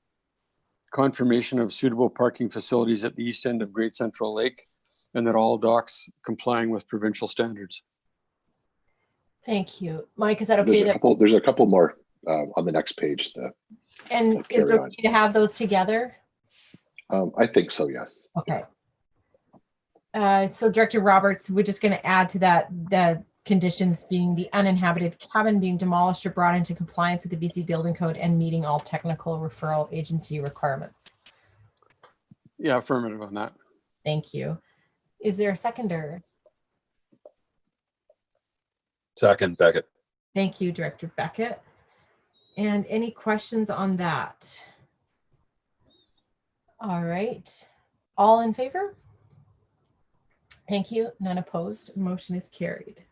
confirmation of suitable parking facilities at the east end of Great Central Lake, and that all docks complying with provincial standards. Thank you. Mike, is that okay? There's a couple more on the next page. And is it okay to have those together? I think so, yes. Okay. So Director Roberts, we're just going to add to that the conditions being the uninhabited cabin being demolished or brought into compliance with the BC Building Code and meeting all technical referral agency requirements. Yeah, affirmative on that. Thank you. Is there a seconder? Second, Beckett. Thank you, Director Beckett. And any questions on that? All right. All in favor? Thank you. None opposed. Motion is carried.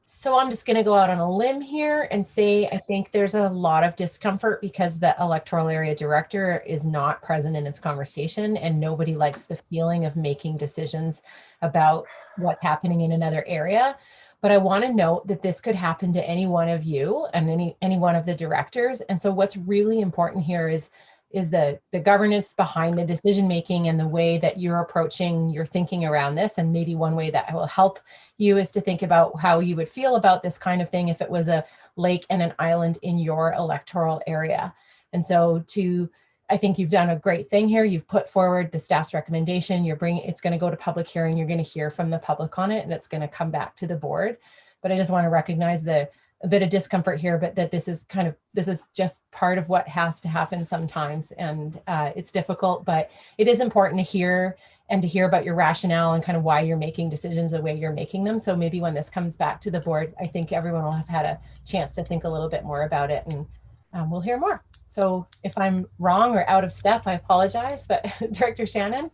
So I'm just going to go out on a limb here and say I think there's a lot of discomfort because the electoral area director is not present in this conversation, and nobody likes the feeling of making decisions about what's happening in another area. But I want to note that this could happen to any one of you and any one of the directors. And so what's really important here is the governance behind the decision making and the way that you're approaching your thinking around this. And maybe one way that will help you is to think about how you would feel about this kind of thing if it was a lake and an island in your electoral area. And so I think you've done a great thing here. You've put forward the staff's recommendation. It's going to go to public hearing. You're going to hear from the public on it, and it's going to come back to the board. But I just want to recognize a bit of discomfort here, but that this is just part of what has to happen sometimes. And it's difficult, but it is important to hear about your rationale and kind of why you're making decisions the way you're making them. So maybe when this comes back to the board, I think everyone will have had a chance to think a little bit more about it, and we'll hear more. So if I'm wrong or out of step, I apologize, but Director Shannon?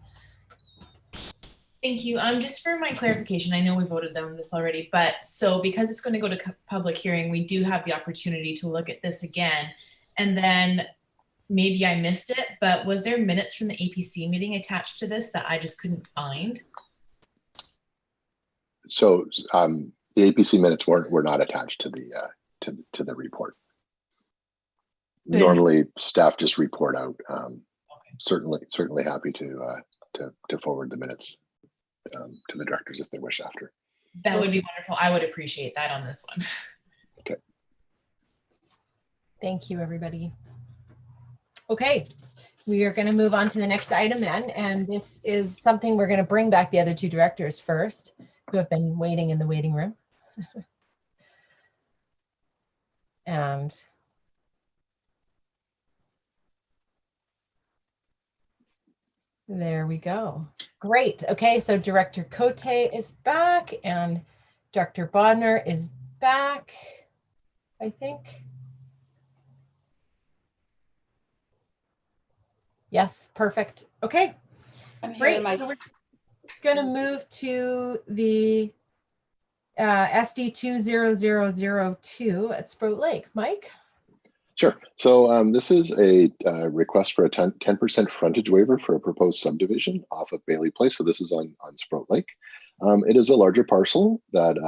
Thank you. Just for my clarification, I know we voted on this already, but so because it's going to go to public hearing, we do have the opportunity to look at this again. And then maybe I missed it, but was there minutes from the APC meeting attached to this that I just couldn't find? So the APC minutes were not attached to the report. Good. Normally, staff just report out. Certainly happy to forward the minutes to the directors if they wish after. That would be wonderful. I would appreciate that on this one. Okay. Thank you, everybody. Okay, we are going to move on to the next item then, and this is something we're going to bring back the other two directors first, who have been waiting in the waiting room. And there we go. Great. Okay, so Director Cote is back and Director Bodner is back, I think. Yes, perfect. Okay, great. So we're going to move to the SD 20002 at Sprout Lake. Mike? Sure. So this is a request for a 10% frontage waiver for a proposed subdivision off of Bailey Place. So this is on Sprout Lake. It is a larger parcel that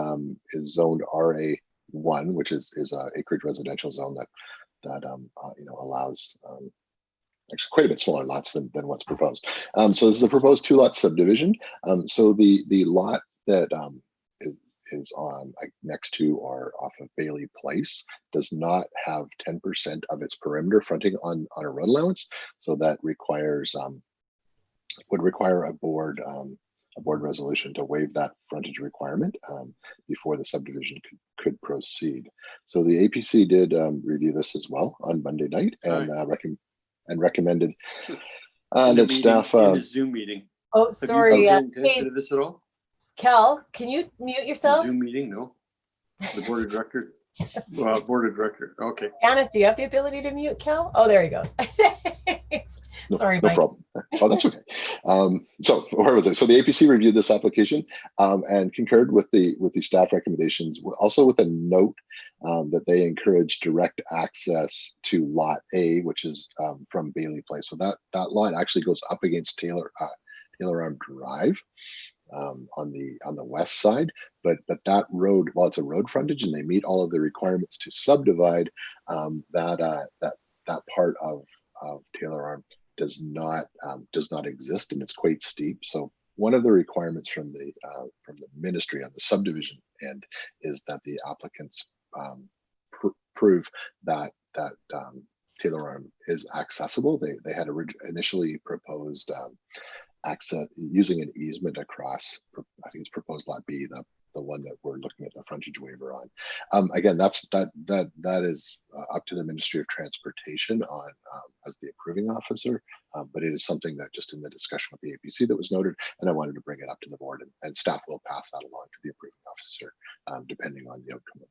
is zoned RA1, which is a acreage residential zone that allows actually quite a bit smaller lots than what's proposed. So this is a proposed 2-lot subdivision. So the lot that is on next to or off of Bailey Place does not have 10% of its perimeter fronting on a road allowance. So that would require a board resolution to waive that frontage requirement before the subdivision could proceed. So the APC did review this as well on Monday night and recommended that staff in the Zoom meeting. Oh, sorry. Have you paid attention to this at all? Kel, can you mute yourself? The Zoom meeting, no. The board of directors. Board of directors. Okay. Janice, do you have the ability to mute Kel? Oh, there he goes. Sorry, no Mike. problem. Oh, that's okay. So where was it? So the APC reviewed this application and concurred with the staff recommendations, also with a note that they encourage direct access to Lot A, which is from Bailey Place. So that lot actually goes up against Taylor Arm Drive on the west side, but that road, while it's a road frontage and they meet all of the requirements to subdivide, that part of Taylor Arm does not exist, and it's quite steep. So one of the requirements from the ministry on the subdivision end is that the applicants prove that Taylor Arm is accessible. They had initially proposed access using an easement across, I think it's proposed Lot B, the one that we're looking at the frontage waiver on. Again, that is up to the Ministry of Transportation on as the approving officer, but it is something that just in the discussion with the APC that was noted, and I wanted to bring it up to the board, and staff will pass that along to the approving officer, depending on the outcome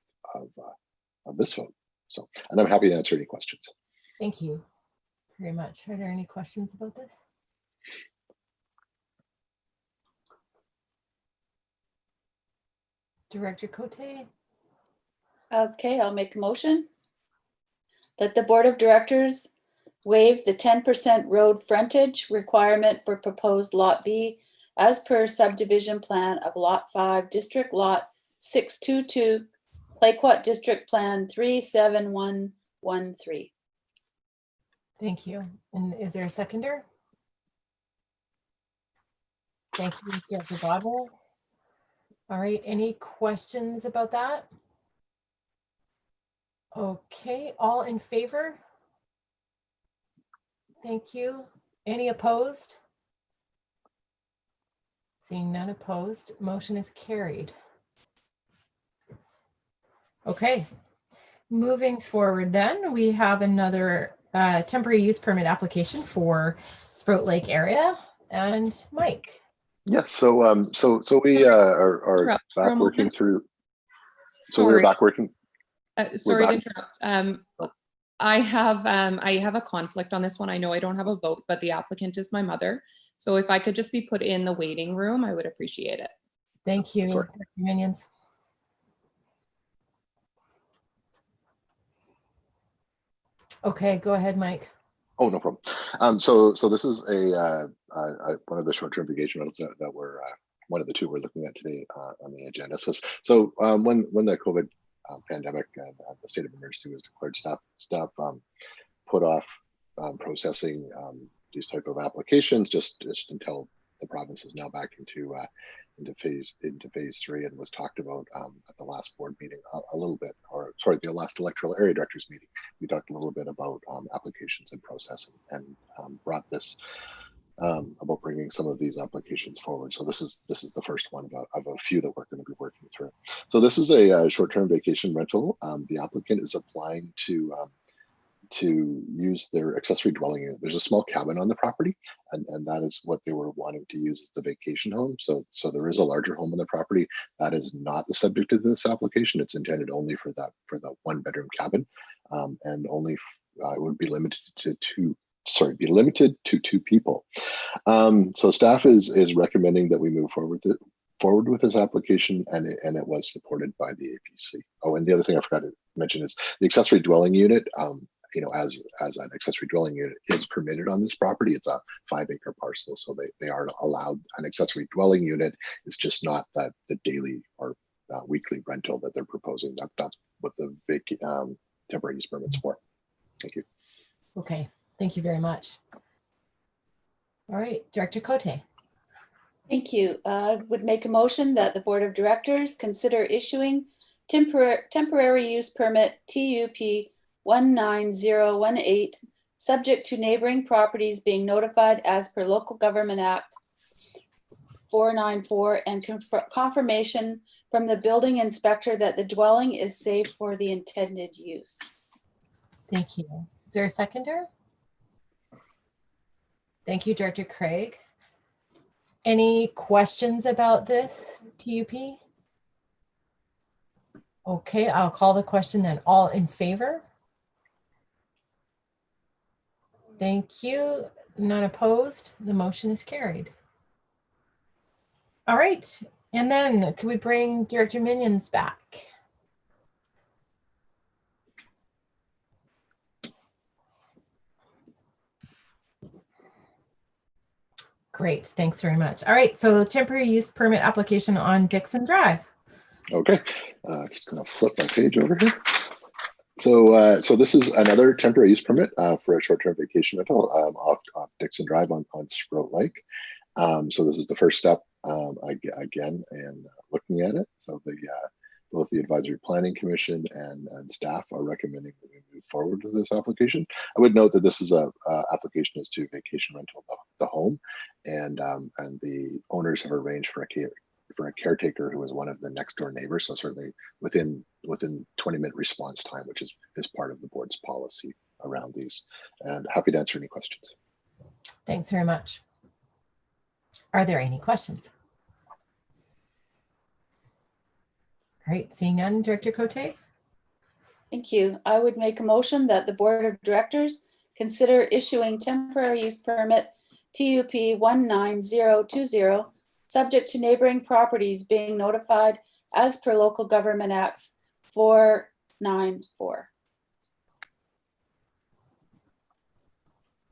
of this vote. So, and I'm happy to answer any questions. Thank you very much. Are there any questions about this? Director Cote? Okay, I'll make a motion that the Board of Directors waive the 10% road frontage requirement for proposed Lot B as per subdivision plan of Lot 5, District Lot 622, Clayoquot District Plan 37113. Thank you. And is there a seconder? Thank you, Director Godwin. All right, any questions about that? Okay, all in favor? Thank you. Any opposed? Seeing none opposed, motion is carried. Okay, moving forward then, we have another temporary use permit application for Sprout Lake area. And Mike. Yes, so we are back working through. So we're back working. Sorry to interrupt. I have a conflict on this one. I know I don't have a vote, but the applicant is my mother. So if I could just be put in the waiting room, I would appreciate it. Thank you, Minions. Okay, go ahead, Mike. Oh, no problem. So this is one of the short-term vacation rentals that we're one of the two we're looking at today on the agenda. So when the COVID pandemic and the state of emergency was declared, staff put off processing these type of applications just until the province is now back into phase 3, and was talked about at the last board meeting a little bit, or sorry, the last electoral area directors meeting. We talked a little bit about applications and process, and brought this about bringing some of these applications forward. So this is the first one of a few that we're going to be working through. So this is a short-term vacation rental. The applicant is applying to use their accessory dwelling unit. There's a small cabin on the property, and that is what they were wanting to use as the vacation home. So there is a larger home on the property that is not the subject of this application. It's intended only for the 1-bedroom cabin, and only it would be limited to two people. So staff is recommending that we move forward with this application, and it was supported by the APC. Oh, and the other thing I forgot to mention is the accessory dwelling unit. As an accessory dwelling unit is permitted on this property. It's a 5-acre parcel, so they are allowed an accessory dwelling unit. It's just not the daily or weekly rental that they're proposing. That's what the temporary use permit's for. Thank you. Okay, thank you very much. All right, Director Cote. Thank you. I would make a motion that the Board of Directors consider issuing temporary use permit TUP 19018, subject to neighboring properties being notified as per Local Government Act 494, and confirmation from the building inspector that the dwelling is safe for the intended use. Thank you. Is there a seconder? Thank you, Director Craig. Any questions about this TUP? Okay, I'll call the question then. All in favor? Thank you. None opposed. The motion is carried. All right. And then could we bring Director Minions back? Great. Thanks very much. All right. So temporary use permit application on Dixon Drive. Okay. Just going to flip my page over here. So this is another temporary use permit for a short-term vacation rental off Dixon Drive on Sprout Lake. So this is the first step again, and looking at it. So both the Advisory Planning Commission and staff are recommending that we move forward with this application. I would note that this is a application as to vacation rental of the home, and the owners have arranged for a caretaker who is one of the next door neighbors. So certainly within 20-minute response time, which is part of the board's policy around these. And happy to answer any questions. Thanks very much. Are there any questions? All right, seeing none, Director Cote? Thank you. I would make a motion that the Board of Directors consider issuing temporary use permit TUP 19020, subject to neighboring properties being notified as per Local Government Acts 494.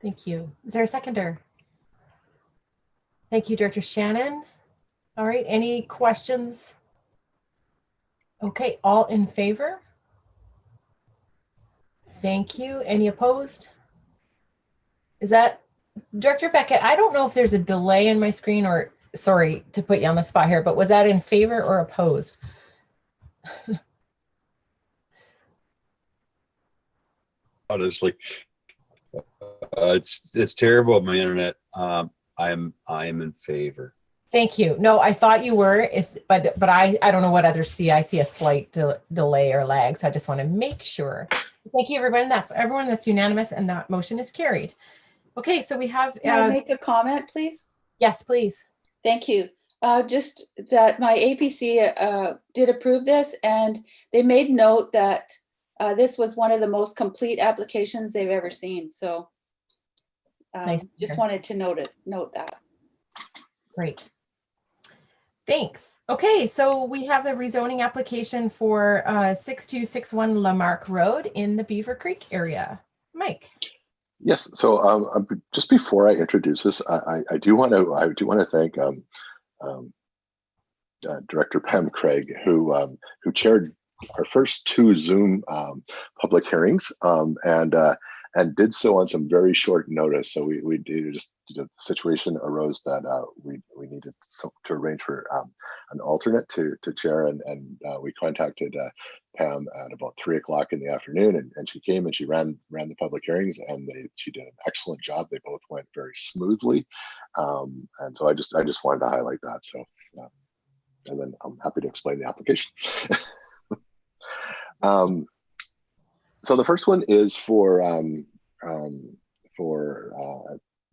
Thank you. Is there a seconder? Thank you, Director Shannon. All right, any questions? Okay, all in favor? Thank you. Any opposed? Is that Director Beckett? I don't know if there's a delay in my screen, or sorry to put you on the spot here, but was that in favor or opposed? Honestly, it's terrible on my internet. I am in favor. Thank you. No, I thought you were, but I don't know what others see. I see a slight delay or lag, so I just want to make sure. Thank you, everyone. Everyone that's unanimous, and that motion is carried. Okay, so we have. Can I make a comment, please? Yes, please. Thank you. Just that my APC did approve this, and they made note that this was one of the most complete applications they've ever seen. So Nice. just wanted to note that. Great. Thanks. Okay, so we have a rezoning application for 6261 Lamarck Road in the Beaver Creek area. Mike. Yes. So just before I introduce this, I do want to thank Director Pam Craig, who chaired our first two Zoom public hearings, and did so on some very short notice. So we did just the situation arose that we needed to arrange for an alternate to chair, and we contacted Pam at about 3 o'clock in the afternoon, and she came and she ran the public hearings, and she did an excellent job. They both went very smoothly, and so I just wanted to highlight that. So and then I'm happy to explain the application. So the first one is for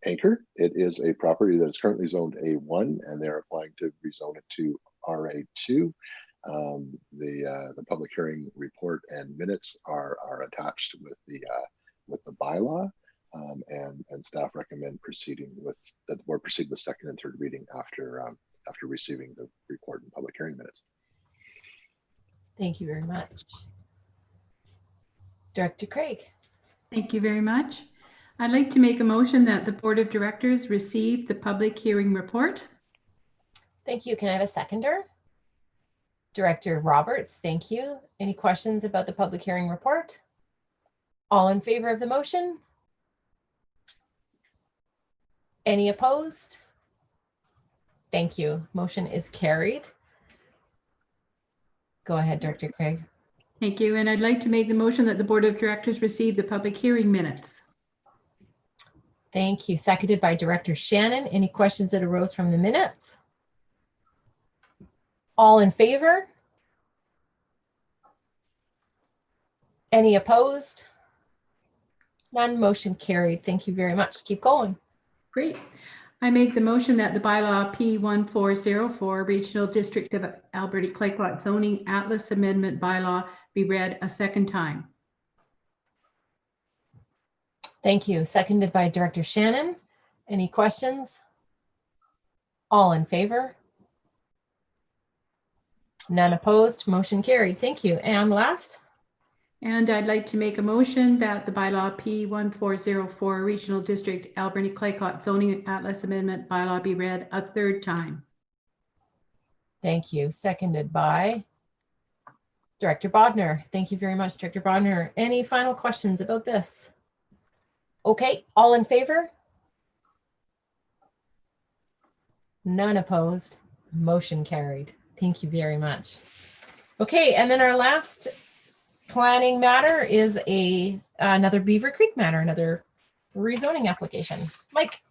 Anchor. It is a property that is currently zoned A1, and they're applying to rezone it to RA2. The public hearing report and minutes are attached with the bylaw, and staff recommend that the board proceed with second and third reading after receiving the report and public hearing minutes. Thank you very much. Director Craig. Thank you very much. I'd like to make a motion that the Board of Directors receive the public hearing report. Thank you. Can I have a seconder? Director Roberts, thank you. Any questions about the public hearing report? All in favor of the motion? Any opposed? Thank you. Motion is carried. Go ahead, Director Craig. Thank you. And I'd like to make the motion that the Board of Directors receive the public hearing minutes. Thank you. Seconded by Director Shannon. Any questions that arose from the minutes? All in favor? Any opposed? None. Motion carried. Thank you very much. Keep going. Great. I make the motion that the bylaw P1404 Regional District of Alberta Clayoquot Zoning Atlas Amendment bylaw be read a second time. Thank you. Seconded by Director Shannon. Any questions? All in favor? None opposed. Motion carried. Thank you. And last? And I'd like to make a motion that the bylaw P1404 Regional District Alberni Clayoquot Zoning Atlas Amendment bylaw be read a third time. Thank you. Seconded by Director Bodner. Thank you very much, Director Bodner. Any final questions about this? Okay, all in favor? None opposed. Motion carried. Thank you very much. Okay, and then our last planning matter is another Beaver Creek matter, another rezoning application. Mike.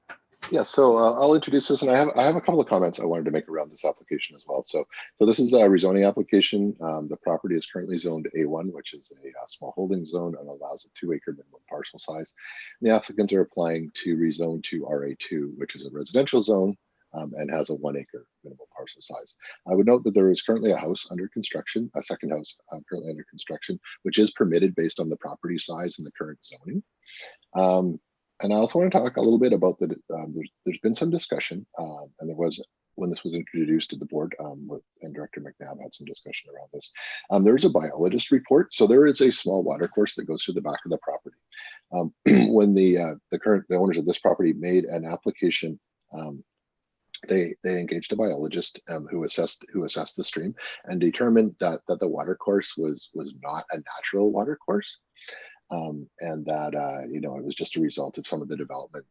Yeah, so I'll introduce this, and I have a couple of comments I wanted to make around this application as well. So this is a rezoning application. The property is currently zoned A1, which is a small holding zone and allows a 2-acre minimum parcel size. The applicants are applying to rezone to RA2, which is a residential zone and has a 1-acre minimum parcel parcel size. I would note that there is currently a house under construction, a second house currently under construction, which is permitted based on the property size and the current zoning. And I also want to talk a little bit about there's been some discussion, and there was, when this was introduced to the board, and Director McNabb had some discussion around this. There's a biologist report. So there is a small water course that goes through the back of the property. When the owners of this property made an application, they engaged a biologist who assessed the stream and determined that the water course was not a natural water course. And that it was just a result of some of the development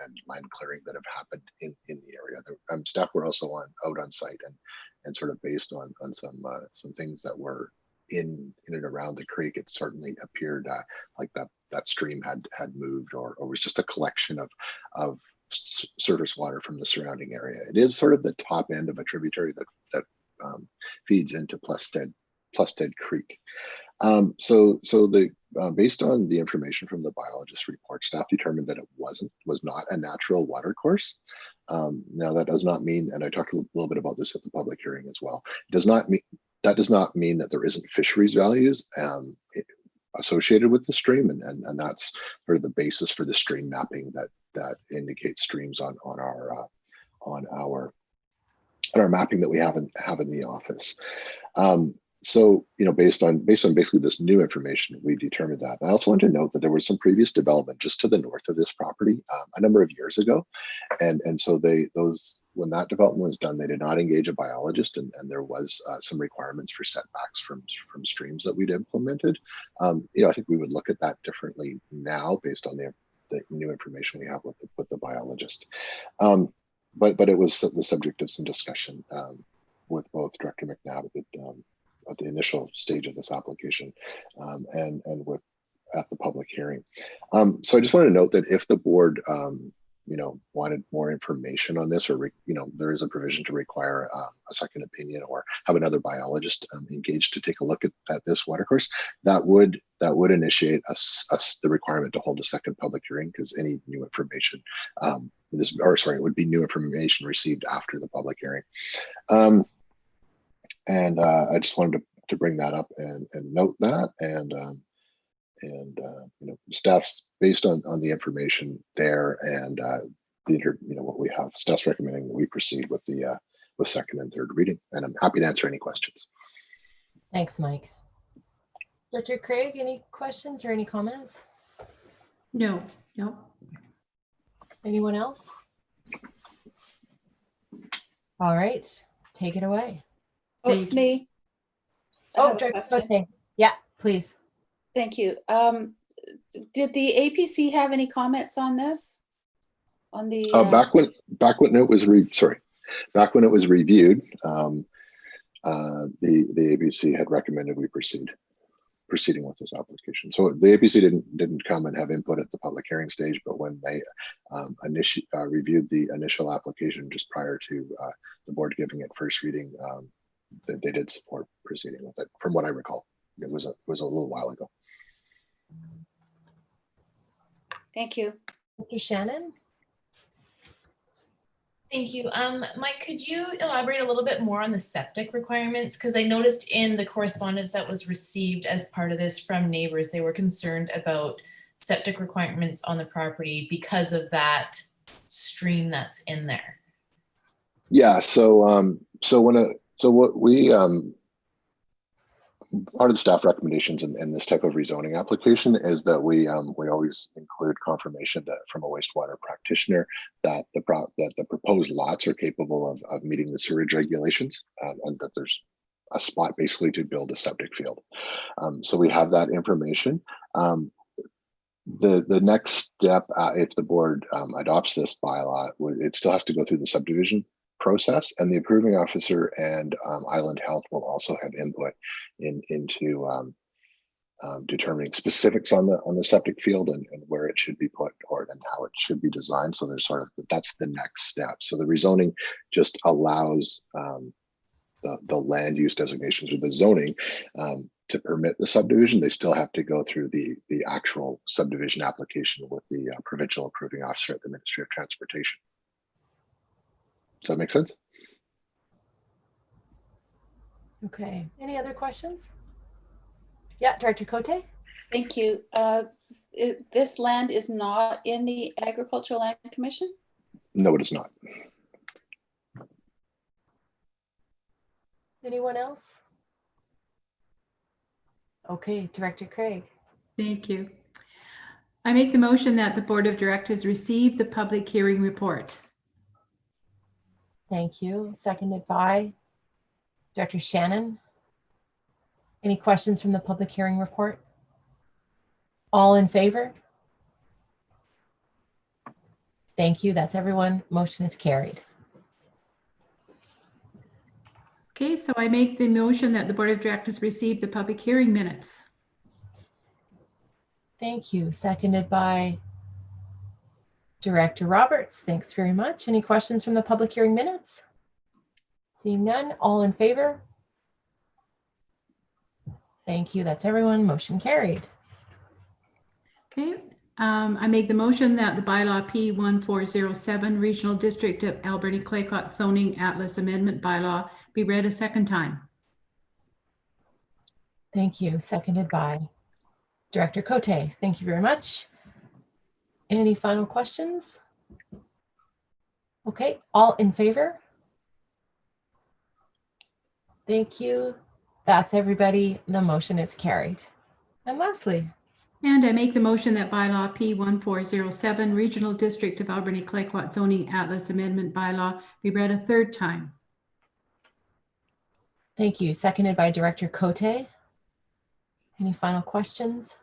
and land clearing that have happened in the area. Staff were also out on site and sort of based on some things that were in and around the creek. It certainly appeared like that stream had moved or was just a collection of surface water from the surrounding area. It is sort of the top end of a tributary that feeds into Plusted Creek. So based on the information from the biologist report, staff determined that it was not a natural water course. Now that does not mean, and I talked a little bit about this at the public hearing as well, that does not mean that there isn't fisheries values associated with the stream, and that's sort of the basis for the stream mapping that indicates streams on our mapping that we have in the office. So, based on basically this new information, we determined that. And I also want to note that there was some previous development just to the north of this property a number of years ago, and so when that development was done, they did not engage a biologist, and there was some requirements for setbacks from streams that we'd implemented. I think we would look at that differently now based on the new information we have with the biologist. But it was the subject of some discussion with both Director McNabb at the initial stage of this application and at the public hearing. So I just want to note that if the board wanted more information on this, or there is a provision to require a second opinion or have another biologist engaged to take a look at this watercourse, that would initiate the requirement to hold a second public hearing, because any new information, it would be new information received after the public hearing. And I just wanted to bring that up and note that, and staff's based on the information there, and what we have, staff's recommending that we proceed with second and third reading, and I'm happy to answer any questions. Thanks, Mike. Dr. Craig, any questions or any comments? No. Anyone else? All right, take it away. Oh, it's me. Oh, okay. Yeah, please. Thank you. Did the APC have any comments on this? On the back when it was reviewed, the APC had recommended we proceeding with this application. So the APC didn't come and have input at the public hearing stage, but when they reviewed the initial application just prior to the board giving it first reading, they did support proceeding with it. From what I recall, it was a little while ago. Thank you. Dr. Shannon? Thank you. Mike, could you elaborate a little bit more on the septic requirements? Because I noticed in the correspondence that was received as part of this from neighbors, they were concerned about septic requirements on the property because of that stream that's in there. Yeah, what we part of the staff recommendations in this type of rezoning application is that we always include confirmation from a wastewater practitioner that the proposed lots are capable of meeting the sewage regulations, and that there's a spot basically to build a septic field. So we have that information. The next step, if the board adopts this bylaw, it still has to go through the subdivision process, and the approving officer and Island Health will also have input into determining specifics on the septic field and where it should be put and how it should be designed. So there's that's the next step. So the rezoning just allows the land use designations or the zoning to permit the subdivision. They still have to go through the actual subdivision application with the provincial approving officer at the Ministry of Transportation. Does that make sense? Okay, any other questions? Yeah, Director Cote? Thank you. This land is not in the Agricultural Land Commission? No, it is not. Anyone else? Okay, Director Craig. Thank you. I make the motion that the Board of Directors receive the public hearing report. Thank you. Seconded by Director Shannon. Any questions from the public hearing report? All in favor? Thank you. That's everyone. Motion is carried. Okay, so I make the motion that the Board of Directors receive the public hearing minutes. Thank you. Seconded by Director Roberts. Thanks very much. Any questions from the public hearing minutes? Seeing none, all in favor? Thank you. That's everyone. Motion carried. Okay, I make the motion that the bylaw P1407 Regional District of Alberni Claycott Zoning Atlas Amendment Bylaw be read a second time. Thank you. Seconded by Director Cote. Thank you very much. Any final questions? Okay, all in favor? Thank you. That's everybody. The motion is carried. And lastly, and I make the motion that bylaw P1407 Regional District of Alberni Claycott Zoning Atlas Amendment Bylaw be read a third time. Thank you. Seconded by Director Cote. Any final questions?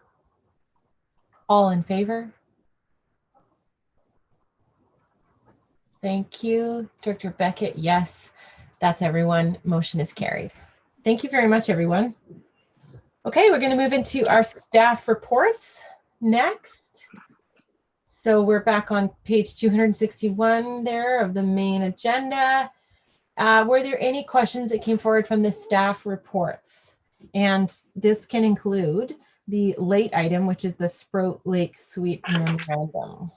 All in favor? Thank you. Director Beckett, yes. That's everyone. Motion is carried. Thank you very much, everyone. Okay, we're going to move into our staff reports next. So we're back on page 261 there of the main agenda. Were there any questions that came forward from the staff reports? And this can include the late item, which is the Sprout Lake Sweep Memorandum.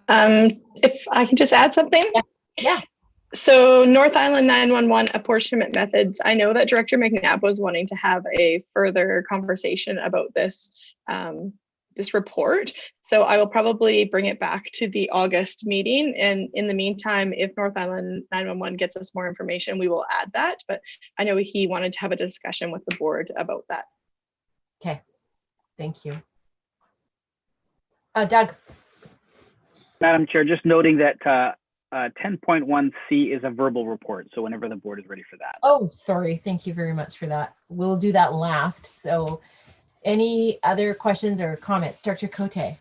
If I can just add something. Yeah. So North Island 911 apportionment methods. I know that Director McNabb was wanting to have a further conversation about this this report. So I will probably bring it back to the August meeting. And in the meantime, if North Island 911 gets us more information, we will add that. But I know he wanted to have a discussion with the board about that. Okay, thank you. Doug. Madam Chair, just noting that 10.1C is a verbal report. So whenever the board is ready for that. Oh, sorry. Thank you very much for that. We'll do that last. So any other questions or comments? Dr. Cote.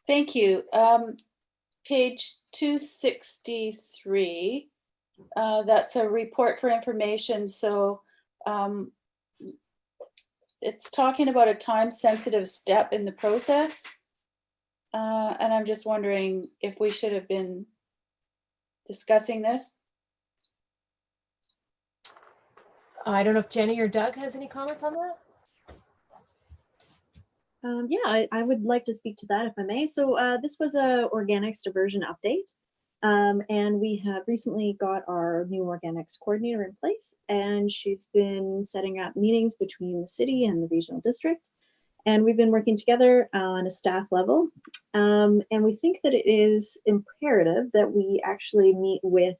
Thank you. Page 263, that's a report for information. So it's talking about a time-sensitive step in the process. And I'm just wondering if we should have been discussing this. I don't know if Jenny or Doug has any comments on that. Yeah, I would like to speak to that if I may. So this was a organics diversion update. And we have recently got our new organics coordinator in place, and she's been setting up meetings between the city and the regional district. And we've been working together on a staff level. And we think that it is imperative that we actually meet with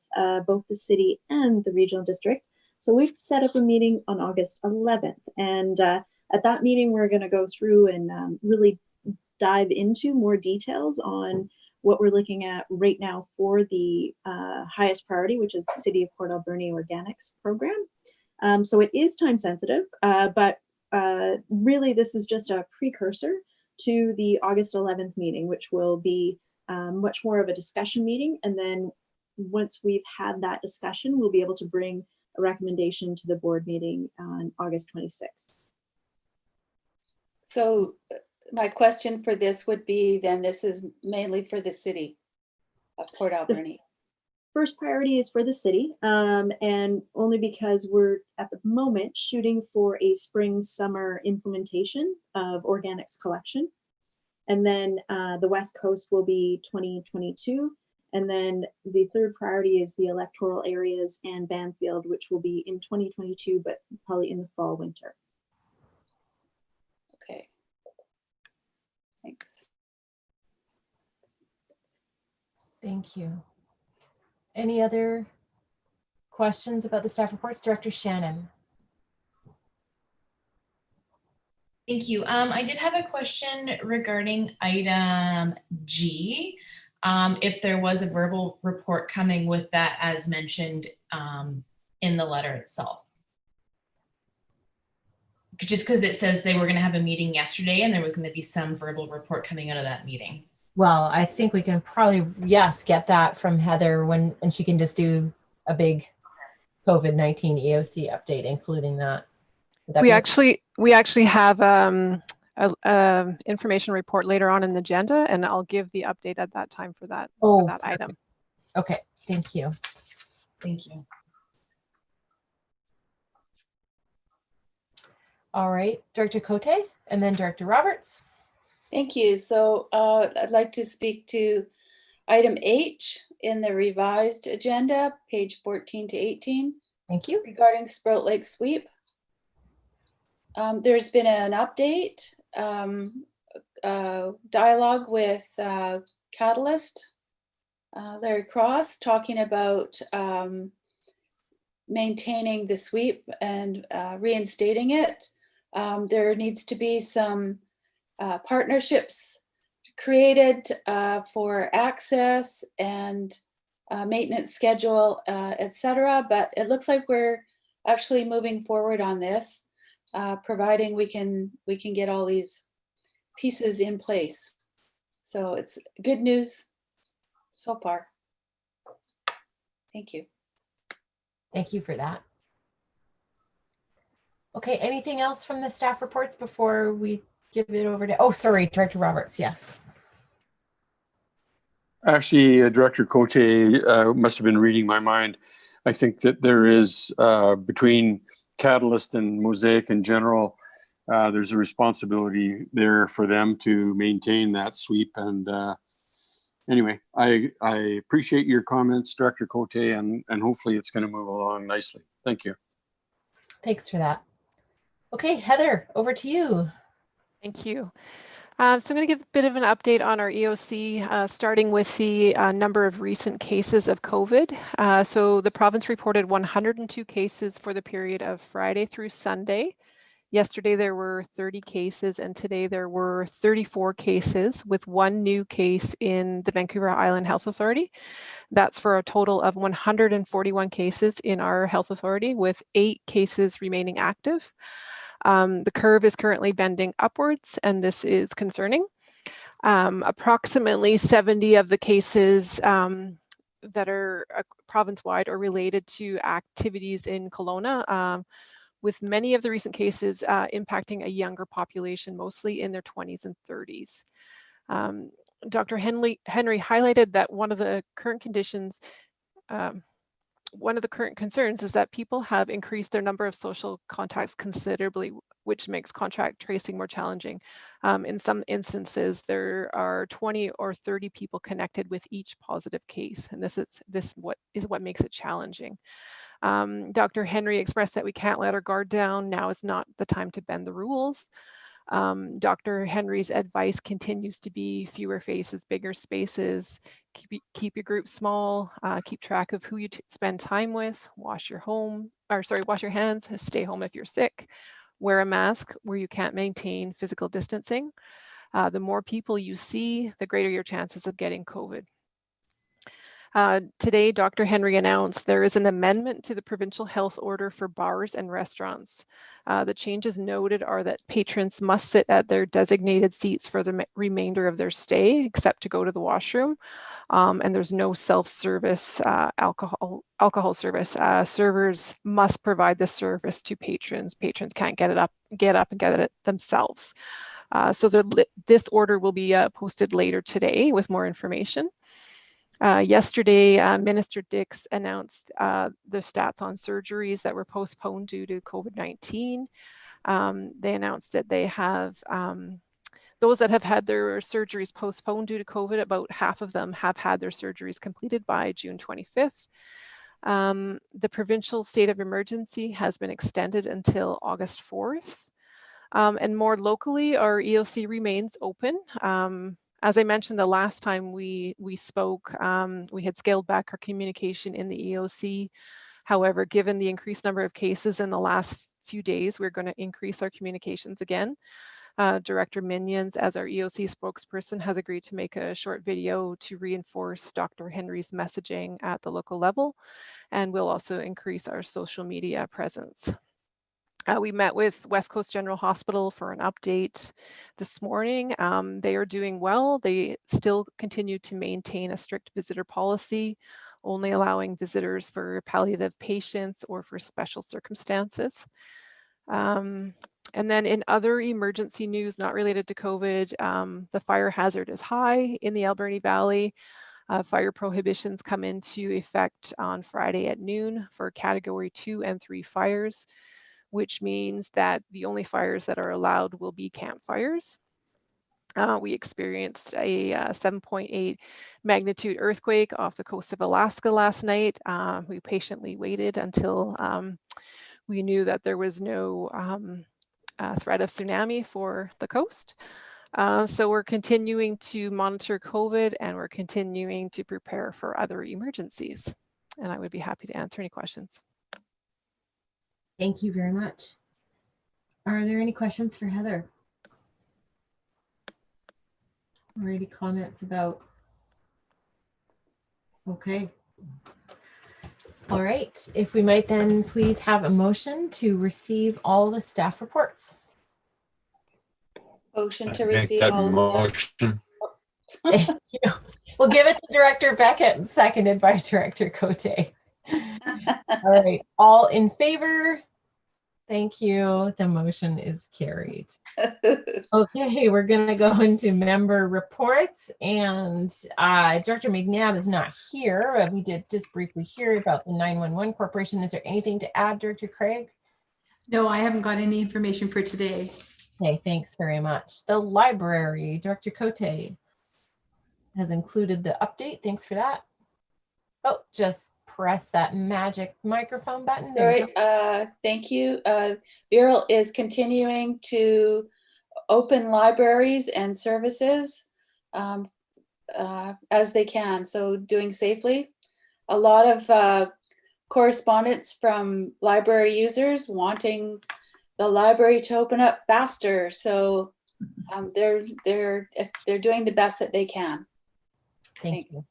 both the city and the regional district. So we've set up a meeting on August 11th. And at that meeting, we're going to go through and really dive into more details on what we're looking at right now for the highest priority, which is the City of Port Alberni Organics Program. So it is time sensitive, but really this is just a precursor to the August 11th meeting, which will be much more of a discussion meeting. And then once we've had that discussion, we'll be able to bring a recommendation to the board meeting on August 26th. So my question for this would be, then this is mainly for the city of Port Alberni. First priority is for the city, and only because we're at the moment shooting for a spring summer implementation of organics collection. And then the West Coast will be 2022. And then the third priority is the electoral areas and Banfield, which will be in 2022, but probably in the fall, winter. Okay. Thanks. Thank you. Any other questions about the staff reports? Director Shannon. Thank you. I did have a question regarding item G. If there was a verbal report coming with that, as mentioned in the letter itself. Just because it says they were going to have a meeting yesterday and there was going to be some verbal report coming out of that meeting. Well, I think we can probably, yes, get that from Heather and she can just do a big COVID-19 EOC update, including that. We actually have a information report later on in the agenda, and I'll give the update at that time for that, item. Okay, thank you. Thank you. All right, Director Cote and then Director Roberts. Thank you. So I'd like to speak to item H in the revised agenda, page 14 to 18. Thank you. Regarding Sprout Lake Sweep. There's been an update, dialogue with Catalyst, Larry Cross, talking about maintaining the sweep and reinstating it. There needs to be some partnerships created for access and maintenance schedule, etc. But it looks like we're actually moving forward on this, providing we can get all these pieces in place. So it's good news so far. Thank you. Thank you for that. Okay, anything else from the staff reports before we give it over to, oh, sorry, Director Roberts, yes. Actually, Director Cote must have been reading my mind. I think that there is, between Catalyst and Mosaic in general, there's a responsibility there for them to maintain that sweep. And anyway, I appreciate your comments, Director Cote, and hopefully it's going to move along nicely. Thank you. Thanks for that. Okay, Heather, over to you. Thank you. So I'm going to give a bit of an update on our EOC, starting with the number of recent cases of COVID. So the province reported 102 cases for the period of Friday through Sunday. Yesterday there were 30 cases, and today there were 34 cases, with one new case in the Vancouver Island Health Authority. That's for a total of 141 cases in our health authority, with 8 cases remaining active. The curve is currently bending upwards, and this is concerning. Approximately 70 of the cases that are province-wide are related to activities in Kelowna, with many of the recent cases impacting a younger population, mostly in their 20s and 30s. Dr. Henry highlighted that one of the current concerns is that people have increased their number of social contacts considerably, which makes contact tracing more challenging. In some instances, there are 20 or 30 people connected with each positive case, and this is what makes it challenging. Dr. Henry expressed that we can't let our guard down. Now is not the time to bend the rules. Dr. Henry's advice continues to be fewer faces, bigger spaces, keep your group small, keep track of who you spend time with, wash your hands, stay home if you're sick, wear a mask where you can't maintain physical distancing. The more people you see, the greater your chances of getting COVID. Today, Dr. Henry announced there is an amendment to the provincial health order for bars and restaurants. The changes noted are that patrons must sit at their designated seats for the remainder of their stay, except to go to the washroom. And there's no self-service alcohol service. Servers must provide this service to patrons. Patrons can't get up and get it themselves. So this order will be posted later today with more information. Yesterday, Minister Dix announced the stats on surgeries that were postponed due to COVID-19. They announced that they have Those that have had their surgeries postponed due to COVID, about half of them have had their surgeries completed by June 25th. The provincial state of emergency has been extended until August 4th. And more locally, our EOC remains open. As I mentioned the last time we spoke, we had scaled back our communication in the EOC. However, given the increased number of cases in the last few days, we're going to increase our communications again. Director Minions, as our EOC spokesperson, has agreed to make a short video to reinforce Dr. Henry's messaging at the local level, and we'll also increase our social media presence. We met with West Coast General Hospital for an update this morning. They are doing well. They still continue to maintain a strict visitor policy, only allowing visitors for palliative patients or for special circumstances. And then in other emergency news not related to COVID, the fire hazard is high in the Alberni Valley. Fire prohibitions come into effect on Friday at noon for Category 2 and 3 fires, which means that the only fires that are allowed will be campfires. We experienced a 7.8 magnitude earthquake off the coast of Alaska last night. We patiently waited until we knew that there was no threat of tsunami for the coast. So we're continuing to monitor COVID, and we're continuing to prepare for other emergencies. And I would be happy to answer any questions. Thank you very much. Are there any questions for Heather? Or any comments about? Okay. All right. If we might then please have a motion to receive all the staff reports. Motion to Make receive that all the staff. motion. Thank you. We'll give it to Director Beckett and seconded by Director Cote. All right. All in favor? Thank you. The motion is carried. Okay, we're going to go into member reports, and Director McNabb is not here, but we did just briefly hear about the 911 Corporation. Is there anything to add, Director Craig? No, I haven't got any information for today. Okay, thanks very much. The library, Director Cote has included the update. Thanks for that. Oh, just press that magic microphone button. All right, thank you. Bureau is continuing to open libraries and services as they can, so doing safely. A lot of correspondence from library users wanting the library to open up faster, so they're doing the best that they can. Thank you.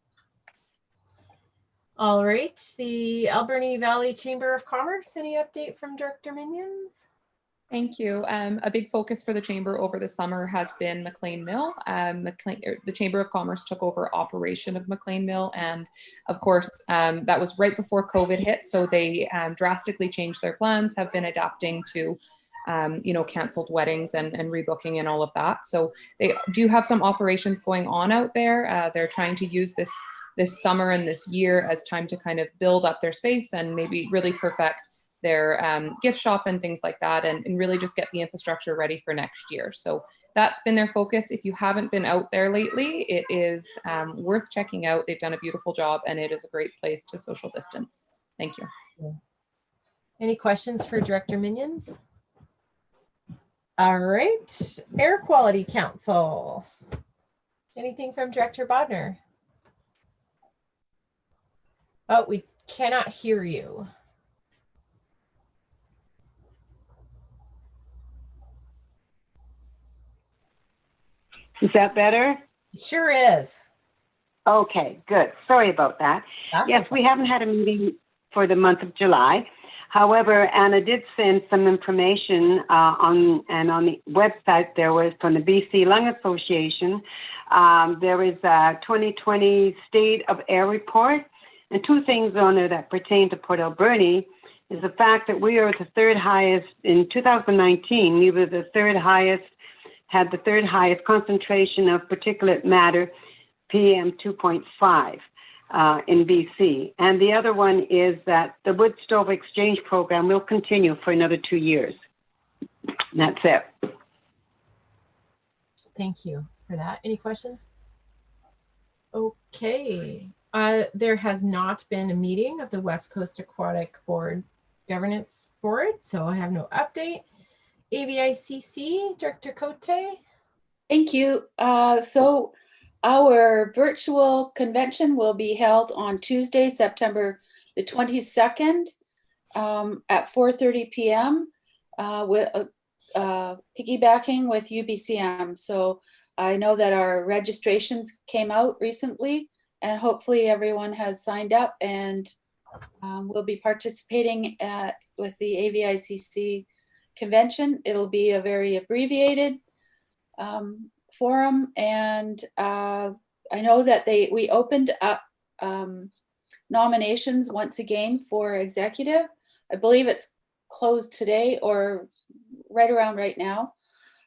All right, the Alberni Valley Chamber of Commerce, any update from Director Minions? Thank you. A big focus for the Chamber over the summer has been McLean Mill. The Chamber of Commerce took over operation of McLean Mill, and of course, that was right before COVID hit, so they drastically changed their plans, have been adapting to canceled weddings and rebooking and all of that. So they do have some operations going on out there. They're trying to use this summer and this year as time to kind of build up their space and maybe really perfect their gift shop and things like that, and really just get the infrastructure ready for next year. So that's been their focus. If you haven't been out there lately, it is worth checking out. They've done a beautiful job, and it is a great place to social distance. Thank you. Any questions for Director Minions? All right, Air Quality Council. Anything from Director Bodner? Oh, we cannot hear you. Is that better? It sure is. Okay, good. Sorry about that. Yes, we haven't had a meeting for the month of July. However, Anna did send some information on the website. There was from the BC Lung Association. There is a 2020 State of Air Report, and two things on there that pertain to Port Alberni is the fact that we are the third highest in 2019. We were the third highest, had the third highest concentration of particulate matter, PM 2.5. In BC. And the other one is that the wood stove exchange program will continue for another 2 years. And that's it. Thank you for that. Any questions? Okay. There has not been a meeting of the West Coast Aquatic Board Governance Board, so I have no update. AVICC, Director Cote. Thank you. So our virtual convention will be held on Tuesday, September the 22nd at 4:30 p.m. With piggybacking with UBCM. So I know that our registrations came out recently, and hopefully everyone has signed up and will be participating with the AVICC convention. It'll be a very abbreviated forum, and I know that we opened up nominations once again for executive. I believe it's closed today or right around right now.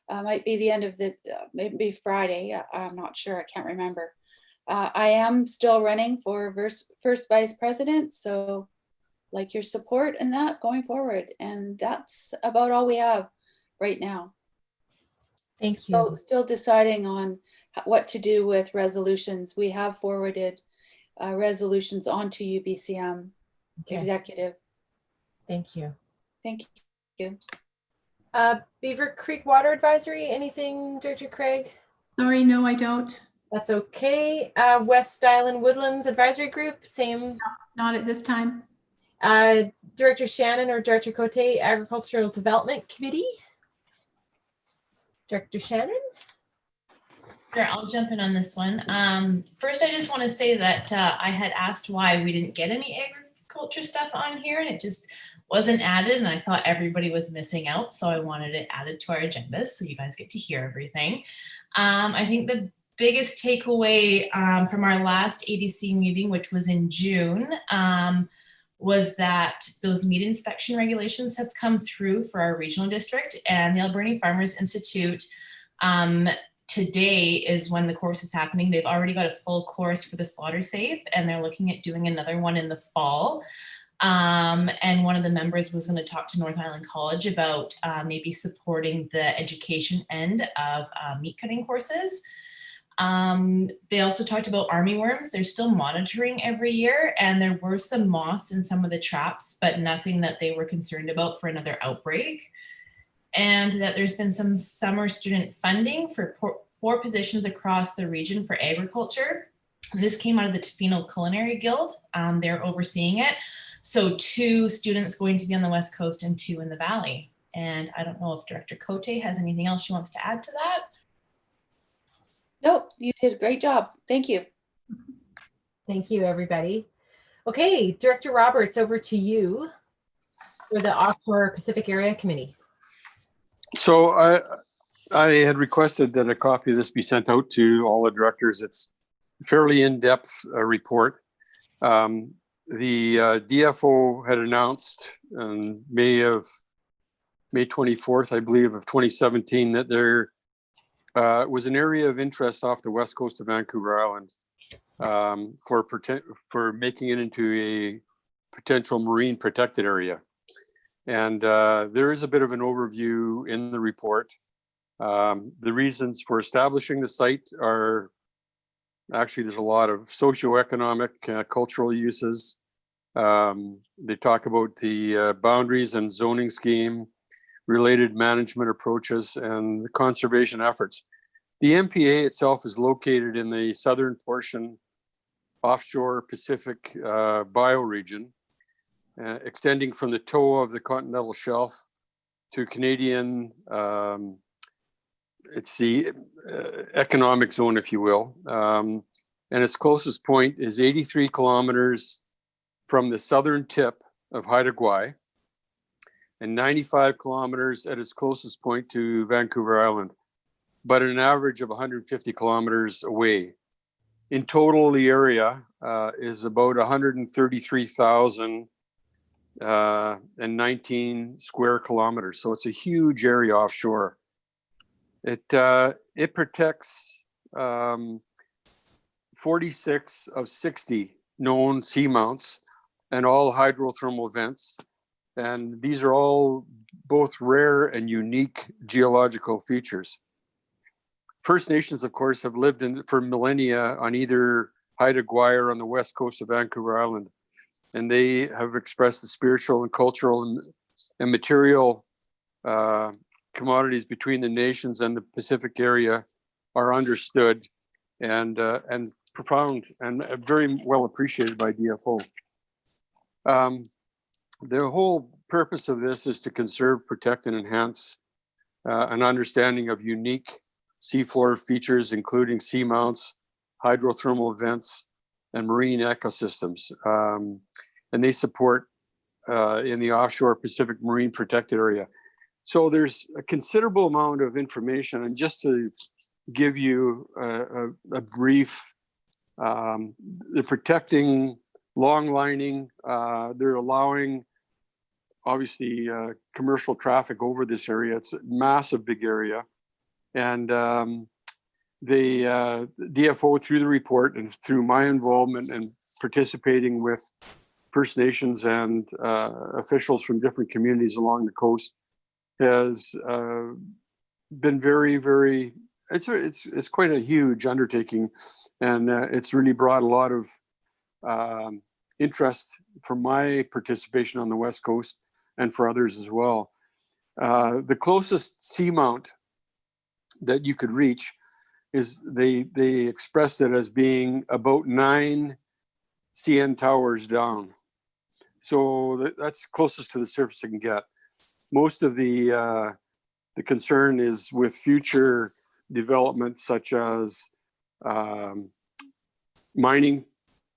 Might be the end of the, maybe Friday. I'm not sure. I can't remember. I am still running for first vice president, so like your support in that going forward. And that's about all we have right now. Thank you. Still deciding on what to do with resolutions. We have forwarded resolutions onto UBCM executive. Thank you. Thank you. Beaver Creek Water Advisory, anything, Director Craig? Sorry, no, I don't. That's okay. West Island Woodlands Advisory Group, same. No, not at this time. Director Shannon or Director Cote, Agricultural Development Committee. Director Shannon? Sure, I'll jump in on this one. First, I just want to say that I had asked why we didn't get any agriculture stuff on here, and it just wasn't added, and I thought everybody was missing out, so I wanted it added to our agenda so you guys get to hear everything. I think the biggest takeaway from our last ADC meeting, which was in June, was that those meat inspection regulations have come through for our regional district, and the Alberni Farmers Institute today is when the course is happening. They've already got a full course for the slaughter safe, and they're looking at doing another one in the fall. And one of the members was going to talk to North Island College about maybe supporting the education end of meat cutting courses. They also talked about army worms. They're still monitoring every year, and there were some moths in some of the traps, but nothing that they were concerned about for another outbreak. And that there's been some summer student funding for 4 positions across the region for agriculture. And this came out of the Tofino Culinary Guild. They're overseeing it. So 2 students going to be on the West Coast and 2 in the Valley. And I don't know if Director Cote has anything else she wants to add to that. Nope, you did a great job. Thank you. Thank you, everybody. Okay, Director Roberts, over to you for the Offshore Pacific Area Committee. So I had requested that a copy of this be sent out to all the directors. It's a fairly in-depth report. The DFO had announced on May 24th, I believe, of 2017, that there was an area of interest off the west coast of Vancouver Island for making it into a potential marine protected area. And there is a bit of an overview in the report. The reasons for establishing the site are actually, there's a lot of socioeconomic, cultural uses. They talk about the boundaries and zoning scheme, related management approaches, and the conservation efforts. The MPA itself is located in the southern portion, offshore Pacific bioregion, extending from the toe of the continental shelf to Canadian, it's the economic zone, if you will. And its closest point is 83 kilometers from the southern tip of Haida Gwaii and 95 kilometers at its closest point to Vancouver Island, but an average of 150 kilometers away. In total, the area is about 133,019 square kilometers. So it's a huge area offshore. It protects 46 of 60 known seamounts and all hydrothermal vents. And these are all both rare and unique geological features. First Nations, of course, have lived for millennia on either Haida Gwaii or on the west coast of Vancouver Island. And they have expressed the spiritual and cultural and material commodities between the nations and the Pacific area are understood and profound and very well appreciated by DFO. The whole purpose of this is to conserve, protect, and enhance an understanding of unique seafloor features, including seamounts, hydrothermal vents, and marine ecosystems. And they support in the offshore Pacific Marine Protected Area. So there's a considerable amount of information. And just to give you a brief, they're protecting long lining. They're allowing, obviously, commercial traffic over this area. It's a massive, big area. And the DFO, through the report and through my involvement and participating with First Nations and officials from different communities along the coast, has been very, very, it's quite a huge undertaking. And it's really brought a lot of interest from my participation on the West Coast and for others as well. The closest seamount that you could reach is they expressed it as being about 9 CN towers down. So that's closest to the surface you can get. Most of the concern is with future development, such as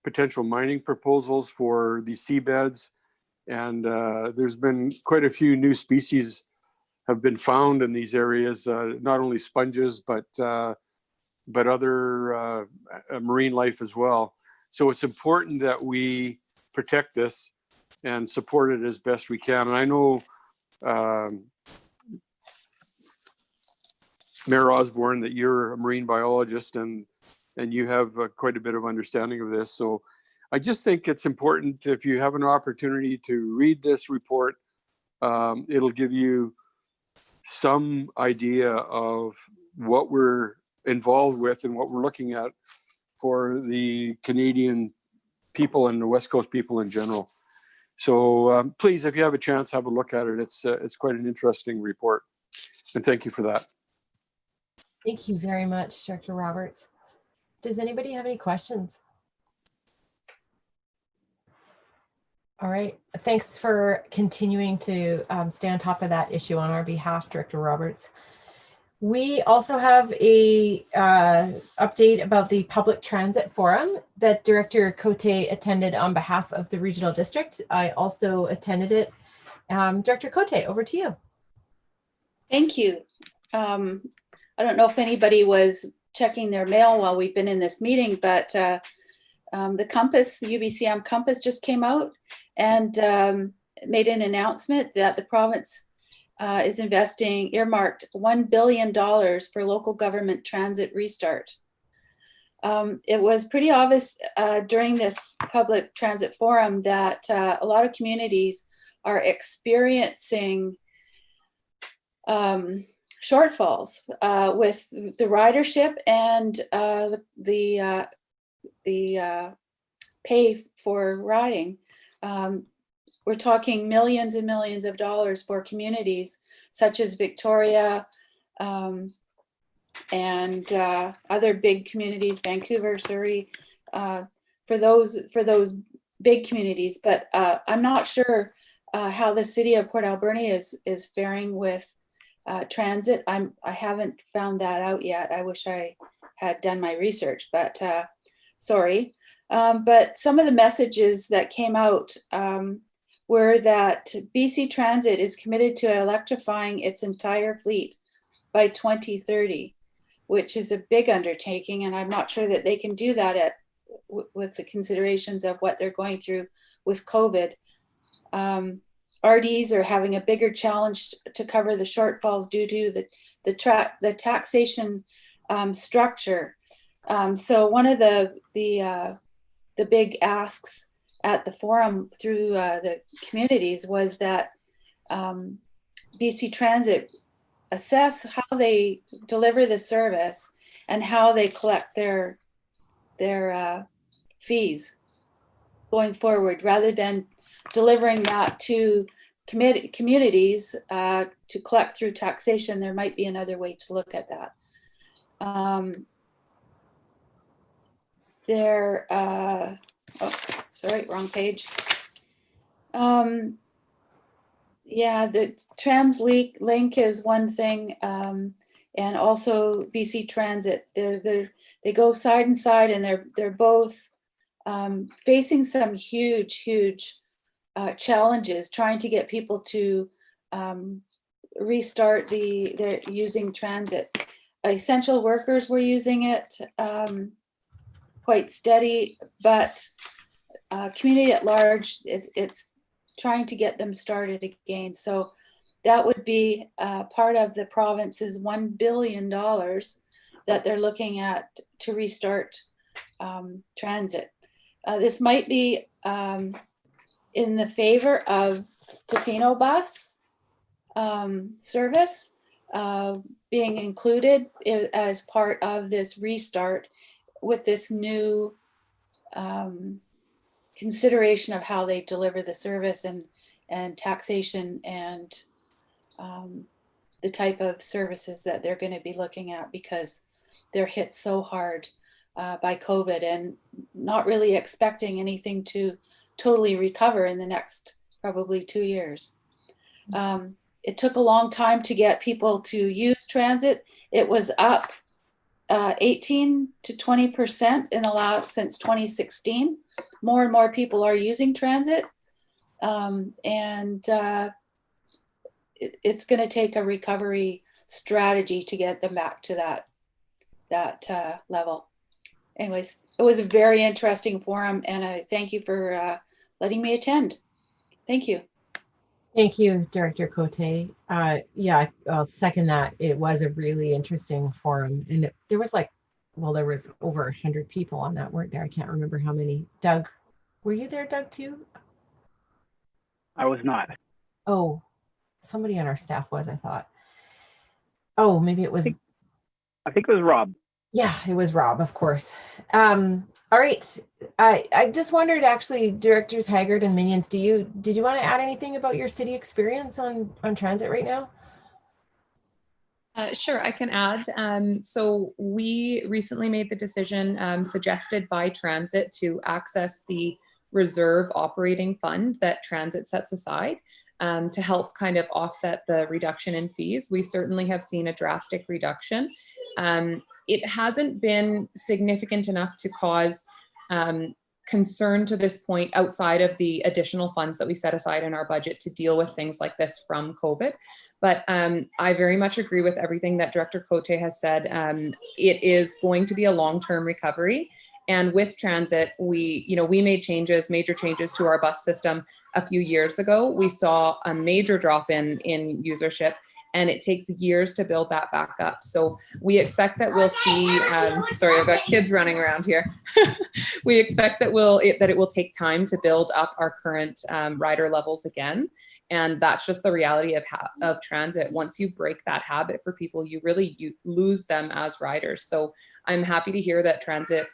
potential mining proposals for the seabeds. And there's been quite a few new species have been found in these areas, not only sponges, but other marine life as well. So it's important that we protect this and support it as best we can. And I know Mayor Osborne, that you're a marine biologist and you have quite a bit of understanding of this. So I just think it's important, if you have an opportunity to read this report, it'll give you some idea of what we're involved with and what we're looking at for the Canadian people and the West Coast people in general. So please, if you have a chance, have a look at it. It's quite an interesting report. And thank you for that. Thank you very much, Director Roberts. Does anybody have any questions? All right, thanks for continuing to stay on top of that issue on our behalf, Director Roberts. We also have a update about the Public Transit Forum that Director Cote attended on behalf of the Regional District. I also attended it. Director Cote, over to you. Thank you. I don't know if anybody was checking their mail while we've been in this meeting, but the Compass, UBCM Compass just came out and made an announcement that the province is investing earmarked $1 billion for local government transit restart. It was pretty obvious during this public transit forum that a lot of communities are experiencing shortfalls with the ridership and the pay for riding. We're talking millions and millions of dollars for communities such as Victoria and other big communities, Vancouver, Surrey, for those big communities. But I'm not sure how the city of Port Alberni is faring with transit. I haven't found that out yet. I wish I had done my research, but sorry. But some of the messages that came out were that BC Transit is committed to electrifying its entire fleet by 2030, which is a big undertaking. And I'm not sure that they can do that with the considerations of what they're going through with COVID. RDs are having a bigger challenge to cover the shortfalls due to the taxation structure. So one of the big asks at the forum through the communities was that BC Transit assess how they deliver the service and how they collect their fees going forward, rather than delivering that to communities to collect through taxation. There might be another way to look at that. Oh, sorry, wrong page. Yeah, the TransLink is one thing, and also BC Transit. They go side and side, and they're both facing some huge challenges trying to get people to restart their using transit. Essential workers were using it quite steady, but community at large, it's trying to get them started again. So that would be part of the province's $1 billion that they're looking at to restart transit. This might be in the favor of Tofino bus service being included as part of this restart with this new consideration of how they deliver the service and taxation and the type of services that they're going to be looking at, because they're hit so hard by COVID and not really expecting anything to totally recover in the next probably 2 years. It took a long time to get people to use transit. It was up 18 to 20% since 2016. More and more people are using transit, and it's going to take a recovery strategy to get them back to that level. Anyways, it was a very interesting forum, and I thank you for letting me attend. Thank you. Thank you, Director Cote. Yeah, I'll second that. It was a really interesting forum, and there was there was over 100 people on that, weren't there? I can't remember how many. Doug, were you there, Doug, too? I was not. Oh, somebody on our staff was, I thought. Oh, maybe it was. I think it was Rob. Yeah, it was Rob, of course. All right. I just wondered, actually, Directors Haggard and Minions, did you want to add anything about your city experience on transit right now? Sure, I can add. So we recently made the decision suggested by Transit to access the reserve operating fund that Transit sets aside to help kind of offset the reduction in fees. We certainly have seen a drastic reduction. It hasn't been significant enough to cause concern to this point outside of the additional funds that we set aside in our budget to deal with things like this from COVID. But I very much agree with everything that Director Cote has said. It is going to be a long-term recovery. And with transit, we made major changes to our bus system a few years ago. We saw a major drop in usership, and it takes years to build that back up. So we expect that we'll see, sorry, I've got kids running around here. We expect that it will take time to build up our current rider levels again. And that's just the reality of transit. Once you break that habit for people, you lose them as riders. So I'm happy to hear that transit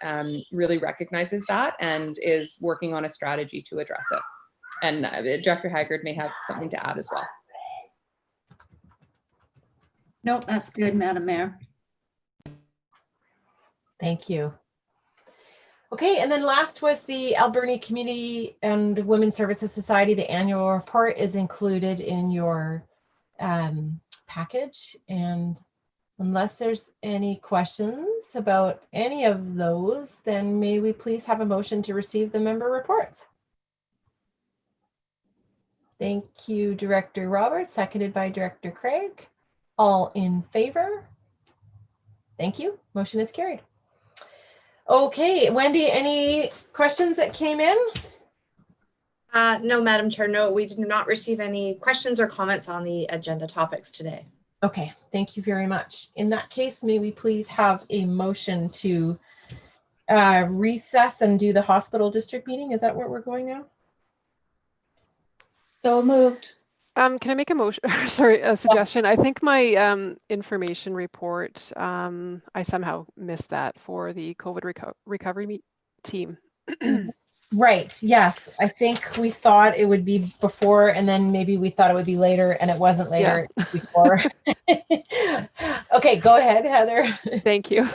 really recognizes that and is working on a strategy to address it. And Director Haggard may have something to add as well. Nope, that's good, Madam Mayor. Thank you. Okay, and then last was the Alberni Community and Women's Services Society. The annual report is included in your package. And unless there's any questions about any of those, then may we please have a motion to receive the member reports? Thank you, Director Roberts, seconded by Director Craig. All in favor? Thank you. Motion is carried. Okay, Wendy, any questions that came in? No, Madam Chair, no, we did not receive any questions or comments on the agenda topics today. Okay, thank you very much. In that case, may we please have a motion to recess and do the hospital district meeting? Is that where we're going now? So moved. Can I make a motion? Sorry, a suggestion. I think my information report, I somehow missed that for the COVID recovery team. Right. Yes. I think we thought it would be before, and then maybe we thought it would be later, and it wasn't later. Yeah. It was before. Okay, go ahead, Heather. Thank you.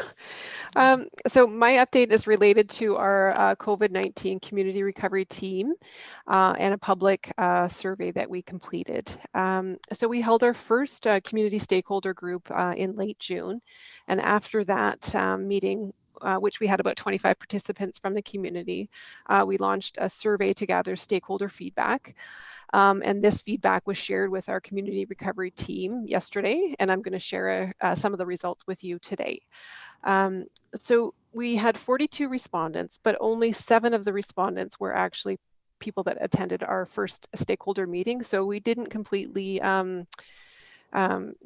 So my update is related to our COVID-19 community recovery team and a public survey that we completed. So we held our first community stakeholder group in late June. And after that meeting, which we had about 25 participants from the community, we launched a survey to gather stakeholder feedback. And this feedback was shared with our community recovery team yesterday, and I'm going to share some of the results with you today. So we had 42 respondents, but only 7 of the respondents were actually people that attended our first stakeholder meeting. So we didn't completely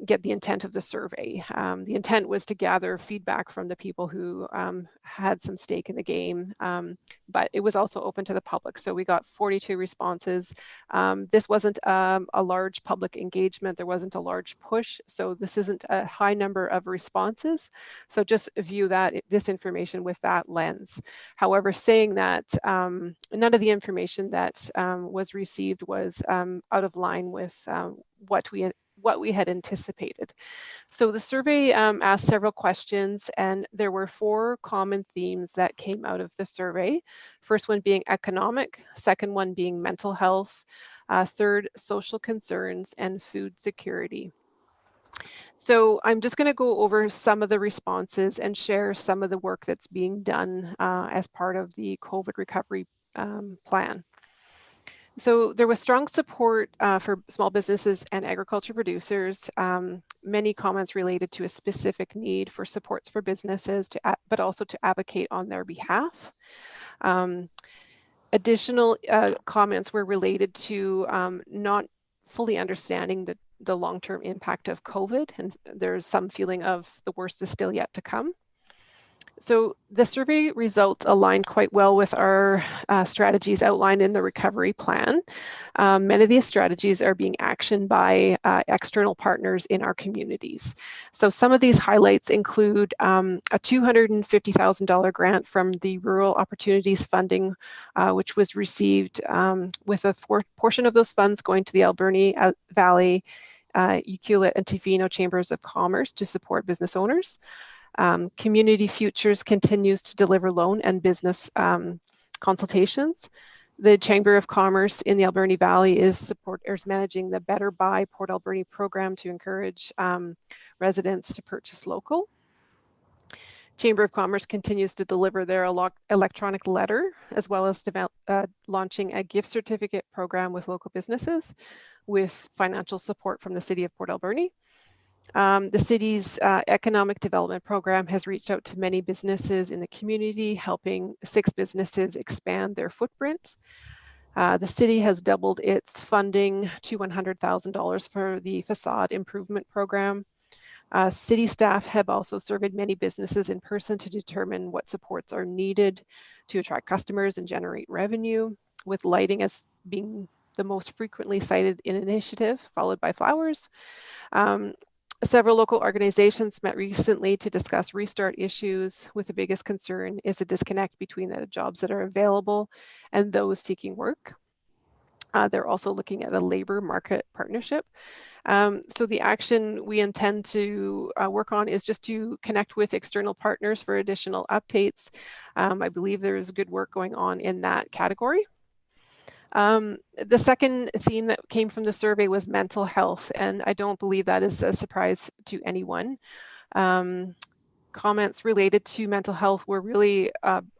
get the intent of the survey. The intent was to gather feedback from the people who had some stake in the game, but it was also open to the public. So we got 42 responses. This wasn't a large public engagement. There wasn't a large push. So this isn't a high number of responses. So just view this information with that lens. However, saying that, none of the information that was received was out of line with what we had anticipated. So the survey asked several questions, and there were 4 common themes that came out of the survey. First one being economic, second one being mental health, third, social concerns, and food security. So I'm just going to go over some of the responses and share some of the work that's being done as part of the COVID recovery plan. So there was strong support for small businesses and agriculture producers. Many comments related to a specific need for supports for businesses, but also to advocate on their behalf. Additional comments were related to not fully understanding the long-term impact of COVID, and there's some feeling of the worst is still yet to come. So the survey results align quite well with our strategies outlined in the recovery plan. Many of these strategies are being actioned by external partners in our communities. So some of these highlights include a $250,000 grant from the Rural Opportunities Funding, which was received with a portion of those funds going to the Alberni Valley, Ucluelet, and Tofino Chambers of Commerce to support business owners. Community Futures continues to deliver loan and business consultations. The Chamber of Commerce in the Alberni Valley is managing the Better Buy Port Alberni program to encourage residents to purchase local. Chamber of Commerce continues to deliver their electronic letter, as well as launching a gift certificate program with local businesses with financial support from the City of Port Alberni. The city's economic development program has reached out to many businesses in the community, helping 6 businesses expand their footprint. The city has doubled its funding to $100,000 for the facade improvement program. City staff have also surveyed many businesses in person to determine what supports are needed to attract customers and generate revenue, with lighting as being the most frequently cited initiative, followed by flowers. Several local organizations met recently to discuss restart issues, with the biggest concern is the disconnect between the jobs that are available and those seeking work. They're also looking at a labor market partnership. So the action we intend to work on is just to connect with external partners for additional updates. I believe there is good work going on in that category. The second theme that came from the survey was mental health, and I don't believe that is a surprise to anyone. Comments related to mental health were really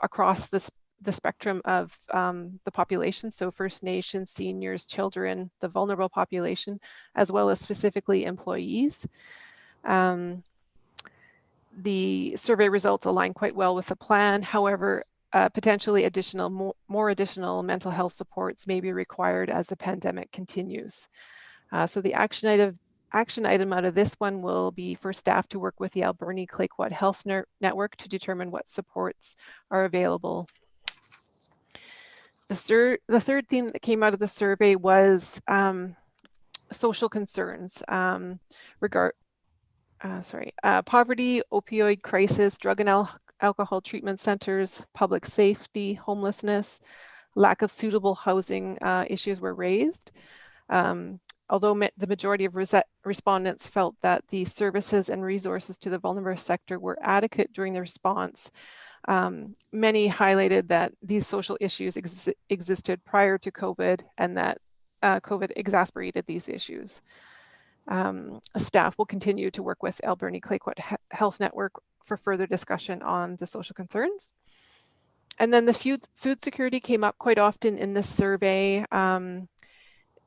across the spectrum of the population, so First Nations, seniors, children, the vulnerable population, as well as specifically employees. The survey results align quite well with the plan. However, potentially more additional mental health supports may be required as the pandemic continues. So the action item out of this one will be for staff to work with the Alberni Clayoquot Health Network to determine what supports are available. The third theme that came out of the survey was social concerns poverty, opioid crisis, drug and alcohol treatment centers, public safety, homelessness, lack of suitable housing issues were raised. Although the majority of respondents felt that the services and resources to the vulnerable sector were adequate during the response, many highlighted that these social issues existed prior to COVID and that COVID exacerbated these issues. Staff will continue to work with Alberni Clayoquot Health Network for further discussion on the social concerns. And then the food security came up quite often in this survey.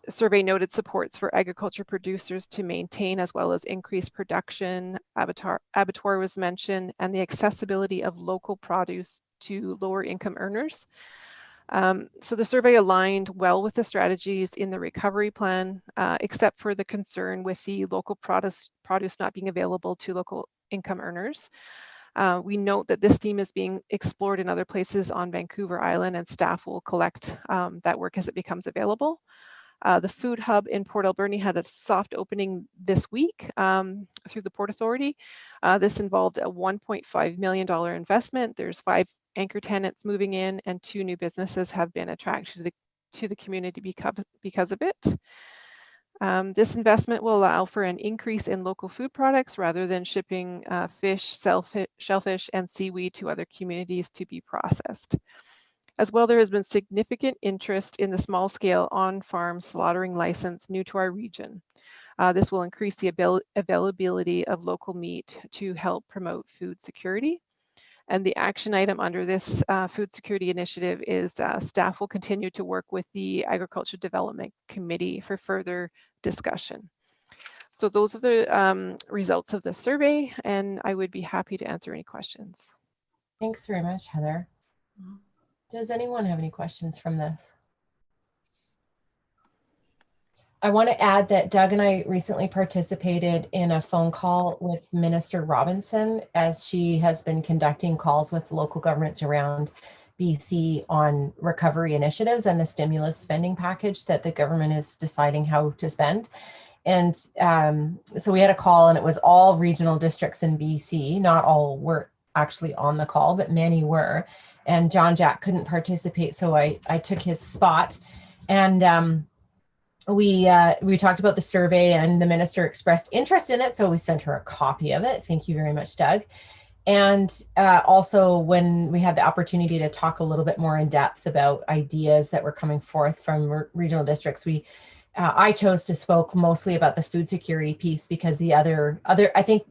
Survey noted supports for agriculture producers to maintain as well as increase production. Abattoir was mentioned, and the accessibility of local produce to lower income earners. So the survey aligned well with the strategies in the recovery plan, except for the concern with the local produce not being available to local income earners. We note that this theme is being explored in other places on Vancouver Island, and staff will collect that work as it becomes available. The food hub in Port Alberni had a soft opening this week through the Port Authority. This involved a $1.5 million investment. There's 5 anchor tenants moving in, and 2 new businesses have been attracted to the community because of it. This investment will allow for an increase in local food products rather than shipping fish, shellfish, and seaweed to other communities to be processed. As well, there has been significant interest in the small-scale on-farm slaughtering license new to our region. This will increase the availability of local meat to help promote food security. And the action item under this food security initiative is staff will continue to work with the Agriculture Development Committee for further discussion. So those are the results of the survey, and I would be happy to answer any questions. Thanks very much, Heather. Does anyone have any questions from this? I want to add that Doug and I recently participated in a phone call with Minister Robinson as she has been conducting calls with local governments around BC on recovery initiatives and the stimulus spending package that the government is deciding how to spend. And so we had a call, and it was all regional districts in BC. Not all were actually on the call, but many were. And John Jack couldn't participate, so I took his spot. And we talked about the survey, and the minister expressed interest in it, so we sent her a copy of it. Thank you very much, Doug. And also, when we had the opportunity to talk a little bit more in depth about ideas that were coming forth from regional districts, I chose to spoke mostly about the food security piece, because the I think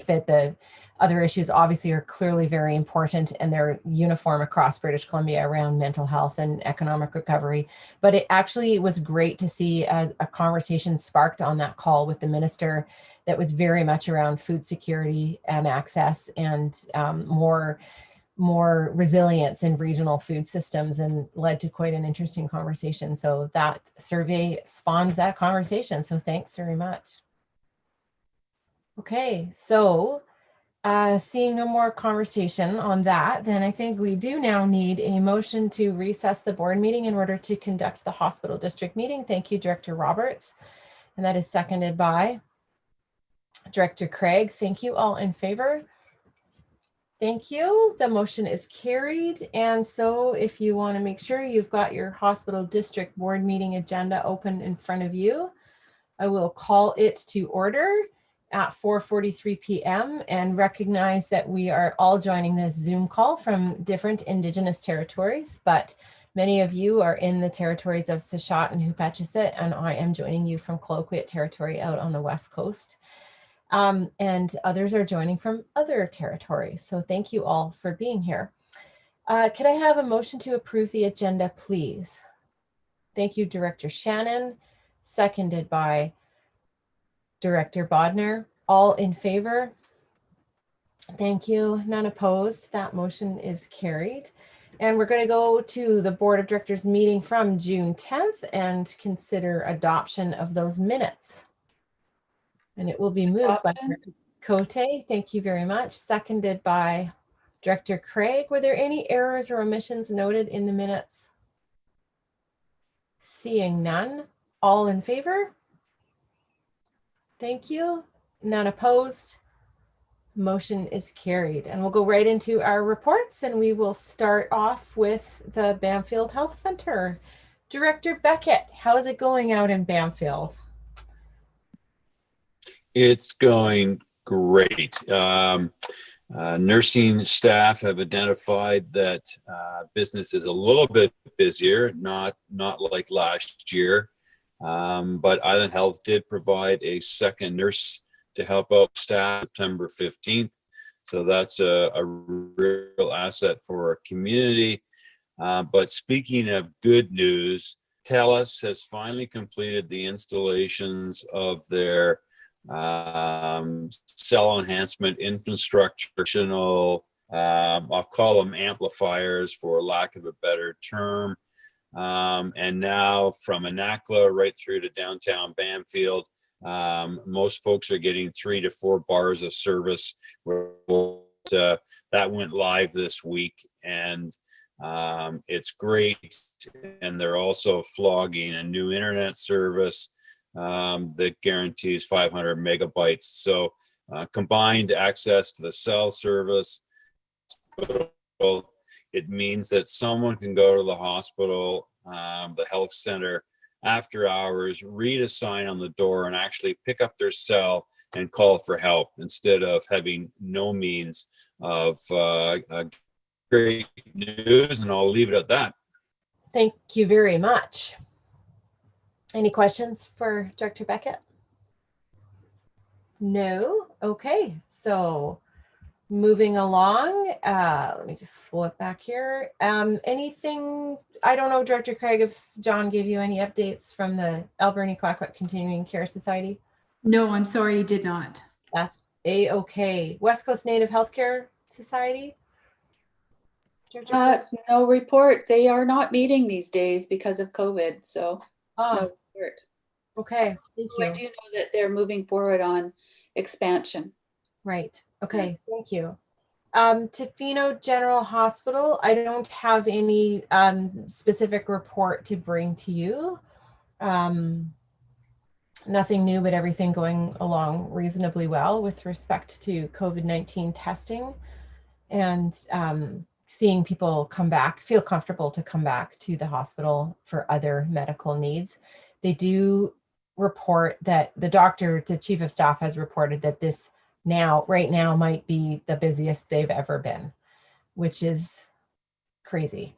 that the other issues obviously are clearly very important, and they're uniform across British Columbia around mental health and economic recovery. But it actually was great to see a conversation sparked on that call with the minister that was very much around food security and access, and more resilience in regional food systems, and led to quite an interesting conversation. So that survey spawned that conversation. So thanks very much. Okay, so seeing no more conversation on that, then I think we do now need a motion to recess the board meeting in order to conduct the hospital district meeting. Thank you, Director Roberts. And that is seconded by Director Craig. Thank you. All in favor? Thank you. The motion is carried. And so if you want to make sure you've got your hospital district board meeting agenda open in front of you, I will call it to order at 4:43 p.m. and recognize that we are all joining this Zoom call from different Indigenous territories, but many of you are in the territories of Sashat and Hupatchisitt, and I am joining you from Colquitt territory out on the West Coast. And others are joining from other territories. So thank you all for being here. Could I have a motion to approve the agenda, please? Thank you, Director Shannon, seconded by Director Bodner. All in favor? Thank you. None opposed. That motion is carried. And we're going to go to the Board of Directors meeting from June 10th and consider adoption of those minutes. And it will be moved by Director Cote. Thank you very much. Seconded by Director Craig. Were there any errors or omissions noted in the minutes? Seeing none. All in favor? Thank you. None opposed. Motion is carried. And we'll go right into our reports, and we will start off with the Banfield Health Center. Director Beckett, how is it going out in Banfield? It's going great. Nursing staff have identified that business is a little bit busier, not like last year. But Island Health did provide a second nurse to help out staff September 15th. So that's a real asset for our community. But speaking of good news, TELUS has finally completed the installations of their cell enhancement infrastructure, I'll call them amplifiers for lack of a better term. And now from Anakla right through to downtown Banfield, most folks are getting 3 to 4 bars of service. That went live this week, and it's great. And they're also flogging a new internet service that guarantees 500 megabytes. So combined access to the cell service, it means that someone can go to the hospital, the health center, after hours, read a sign on the door, and actually pick up their cell and call for help instead of having no means of great news. And I'll leave it at that. Thank you very much. Any questions for Director Beckett? No? Okay, so moving along, let me just flip back here. Anything, I don't know, Director Craig, if John gave you any updates from the Alberni Clackwood Continuing Care Society? No, I'm sorry, you did not. That's A-okay. West Coast Native Healthcare Society? No report. They are not meeting these days because of COVID, so no report. Okay, thank you. I do know that they're moving forward on expansion. Right. Okay, thank you. Tofino General Hospital, I don't have any specific report to bring to you. Nothing new, but everything going along reasonably well with respect to COVID-19 testing and seeing people come back, feel comfortable to come back to the hospital for other medical needs. They do report that the chief of staff has reported that this right now might be the busiest they've ever been, which is crazy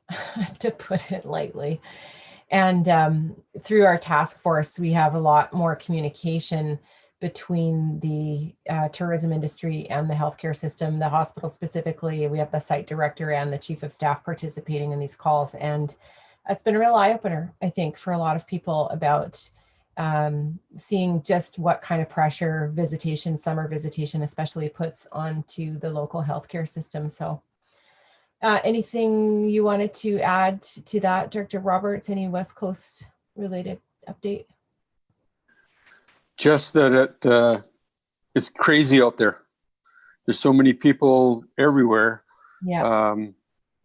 to put it lightly. And through our task force, we have a lot more communication between the tourism industry and the healthcare system, the hospital specifically. We have the site director and the chief of staff participating in these calls. And it's been a real eye opener, I think, for a lot of people about seeing just what kind of pressure summer visitation especially puts onto the local healthcare system. So anything you wanted to add to that, Director Roberts, any West Coast related update? Just that it's crazy out there. There's so many people everywhere. Yeah.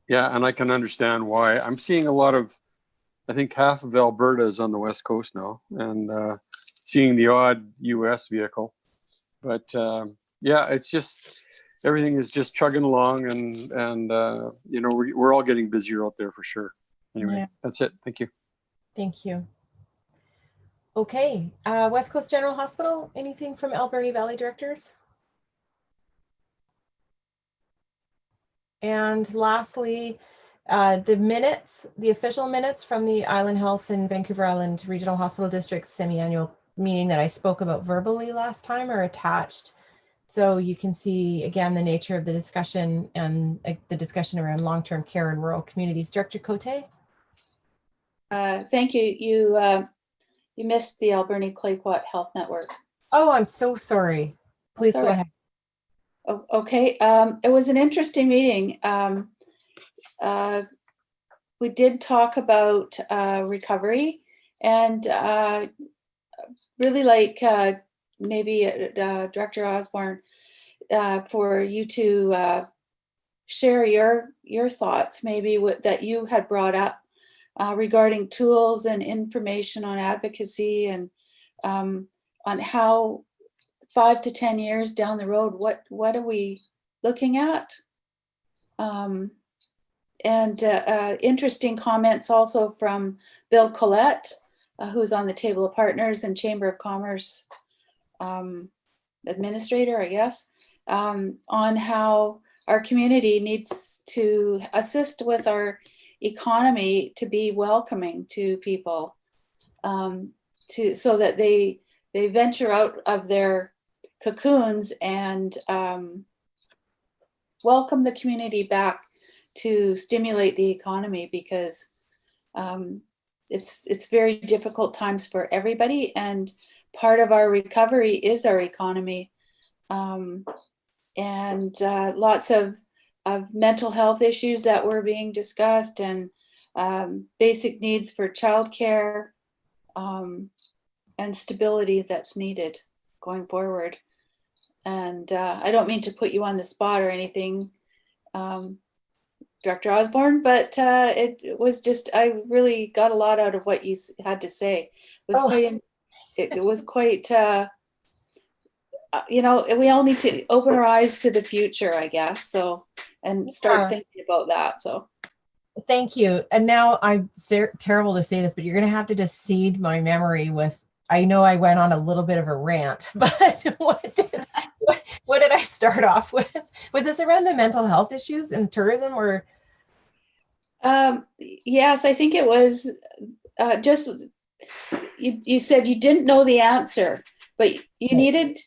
Yeah, and I can understand why. I'm seeing a lot of, I think half of Alberta is on the West Coast now, and seeing the odd US vehicle. But yeah, it's just, everything is just chugging along, and you know, we're all getting busier out there for sure. Anyway, yeah. That's it. Thank you. Thank you. Okay, West Coast General Hospital, anything from Alberni Valley directors? And lastly, the official minutes from the Island Health and Vancouver Island Regional Hospital District semi-annual meeting that I spoke about verbally last time are attached. So you can see again the nature of the discussion and the discussion around long-term care in rural communities. Director Cote? Thank you. You missed the Alberni Clayoquot Health Network. Oh, I'm so sorry. Please go ahead. Oh, okay. It was an interesting meeting. We did talk about recovery, and really like maybe Director Osborne, for you to share your thoughts maybe that you had brought up regarding tools and information on advocacy, and on how 5 to 10 years down the road, what are we looking at? Interesting comments also from Bill Collette, who's on the Table of Partners and Chamber of Commerce administrator, I guess, on how our community needs to assist with our economy to be welcoming to people, so that they venture out of their cocoons and welcome the community back to stimulate the economy, because it's very difficult times for everybody, and part of our recovery is our economy, and lots of mental health issues that were being discussed, and basic needs for childcare, and stability that's needed going forward. And I don't mean to put you on the spot or anything, Director Osborne, but it was just, I really got a lot out of what you had to say. It was quite, you know, we all need to open our eyes to the future, I guess, so, and start thinking about that, so. Thank you. And now I'm terrible to say this, but you're going to have to just seed my memory with, I know I went on a little bit of a rant, but what did I start off with? Was this around the mental health issues in tourism, or? Yes, I think it was just, you said you didn't know the answer, but you needed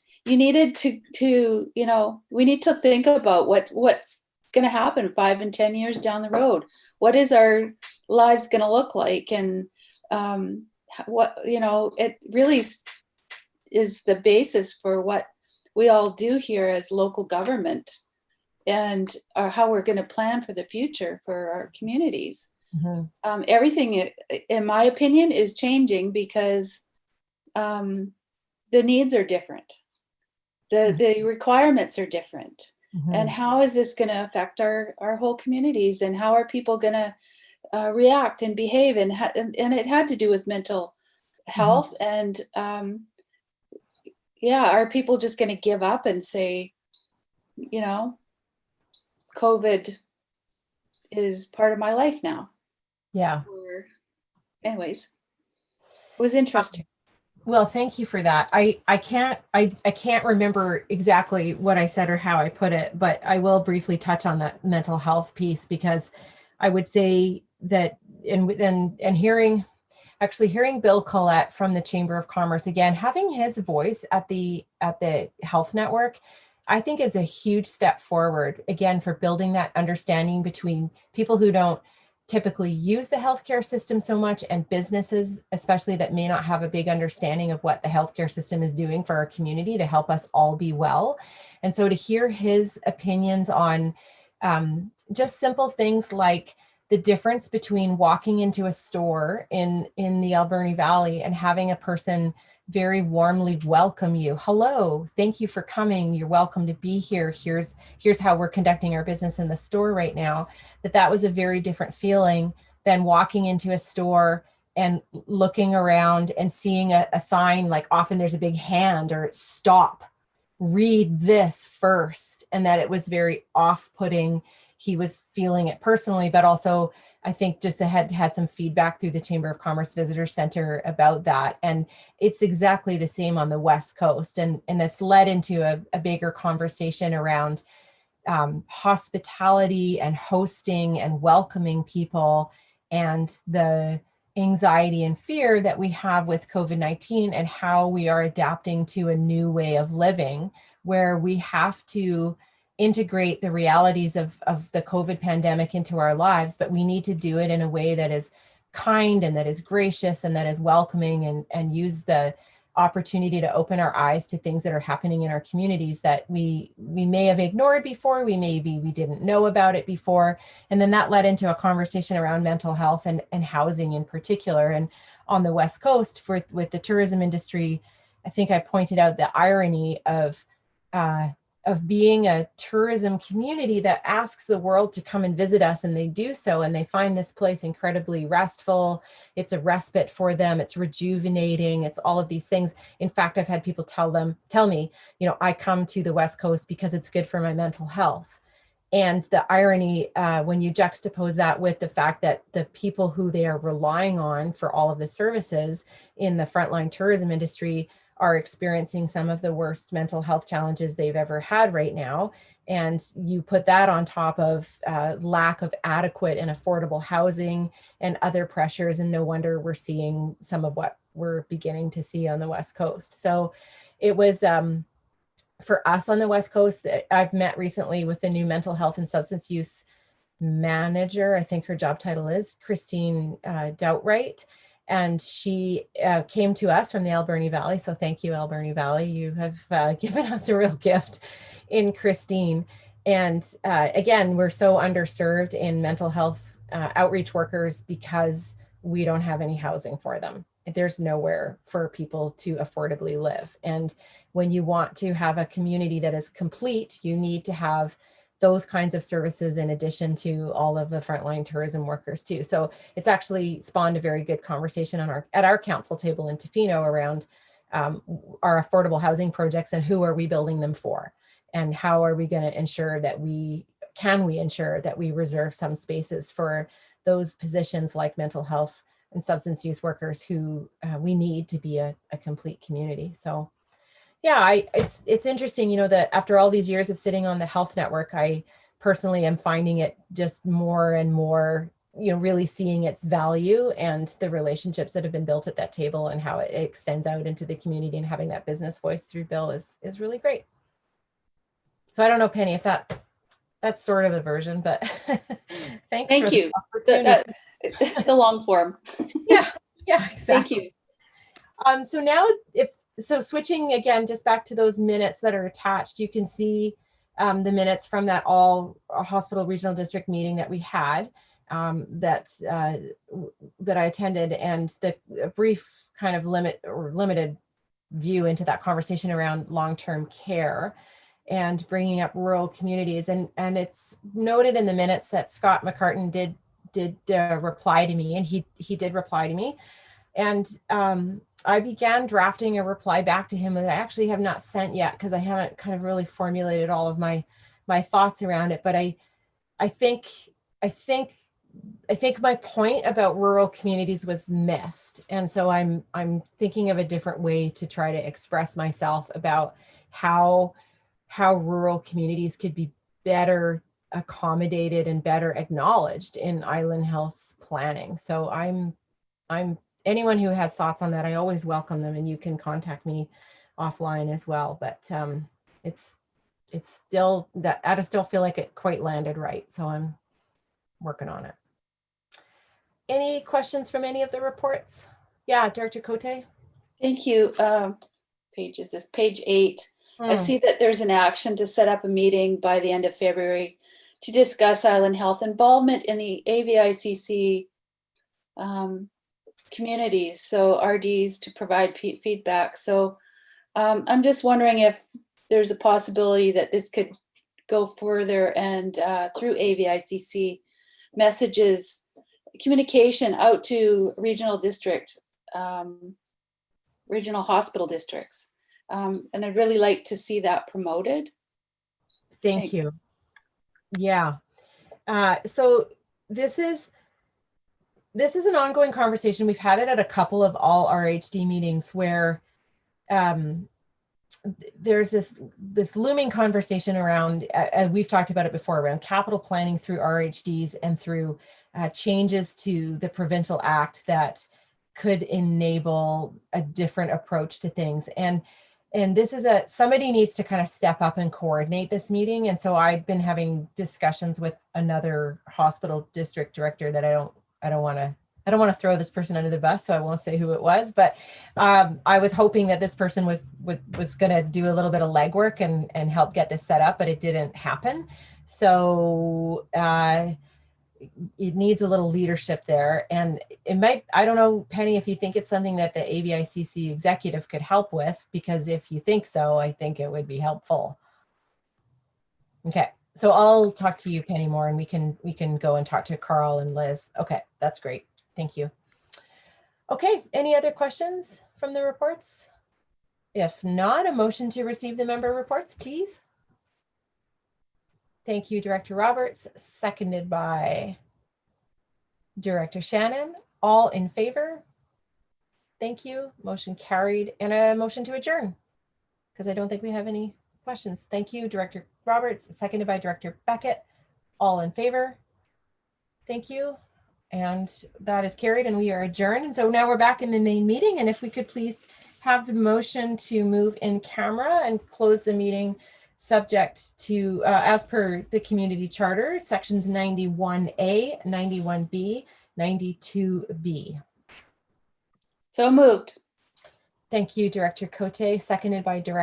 to, you know, we need to think about what's going to happen 5 and 10 years down the road. What is our lives going to look like? And what, you know, it really is the basis for what we all do here as local government, and how we're going to plan for the future for our communities. Mm-hmm. Everything, in my opinion, is changing because the needs are different. The requirements are different. Mm-hmm. And how is this going to affect our whole communities, and how are people going to react and behave? And it had to do with mental health. Mm-hmm. And yeah, are people just going to give up and say, you know, COVID is part of my life now? Yeah. Anyways, it was interesting. Well, thank you for that. I can't remember exactly what I said or how I put it, but I will briefly touch on that mental health piece, because I would say that and hearing Bill Collette from the Chamber of Commerce, again, having his voice at the Health Network, I think is a huge step forward, again, for building that understanding between people who don't typically use the healthcare system so much, and businesses, especially, that may not have a big understanding of what the healthcare system is doing for our community to help us all be well. And so to hear his opinions on just simple things like the difference between walking into a store in the Alberni Valley and having a person very warmly welcome you. Hello, thank you for coming. You're welcome to be here. Here's how we're conducting our business in the store right now. That was a very different feeling than walking into a store and looking around and seeing a sign, like often there's a big hand or stop, read this first, and that it was very off-putting. He was feeling it personally, but also I think just had some feedback through the Chamber of Commerce Visitor Center about that. And it's exactly the same on the West Coast. And this led into a bigger conversation around hospitality and hosting and welcoming people, and the anxiety and fear that we have with COVID-19, and how we are adapting to a new way of living, where we have to integrate the realities of the COVID pandemic into our lives, but we need to do it in a way that is kind and that is gracious and that is welcoming, and use the opportunity to open our eyes to things that are happening in our communities that we may have ignored before, we didn't know about it before. And then that led into a conversation around mental health and housing in particular. And on the West Coast, with the tourism industry, I think I pointed out the irony of being a tourism community that asks the world to come and visit us, and they do so, and they find this place incredibly restful. It's a respite for them. It's rejuvenating. It's all of these things. In fact, I've had people tell me, you know, I come to the West Coast because it's good for my mental health. And the irony, when you juxtapose that with the fact that the people who they are relying on for all of the services in the frontline tourism industry are experiencing some of the worst mental health challenges they've ever had right now. And you put that on top of lack of adequate and affordable housing and other pressures, and no wonder we're seeing some of what we're beginning to see on the West Coast. So it was, for us on the West Coast, I've met recently with the new mental health and substance use manager. I think her job title is Christine Doubtright. And she came to us from the Alberni Valley. So thank you, Alberni Valley. You have given us a real gift in Christine. And again, we're so underserved in mental health outreach workers because we don't have any housing for them. There's nowhere for people to affordably live. And when you want to have a community that is complete, you need to have those kinds of services in addition to all of the frontline tourism workers too. So it's actually spawned a very good conversation on at our council table in Tofino around our affordable housing projects and who are we building them for, and how are we going to ensure that can we ensure that we reserve some spaces for those positions like mental health and substance use workers who we need to be a complete community. So yeah, it's interesting, you know, that after all these years of sitting on the health network, I personally am finding it just more and more, you know, really seeing its value and the relationships that have been built at that table and how it extends out into the community, and having that business voice through Bill is really great. So I don't know, Penny, if that's sort of a version, but thank you. The long form. Yeah, exactly. Thank you. So now, switching again, just back to those minutes that are attached, you can see the minutes from that all hospital regional district meeting that we had, that I attended, and the brief kind of limited view into that conversation around long-term care and bringing up rural communities. And it's noted in the minutes that Scott McCartan did reply to me, and he did reply to me. And I began drafting a reply back to him that I actually have not sent yet, because I haven't kind of really formulated all of my thoughts around it. But I think my point about rural communities was missed. And so I'm thinking of a different way to try to express myself about how rural communities could be better accommodated and better acknowledged in Island Health's planning. So I'm anyone who has thoughts on that, I always welcome them, and you can contact me offline as well. But it's still that I just don't feel like it quite landed right. So I'm working on it. Any questions from any of the reports? Yeah, Director Cote. Thank you. Page 8. I see that there's an action to set up a meeting by the end of February to discuss Island Health involvement in the AVICC communities, so RDs to provide feedback. So I'm just wondering if there's a possibility that this could go further and through AVICC messages, communication out to regional hospital districts. And I'd really like to see that promoted. Thank you. Yeah. So this is an ongoing conversation. We've had it at a couple of all RHD meetings where there's this looming conversation around, we've talked about it before, around capital planning through RHDs and through changes to the provincial act that could enable a different approach to things. And this is somebody needs to kind of step up and coordinate this meeting. And so I've been having discussions with another hospital district director that I don't want to throw this person under the bus, so I won't say who it was, but I was hoping that this person was going to do a little bit of legwork and help get this set up, but it didn't happen. So it needs a little leadership there. And it might, I don't know, Penny, if you think it's something that the AVICC executive could help with, because if you think so, I think it would be helpful. Okay, so I'll talk to you, Penny, more, and we can go and talk to Carl and Liz. Okay, that's great. Thank you. Okay, any other questions from the reports? If not, a motion to receive the member reports, please. Thank you, Director Roberts, seconded by Director Shannon. All in favor? Thank you. Motion carried. And a motion to adjourn, because I don't think we have any questions. Thank you, Director Roberts, seconded by Director Beckett. All in favor? Thank you. And that is carried and we are adjourned. And so now we're back in the main meeting. And if we could please have the motion to move in camera and close the meeting subject to, as per the community charter, sections 91A, 91B, 92B. So moved. Thank you, Director Cote, seconded by Director